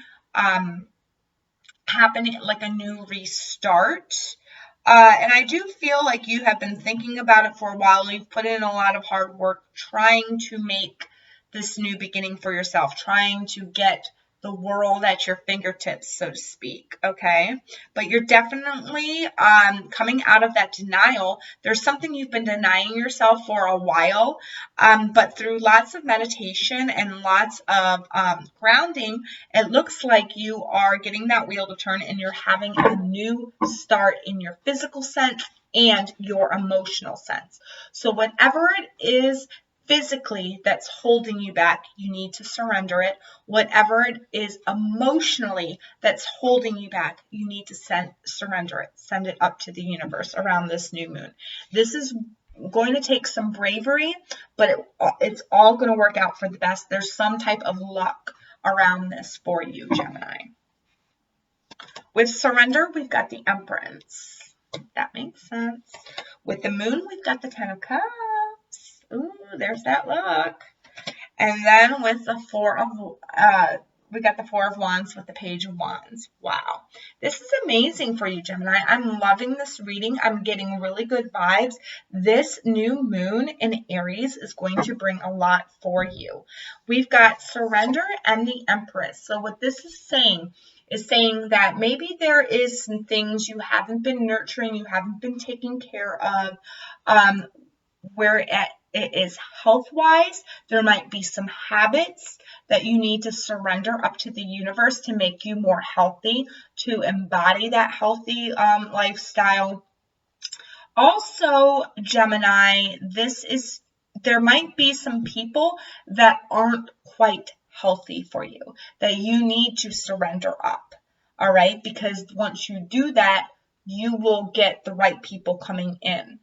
happening, like a new restart. And I do feel like you have been thinking about it for a while. You've put in a lot of hard work trying to make this new beginning for yourself, trying to get the world at your fingertips, so to speak, okay? But you're definitely coming out of that denial. There's something you've been denying yourself for a while, but through lots of meditation and lots of grounding, it looks like you are getting that wheel to turn and you're having a new start in your physical sense and your emotional sense. So whatever it is physically that's holding you back, you need to surrender it. Whatever it is emotionally that's holding you back, you need to surrender it. Send it up to the universe around this new moon. This is going to take some bravery, but it's all going to work out for the best. There's some type of luck around this for you, Gemini. With surrender, we've got the Empress. That makes sense. With the moon, we've got the 10 of Cups. Ooh, there's that luck. And then with the we got the 4 of Wands with the Page of Wands. Wow. This is amazing for you, Gemini. I'm loving this reading. I'm getting really good vibes. This new moon in Aries is going to bring a lot for you. We've got surrender and the Empress. So what this is saying that maybe there is some things you haven't been nurturing, you haven't been taking care of, where it is health-wise. There might be some habits that you need to surrender up to the universe to make you more healthy, to embody that healthy lifestyle. Also, Gemini, there might be some people that aren't quite healthy for you, that you need to surrender up, all right? Because once you do that, you will get the right people coming in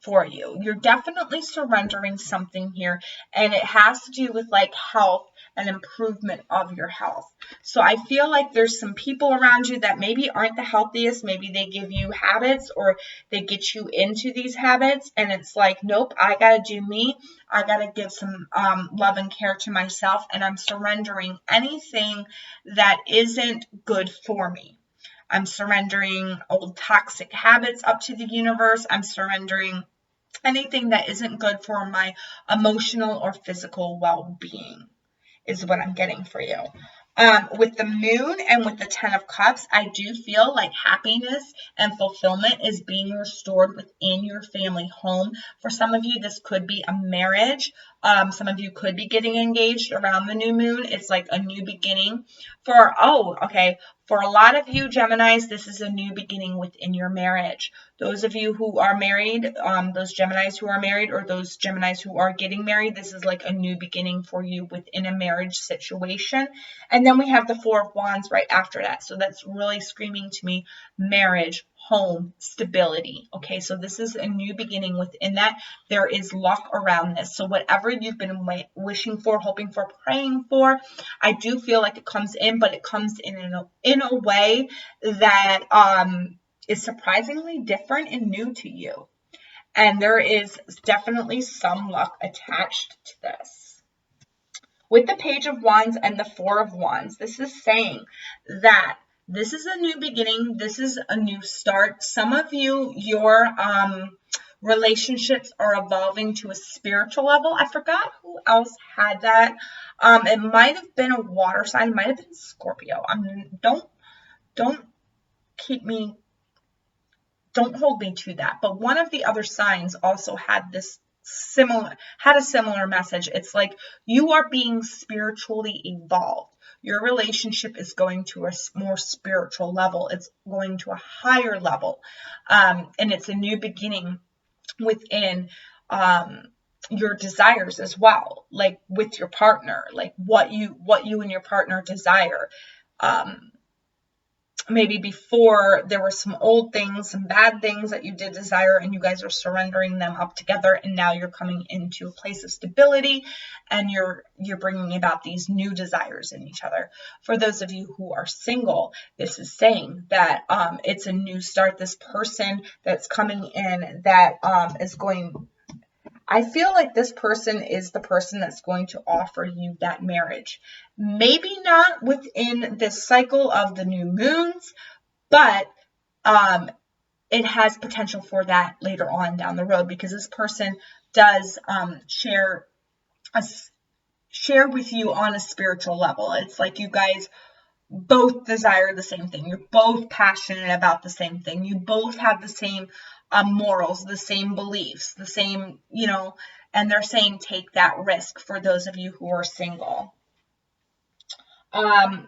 for you. You're definitely surrendering something here, and it has to do with like health and improvement of your health. So I feel like there's some people around you that maybe aren't the healthiest. Maybe they give you habits or they get you into these habits, and it's like, nope, I got to do me. I got to give some love and care to myself, and I'm surrendering anything that isn't good for me. I'm surrendering old toxic habits up to the universe. I'm surrendering anything that isn't good for my emotional or physical well-being is what I'm getting for you. With the moon and with the 10 of cups, I do feel like happiness and fulfillment is being restored within your family home. For some of you, this could be a marriage. Some of you could be getting engaged around the new moon. It's like a new beginning. For a lot of you Geminis, this is a new beginning within your marriage. Those of you who are married, those Geminis who are married, or those Geminis who are getting married, this is like a new beginning for you within a marriage situation. And then we have the 4 of Wands right after that. So that's really screaming to me marriage, home, stability. Okay, so this is a new beginning within that. There is luck around this. So whatever you've been wishing for, hoping for, praying for, I do feel like it comes in, but it comes in a way that is surprisingly different and new to you. And there is definitely some luck attached to this. With the Page of Wands and the 4 of Wands, this is saying that this is a new beginning. This is a new start. Some of you, your relationships are evolving to a spiritual level. I forgot who else had that. It might have been a water sign. It might have been Scorpio. Don't hold me to that. But one of the other signs also had a similar message. It's like you are being spiritually evolved. Your relationship is going to a more spiritual level. It's going to a higher level. And it's a new beginning within your desires as well, like with your partner, like what you and your partner desire. Maybe before there were some old things, some bad things that you did desire, and you guys are surrendering them up together, and now you're coming into a place of stability, and you're bringing about these new desires in each other. For those of you who are single, this is saying that it's a new start. This person that's coming in that is going. I feel like this person is the person that's going to offer you that marriage. Maybe not within this cycle of the new moons, but it has potential for that later on down the road, because this person does share with you on a spiritual level. It's like you guys both desire the same thing. You're both passionate about the same thing. You both have the same morals, the same beliefs, the same, and they're saying take that risk for those of you who are single.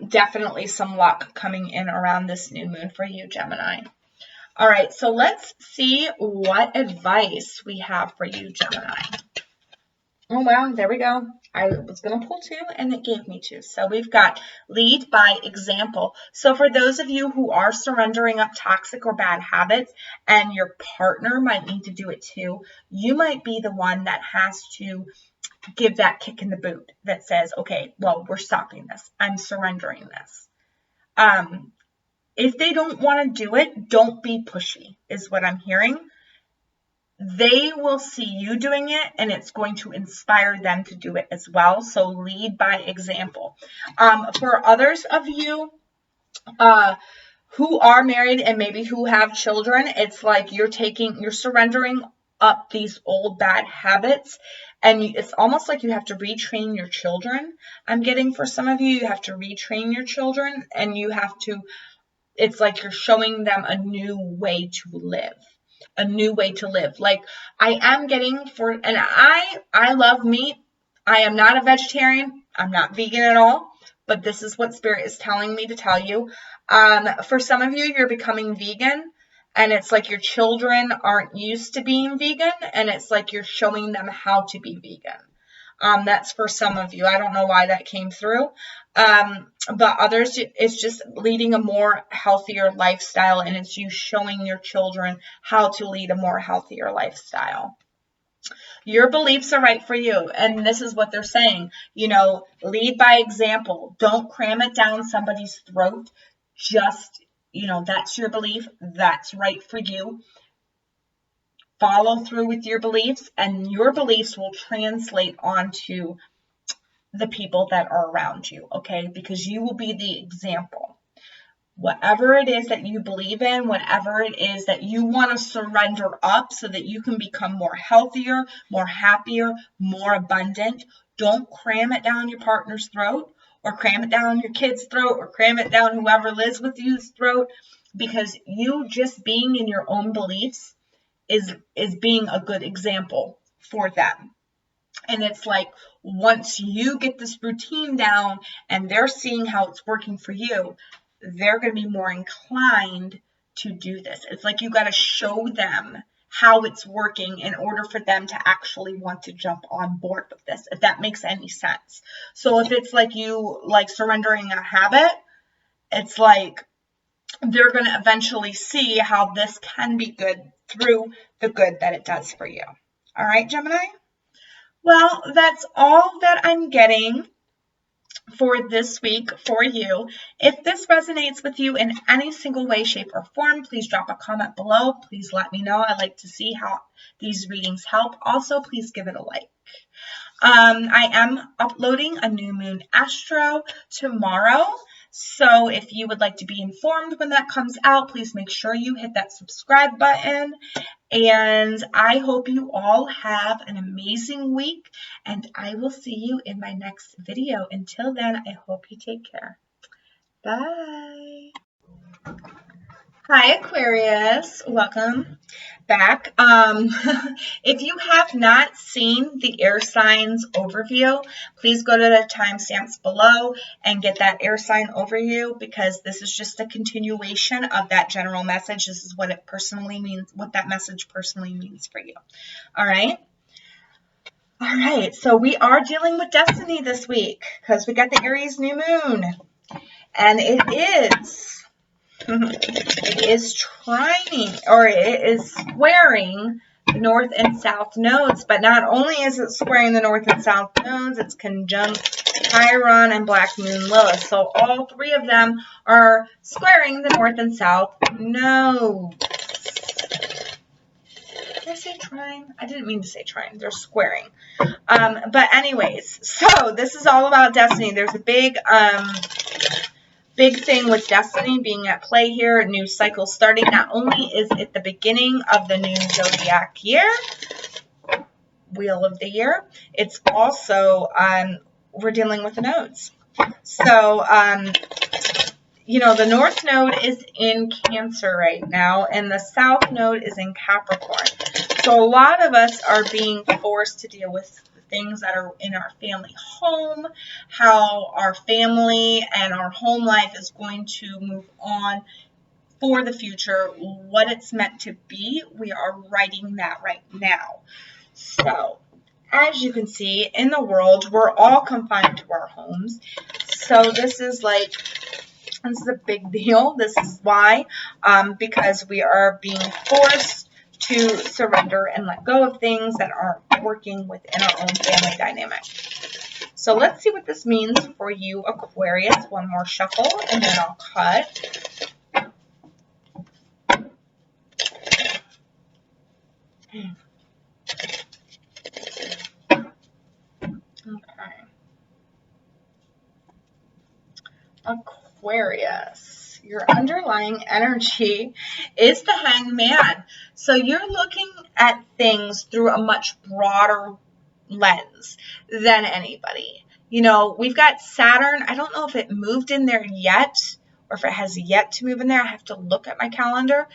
Definitely some luck coming in around this new moon for you, Gemini. All right, so let's see what advice we have for you, Gemini. Oh, wow, there we go. I was going to pull 2, and it gave me 2. So we've got lead by example. So for those of you who are surrendering up toxic or bad habits, and your partner might need to do it too, you might be the one that has to give that kick in the boot that says, okay, well, we're stopping this. I'm surrendering this. If they don't want to do it, don't be pushy, is what I'm hearing. They will see you doing it, and it's going to inspire them to do it as well. So lead by example. For others of you who are married and maybe who have children, it's like you're surrendering up these old bad habits, and it's almost like you have to retrain your children. I'm getting for some of you have to retrain your children, and it's like you're showing them a new way to live. A new way to live. Like I am getting and I love meat. I am not a vegetarian. I'm not vegan at all, but this is what Spirit is telling me to tell you. For some of you, you're becoming vegan, and it's like your children aren't used to being vegan, and it's like you're showing them how to be vegan. That's for some of you. I don't know why that came through. But others, it's just leading a more healthier lifestyle, and it's you showing your children how to lead a more healthier lifestyle. Your beliefs are right for you, and this is what they're saying. You know, lead by example. Don't cram it down somebody's throat. Just, you know, that's your belief. That's right for you. Follow through with your beliefs, and your beliefs will translate onto the people that are around you, okay? Because you will be the example. Whatever it is that you believe in, whatever it is that you want to surrender up so that you can become more healthier, more happier, more abundant, don't cram it down your partner's throat, or cram it down your kid's throat, or cram it down whoever lives with you's throat, because you just being in your own beliefs is being a good example for them. And it's like, once you get this routine down and they're seeing how it's working for you, they're going to be more inclined to do this. It's like you got to show them how it's working in order for them to actually want to jump on board with this, if that makes any sense. So if it's like you like surrendering a habit, it's like they're going to eventually see how this can be good through the good that it does for you. All right, Gemini? Well, that's all that I'm getting for this week for you. If this resonates with you in any single way, shape, or form, please drop a comment below. Please let me know. I like to see how these readings help. Also, please give it a like. I am uploading a new moon astro tomorrow. So if you would like to be informed when that comes out, please make sure you hit that subscribe button. And I hope you all have an amazing week, and I will see you in my next video. Until then, I hope you take care. Bye. Hi, Aquarius. Welcome back. If you have not seen the air signs overview, please go to the timestamps below and get that air sign overview, because this is just a continuation of that general message. This is what it personally means, what that message personally means for you. All right. All right. So we are dealing with destiny this week because we got the Aries new moon, and it is trining, or it is squaring the north and south nodes. But not only is it squaring the north and south nodes, it's conjunct Chiron and Black Moon Lilith. So all three of them are squaring the north and south nodes. Did I say trine? I didn't mean to say trine. They're squaring. But anyways, so this is all about destiny. There's a big thing with destiny being at play here, a new cycle starting. Not only is it the beginning of the new zodiac year, wheel of the year, it's also, we're dealing with the nodes. So, you know, the north node is in Cancer right now, and the south node is in Capricorn. So a lot of us are being forced to deal with things that are in our family home, how our family and our home life is going to move on for the future, what it's meant to be. We are writing that right now. So as you can see in the world, we're all confined to our homes. So this is like, this is a big deal. This is why, because we are being forced to surrender and let go of things that aren't working within our own family dynamic. So let's see what this means for you, Aquarius. One more shuffle, and then I'll cut. Okay. Aquarius, your underlying energy is the Hangman. So you're looking at things through a much broader lens than anybody. You know, we've got Saturn. I don't know if it moved in there yet, or if it has yet to move in there. I have to look at my calendar.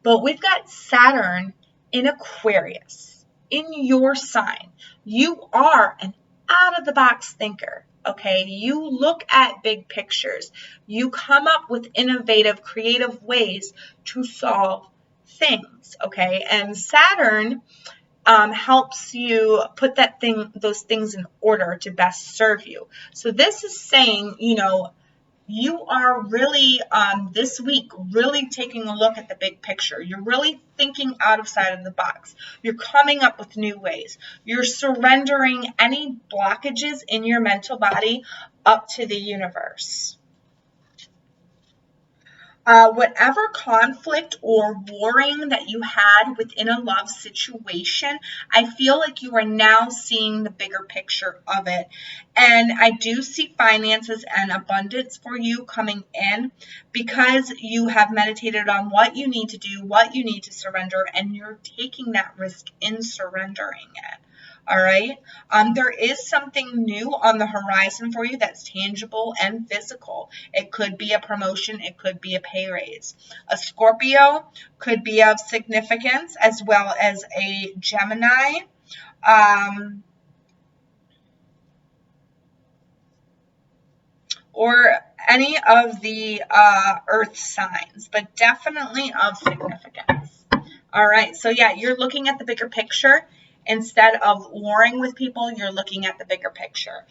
But we've got Saturn in Aquarius, in your sign. You are an out-of-the-box thinker. Okay, you look at big pictures. You come up with innovative, creative ways to solve things. Okay, and Saturn helps you put those things in order to best serve you. So this is saying, you are really, this week, really taking a look at the big picture. You're really thinking outside of the box. You're coming up with new ways. You're surrendering any blockages in your mental body up to the universe. Whatever conflict or warring that you had within a love situation, I feel like you are now seeing the bigger picture of it. And I do see finances and abundance for you coming in because you have meditated on what you need to do, what you need to surrender, and you're taking that risk in surrendering it. All right. There is something new on the horizon for you that's tangible and physical. It could be a promotion. It could be a pay raise. A Scorpio could be of significance, as well as a Gemini. Or any of the earth signs, but definitely of significance. All right. So yeah, you're looking at the bigger picture. Instead of warring with people, you're looking at the bigger picture.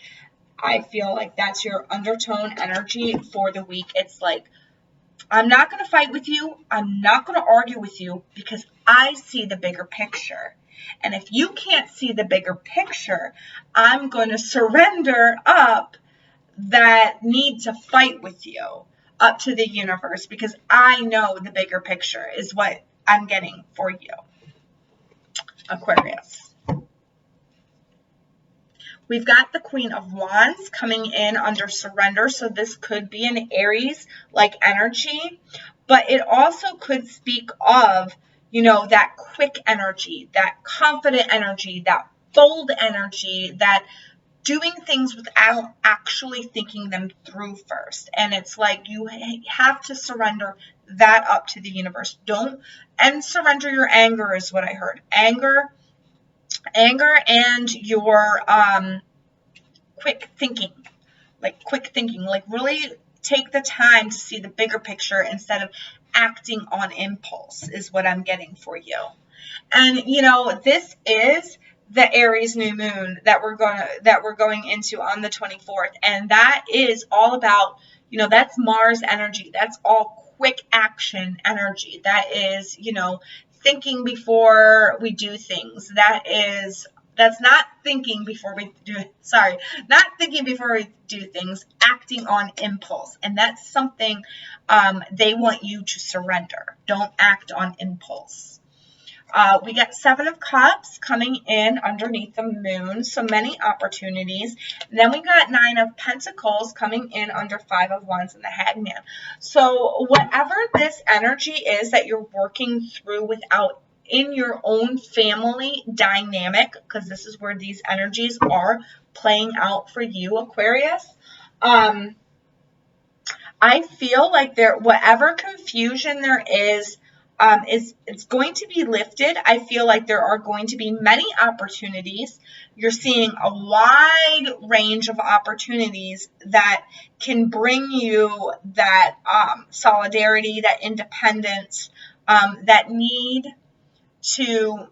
I feel like that's your undertone energy for the week. It's like, I'm not going to fight with you. I'm not going to argue with you because I see the bigger picture. And if you can't see the bigger picture, I'm going to surrender up that need to fight with you up to the universe because I know the bigger picture is what I'm getting for you, Aquarius. We've got the Queen of Wands coming in under surrender. So this could be an Aries-like energy, but it also could speak of, that quick energy, that confident energy, that bold energy, that doing things without actually thinking them through first. And it's like you have to surrender that up to the universe. And surrender your anger is what I heard. Anger and your quick thinking, like really take the time to see the bigger picture instead of acting on impulse is what I'm getting for you. And this is the Aries new moon that we're going into on the 24th, and that is all about, that's Mars energy. That's all quick action energy. That is, thinking before we do things. That's not thinking before we do things, acting on impulse. And that's something they want you to surrender. Don't act on impulse. We got 7 of Cups coming in underneath the moon, so many opportunities. And then we got 9 of Pentacles coming in under 5 of Wands and the Hangman. So whatever this energy is that you're working through in your own family dynamic, because this is where these energies are playing out for you, Aquarius, I feel like whatever confusion there is, it's going to be lifted. I feel like there are going to be many opportunities. You're seeing a wide range of opportunities that can bring you that solidarity, that independence, that need to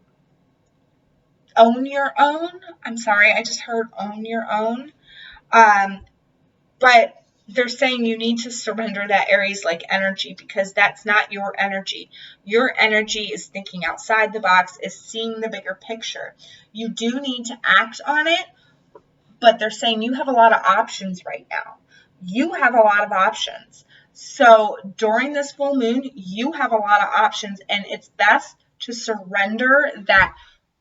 own your own. I'm sorry, I just heard own your own. But they're saying you need to surrender that Aries-like energy because that's not your energy. Your energy is thinking outside the box, is seeing the bigger picture. You do need to act on it, but they're saying you have a lot of options right now. You have a lot of options. So during this full moon, you have a lot of options, and it's best to surrender that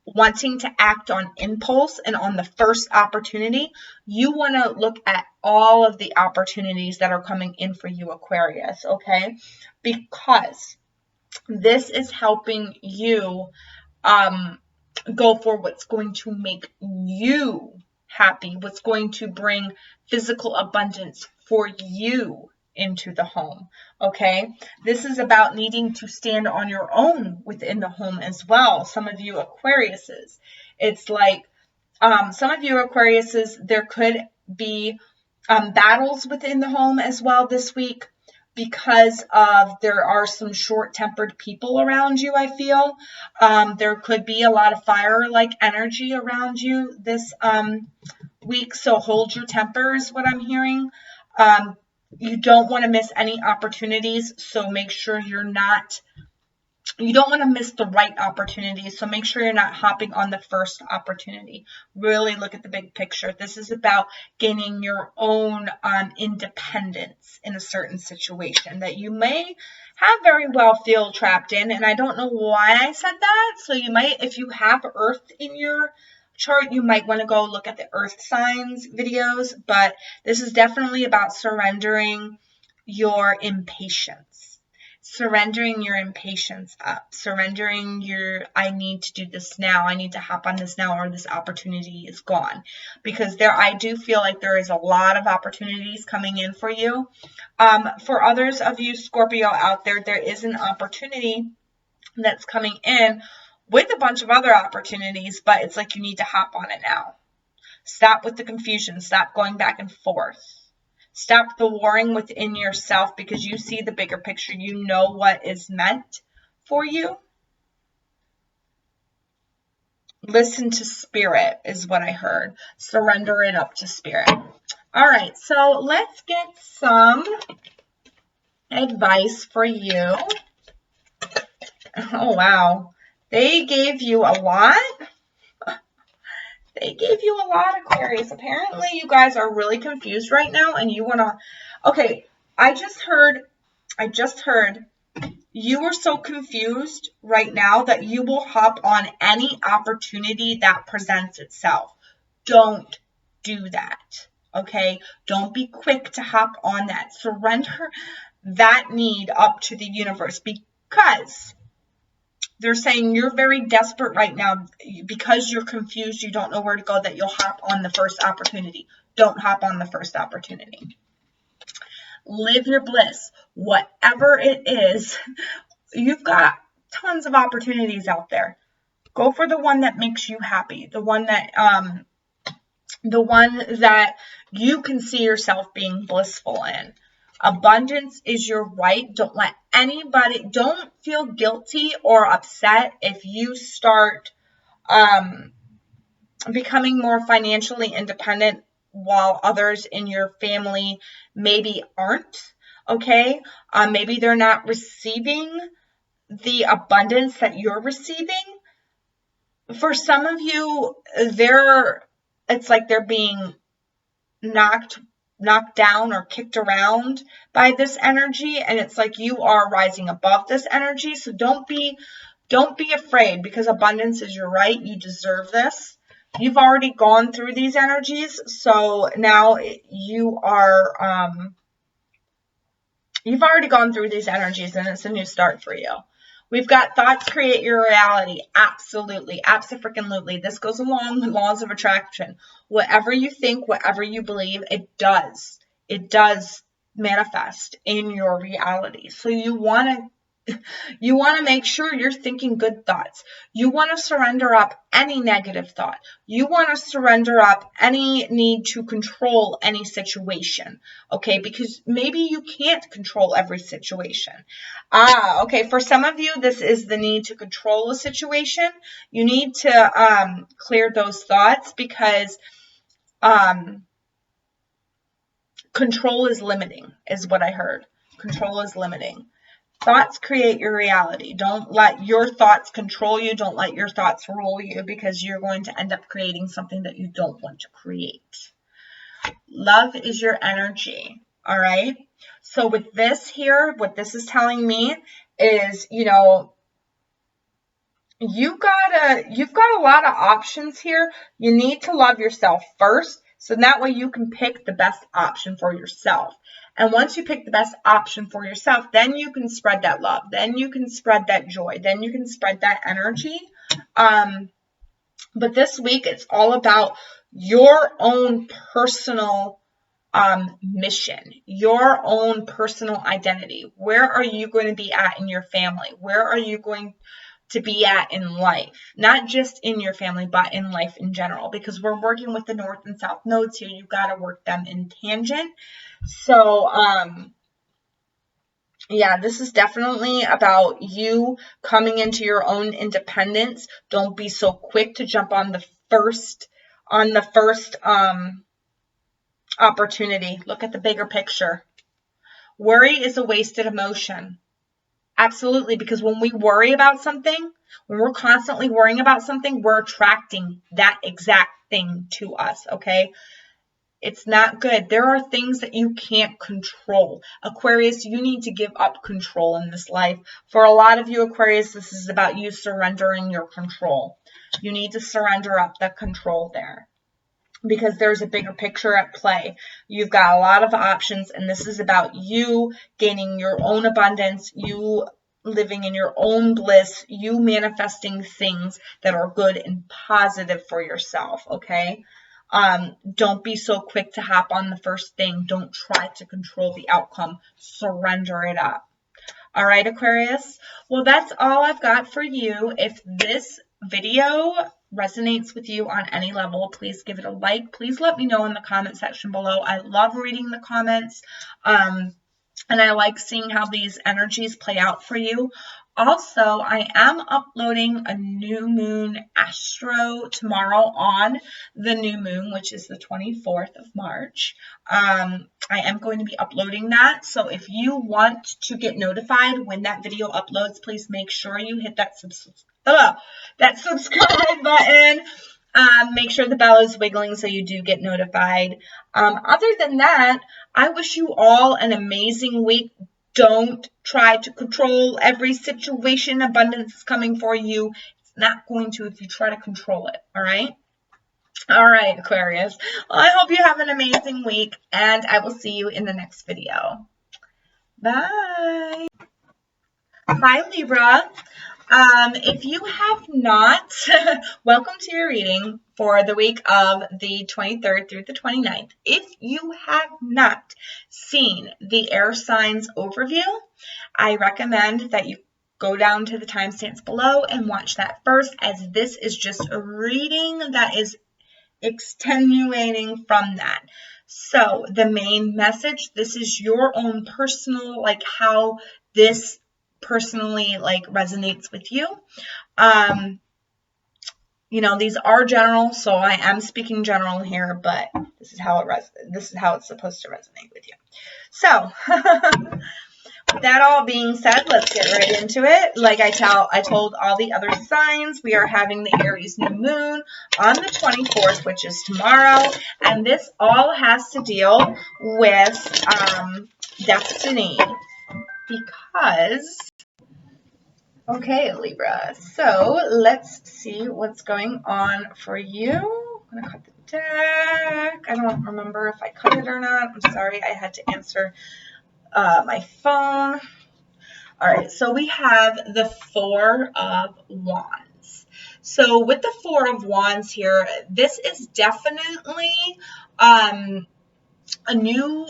wanting to act on impulse and on the first opportunity. You want to look at all of the opportunities that are coming in for you, Aquarius, okay? Because this is helping you go for what's going to make you happy, what's going to bring physical abundance for you into the home, okay? This is about needing to stand on your own within the home as well. Some of you Aquariuses, it's like some of you Aquariuses, there could be battles within the home as well this week because of there are some short-tempered people around you, I feel. There could be a lot of fire-like energy around you this week, so hold your temper is what I'm hearing. You don't want to miss any opportunities, so make sure you don't want to miss the right opportunity, so make sure you're not hopping on the first opportunity. Really look at the big picture. This is about gaining your own independence in a certain situation that you may have very well feel trapped in, and I don't know why I said that. So you might, if you have Earth in your chart, you might want to go look at the Earth signs videos, but this is definitely about surrendering your impatience. Surrendering your impatience up, surrendering your, I need to do this now, I need to hop on this now, or this opportunity is gone. Because I do feel like there is a lot of opportunities coming in for you. For others of you Scorpio out there, there is an opportunity that's coming in with a bunch of other opportunities, but it's like you need to hop on it now. Stop with the confusion, stop going back and forth. Stop the warring within yourself, because you see the bigger picture. You know what is meant for you. Listen to spirit is what I heard. Surrender it up to spirit. All right, so let's get some advice for you. Oh, wow. They gave you a lot. They gave you a lot, Aquarius. Apparently, you guys are really confused right now, and you want to... Okay, I just heard you are so confused right now that you will hop on any opportunity that presents itself. Don't do that, okay? Don't be quick to hop on that. Surrender that need up to the universe, because... they're saying you're very desperate right now because you're confused, you don't know where to go, that you'll hop on the first opportunity. Don't hop on the first opportunity. Live your bliss. Whatever it is, you've got tons of opportunities out there. Go for the one that makes you happy, the one that you can see yourself being blissful in. Abundance is your right. Don't let anybody, don't feel guilty or upset if you start becoming more financially independent while others in your family maybe aren't, okay? Maybe they're not receiving the abundance that you're receiving. For some of you, it's like they're being knocked down or kicked around by this energy, and it's like you are rising above this energy. So don't be afraid, because abundance is your right. You deserve this. You've already gone through these energies, so now you've already gone through these energies, and it's a new start for you. We've got thoughts create your reality. Absolutely. Abso-freaking-lutely. This goes along with laws of attraction. Whatever you think, whatever you believe, it does. It does manifest in your reality. So you want to make sure you're thinking good thoughts. You want to surrender up any negative thought. You want to surrender up any need to control any situation, okay? Because maybe you can't control every situation. Okay, for some of you, this is the need to control a situation. You need to clear those thoughts, because control is limiting, is what I heard. Control is limiting. Thoughts create your reality. Don't let your thoughts control you. Don't let your thoughts rule you, because you're going to end up creating something that you don't want to create. Love is your energy. All right. So with this here, what this is telling me is, you've got a lot of options here. You need to love yourself first, so that way you can pick the best option for yourself. And once you pick the best option for yourself, then you can spread that love. Then you can spread that joy. Then you can spread that energy. But this week, it's all about your own personal mission, your own personal identity. Where are you going to be at in your family? Where are you going to be at in life? Not just in your family, but in life in general, because we're working with the North and South nodes here. You've got to work them in tangent. So, Yeah, this is definitely about you coming into your own independence. Don't be so quick to jump on the first opportunity. Look at the bigger picture. Worry is a wasted emotion. Absolutely, because when we worry about something, when we're constantly worrying about something, we're attracting that exact thing to us, okay? It's not good. There are things that you can't control. Aquarius, you need to give up control in this life. For a lot of you, Aquarius, this is about you surrendering your control. You need to surrender up the control there, because there's a bigger picture at play. You've got a lot of options, and this is about you gaining your own abundance, you living in your own bliss, you manifesting things that are good and positive for yourself, okay? Don't be so quick to hop on the first thing. Don't try to control the outcome. Surrender it up. All right, Aquarius. Well, that's all I've got for you. If this video resonates with you on any level, please give it a like. Please let me know in the comment section below. I love reading the comments. And I like seeing how these energies play out for you. Also, I am uploading a new moon astro tomorrow on the new moon, which is the 24th of March. I am going to be uploading that. So if you want to get notified when that video uploads, please make sure you hit that subscribe button. Make sure the bell is wiggling so you do get notified. Other than that, I wish you all an amazing week. Don't try to control every situation. Abundance is coming for you. It's not going to if you try to control it. All right? All right, Aquarius. Well, I hope you have an amazing week, and I will see you in the next video. Bye. Hi, Libra. If you have not, welcome to your reading for the week of the 23rd through the 29th. If you have not seen the air signs overview, I recommend that you go down to the timestamps below and watch that first, as this is just a reading that is extenuating from that. So the main message, this is your own personal, like how this personally like resonates with you. You know, these are general, so I am speaking general here, but this is how it's supposed to resonate with you. So with that all being said, let's get right into it. Like I told all the other signs, we are having the Aries new moon on the 24th, which is tomorrow, and this all has to deal with destiny, because okay, Libra, so let's see what's going on for you. I'm going to cut the deck. I don't remember if I cut it or not. I'm sorry, I had to answer my phone. All right, so we have the Four of Wands. So with the Four of Wands here, this is definitely a new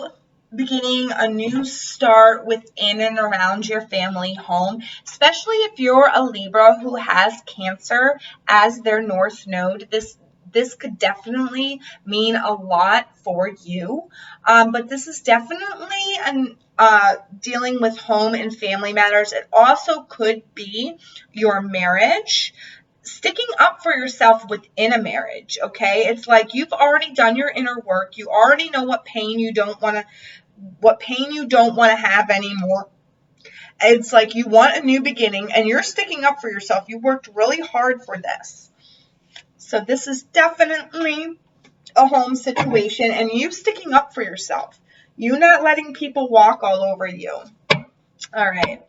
beginning, a new start within and around your family home, especially if you're a Libra who has Cancer as their North Node. This could definitely mean a lot for you, but this is definitely dealing with home and family matters. It also could be your marriage, sticking up for yourself within a marriage, okay? It's like you've already done your inner work. You already know what pain you don't want to have anymore. It's like you want a new beginning, and you're sticking up for yourself. You worked really hard for this. So this is definitely a home situation, and you sticking up for yourself. You not letting people walk all over you. All right.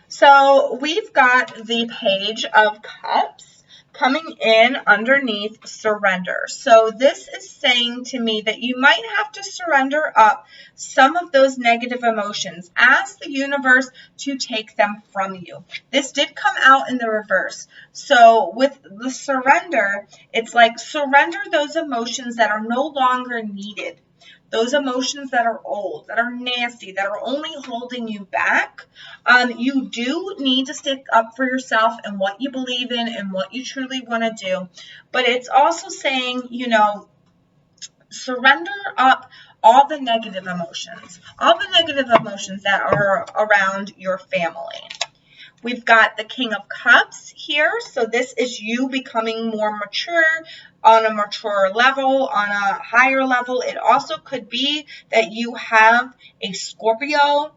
So we've got the Page of Cups coming in underneath surrender. So this is saying to me that you might have to surrender up some of those negative emotions. Ask the universe to take them from you. This did come out in the reverse. So with the surrender, it's like surrender those emotions that are no longer needed. Those emotions that are old, that are nasty, that are only holding you back. You do need to stick up for yourself and what you believe in and what you truly want to do. But it's also saying, you know, surrender up all the negative emotions that are around your family. We've got the King of Cups here. So this is you becoming more mature on a mature level, on a higher level. It also could be that you have a Scorpio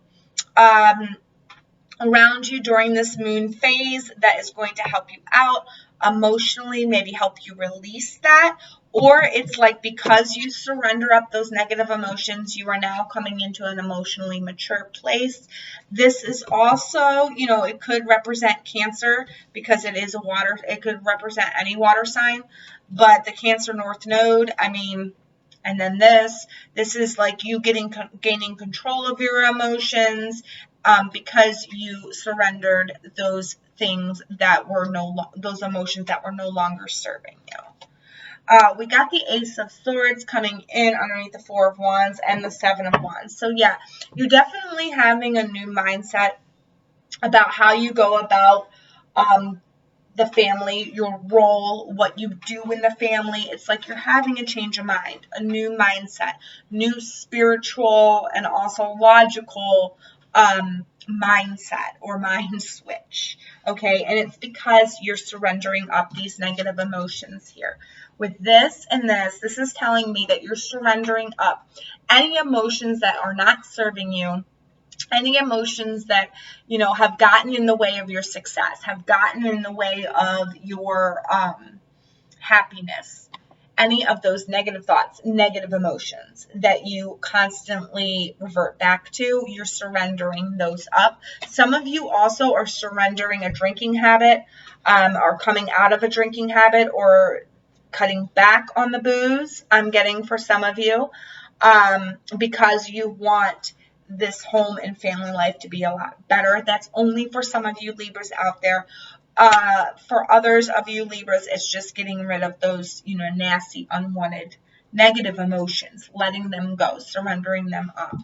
around you during this moon phase that is going to help you out emotionally, maybe help you release that. Or it's like because you surrender up those negative emotions, you are now coming into an emotionally mature place. This is also, you know, it could represent Cancer because it is a water, it could represent any water sign, but the Cancer North Node, I mean, and then this is like you gaining control of your emotions because you surrendered those things that were those emotions that were no longer serving you. We got the Ace of Swords coming in underneath the Four of Wands and the Seven of Wands. So yeah, you're definitely having a new mindset about how you go about the family, your role, what you do in the family. It's like you're having a change of mind, a new mindset, new spiritual and also logical mindset or mind switch. Okay, and it's because you're surrendering up these negative emotions here. With this and this is telling me that you're surrendering up any emotions that are not serving you, any emotions that, you know, have gotten in the way of your success, have gotten in the way of your happiness, any of those negative thoughts, negative emotions that you constantly revert back to, you're surrendering those up. Some of you also are surrendering a drinking habit, or coming out of a drinking habit, or cutting back on the booze, I'm getting for some of you, because you want this home and family life to be a lot better. That's only for some of you Libras out there. For others of you Libras, it's just getting rid of those, you know, nasty, unwanted, negative emotions, letting them go, surrendering them up.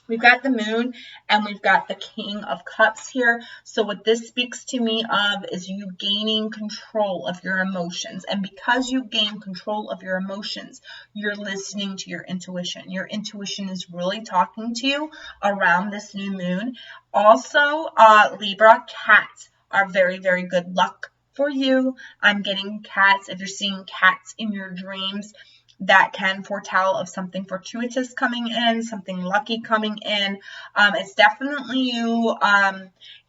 We've got the Moon and we've got the King of Cups here. So what this speaks to me of is you gaining control of your emotions. And because you gain control of your emotions, you're listening to your intuition. Your intuition is really talking to you around this new moon. Also, Libra, cats are very, very good luck for you. I'm getting cats. If you're seeing cats in your dreams, that can foretell of something fortuitous coming in, something lucky coming in. It's definitely you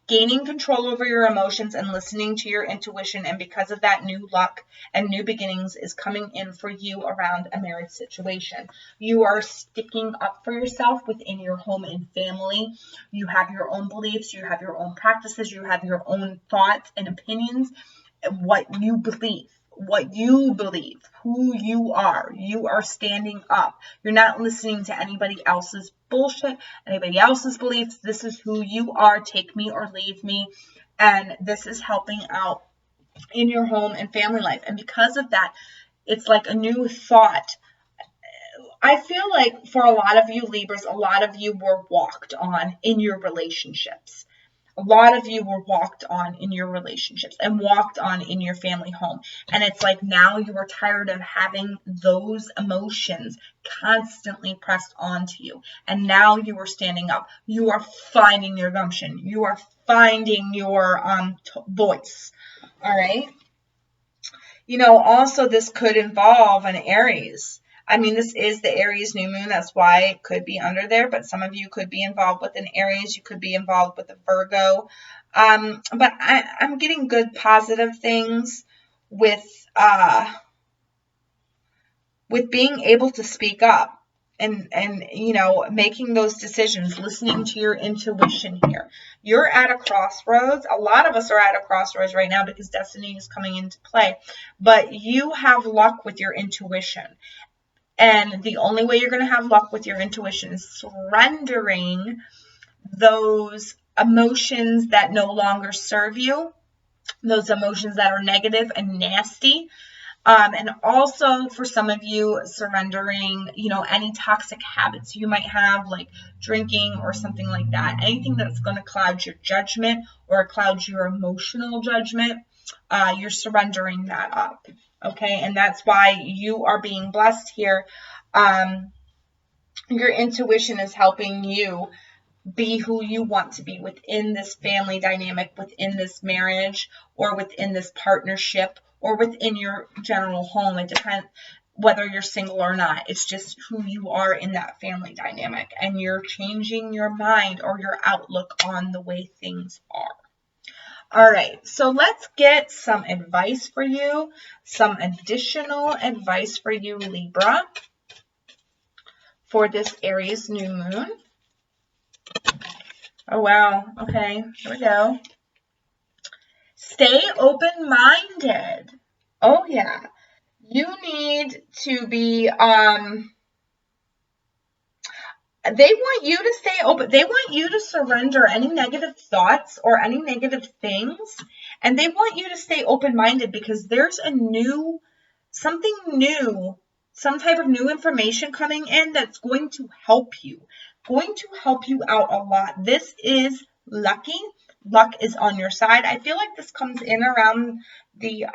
gaining control over your emotions and listening to your intuition. And because of that, new luck and new beginnings is coming in for you around a marriage situation. You are sticking up for yourself within your home and family. You have your own beliefs, you have your own practices, you have your own thoughts and opinions, what you believe. Who you are standing up. You're not listening to anybody else's bullshit, anybody else's beliefs. This is who you are. Take me or leave me. And this is helping out in your home and family life. And because of that, it's like a new thought. I feel like for a lot of you Libras, a lot of you were walked on in your relationships. A lot of you were walked on in your relationships and walked on in your family home. And it's like now you are tired of having those emotions constantly pressed onto you. And now you are standing up. You are finding your gumption. You are finding your voice. All right. You know, also this could involve an Aries. I mean, this is the Aries new moon. That's why it could be under there. But some of you could be involved with an Aries. You could be involved with a Virgo. But I'm getting good positive things with being able to speak up and you know, making those decisions, listening to your intuition here. You're at a crossroads. A lot of us are at a crossroads right now because destiny is coming into play. But you have luck with your intuition. And the only way you're going to have luck with your intuition is surrendering those emotions that no longer serve you, those emotions that are negative and nasty. And also for some of you, surrendering, you know, any toxic habits you might have, like drinking or something like that. Anything that's going to cloud your judgment or cloud your emotional judgment, you're surrendering that up. Okay, and that's why you are being blessed here your intuition is helping you be who you want to be within this family dynamic, within this marriage, or within this partnership, or within your general home. It depends whether you're single or not. It's just who you are in that family dynamic, and you're changing your mind or your outlook on the way things are. All right, so let's get some advice for you, some additional advice for you, Libra, for this Aries new moon. Oh, wow. Okay, here we go. Stay open-minded. Oh, yeah. You need to be, they want you to stay open. They want you to surrender any negative thoughts or any negative things. And they want you to stay open-minded because there's something new, some type of new information coming in that's going to help you out a lot. This is lucky. Luck is on your side. I feel like this comes in around the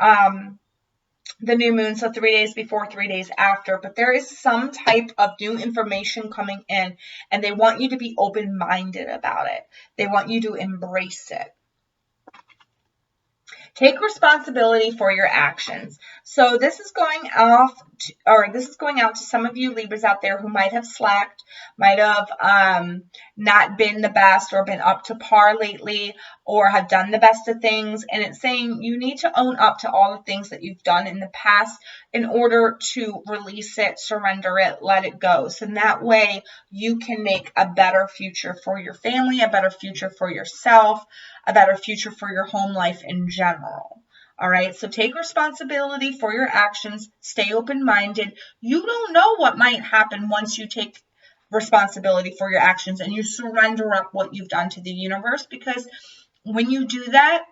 new moon, so 3 days before, 3 days after, but there is some type of new information coming in, and they want you to be open-minded about it. They want you to embrace it. Take responsibility for your actions. So this is going out to some of you Libras out there who might have slacked, might have not been the best or been up to par lately or have done the best of things. And it's saying you need to own up to all the things that you've done in the past in order to release it, surrender it, let it go. So that way you can make a better future for your family, a better future for yourself, a better future for your home life in general. All right, so take responsibility for your actions. Stay open-minded. You don't know what might happen once you take responsibility for your actions and you surrender up what you've done to the universe, because when you do that,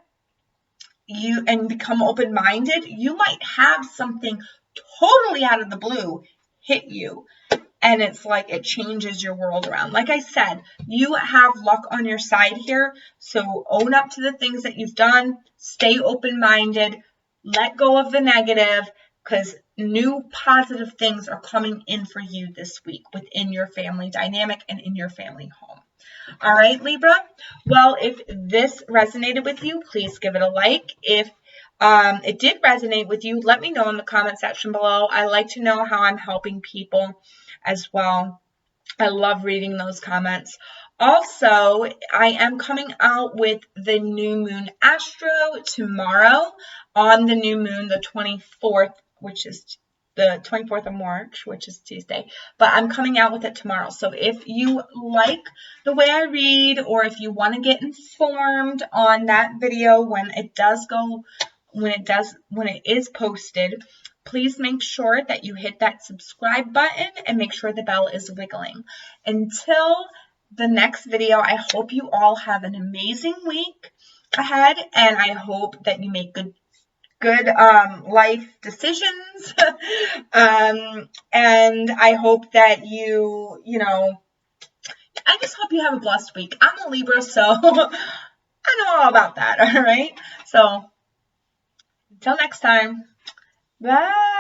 and become open-minded, you might have something totally out of the blue hit you. And it's like it changes your world around. Like I said, you have luck on your side here. So own up to the things that you've done. Stay open-minded. Let go of the negative, because new positive things are coming in for you this week within your family dynamic and in your family home. All right, Libra. Well, if this resonated with you, please give it a like. If it did resonate with you, let me know in the comment section below. I like to know how I'm helping people as well. I love reading those comments. Also, I am coming out with the new moon astro tomorrow on the new moon, the 24th, which is the 24th of March, which is Tuesday, but I'm coming out with it tomorrow. So if you like the way I read, or if you want to get informed on that video when it is posted, please make sure that you hit that subscribe button and make sure the bell is wiggling. Until the next video, I hope you all have an amazing week ahead, and I hope that you make good life decisions. And I hope that I just hope you have a blessed week. I'm a Libra, so I know all about that. All right. So until next time, bye.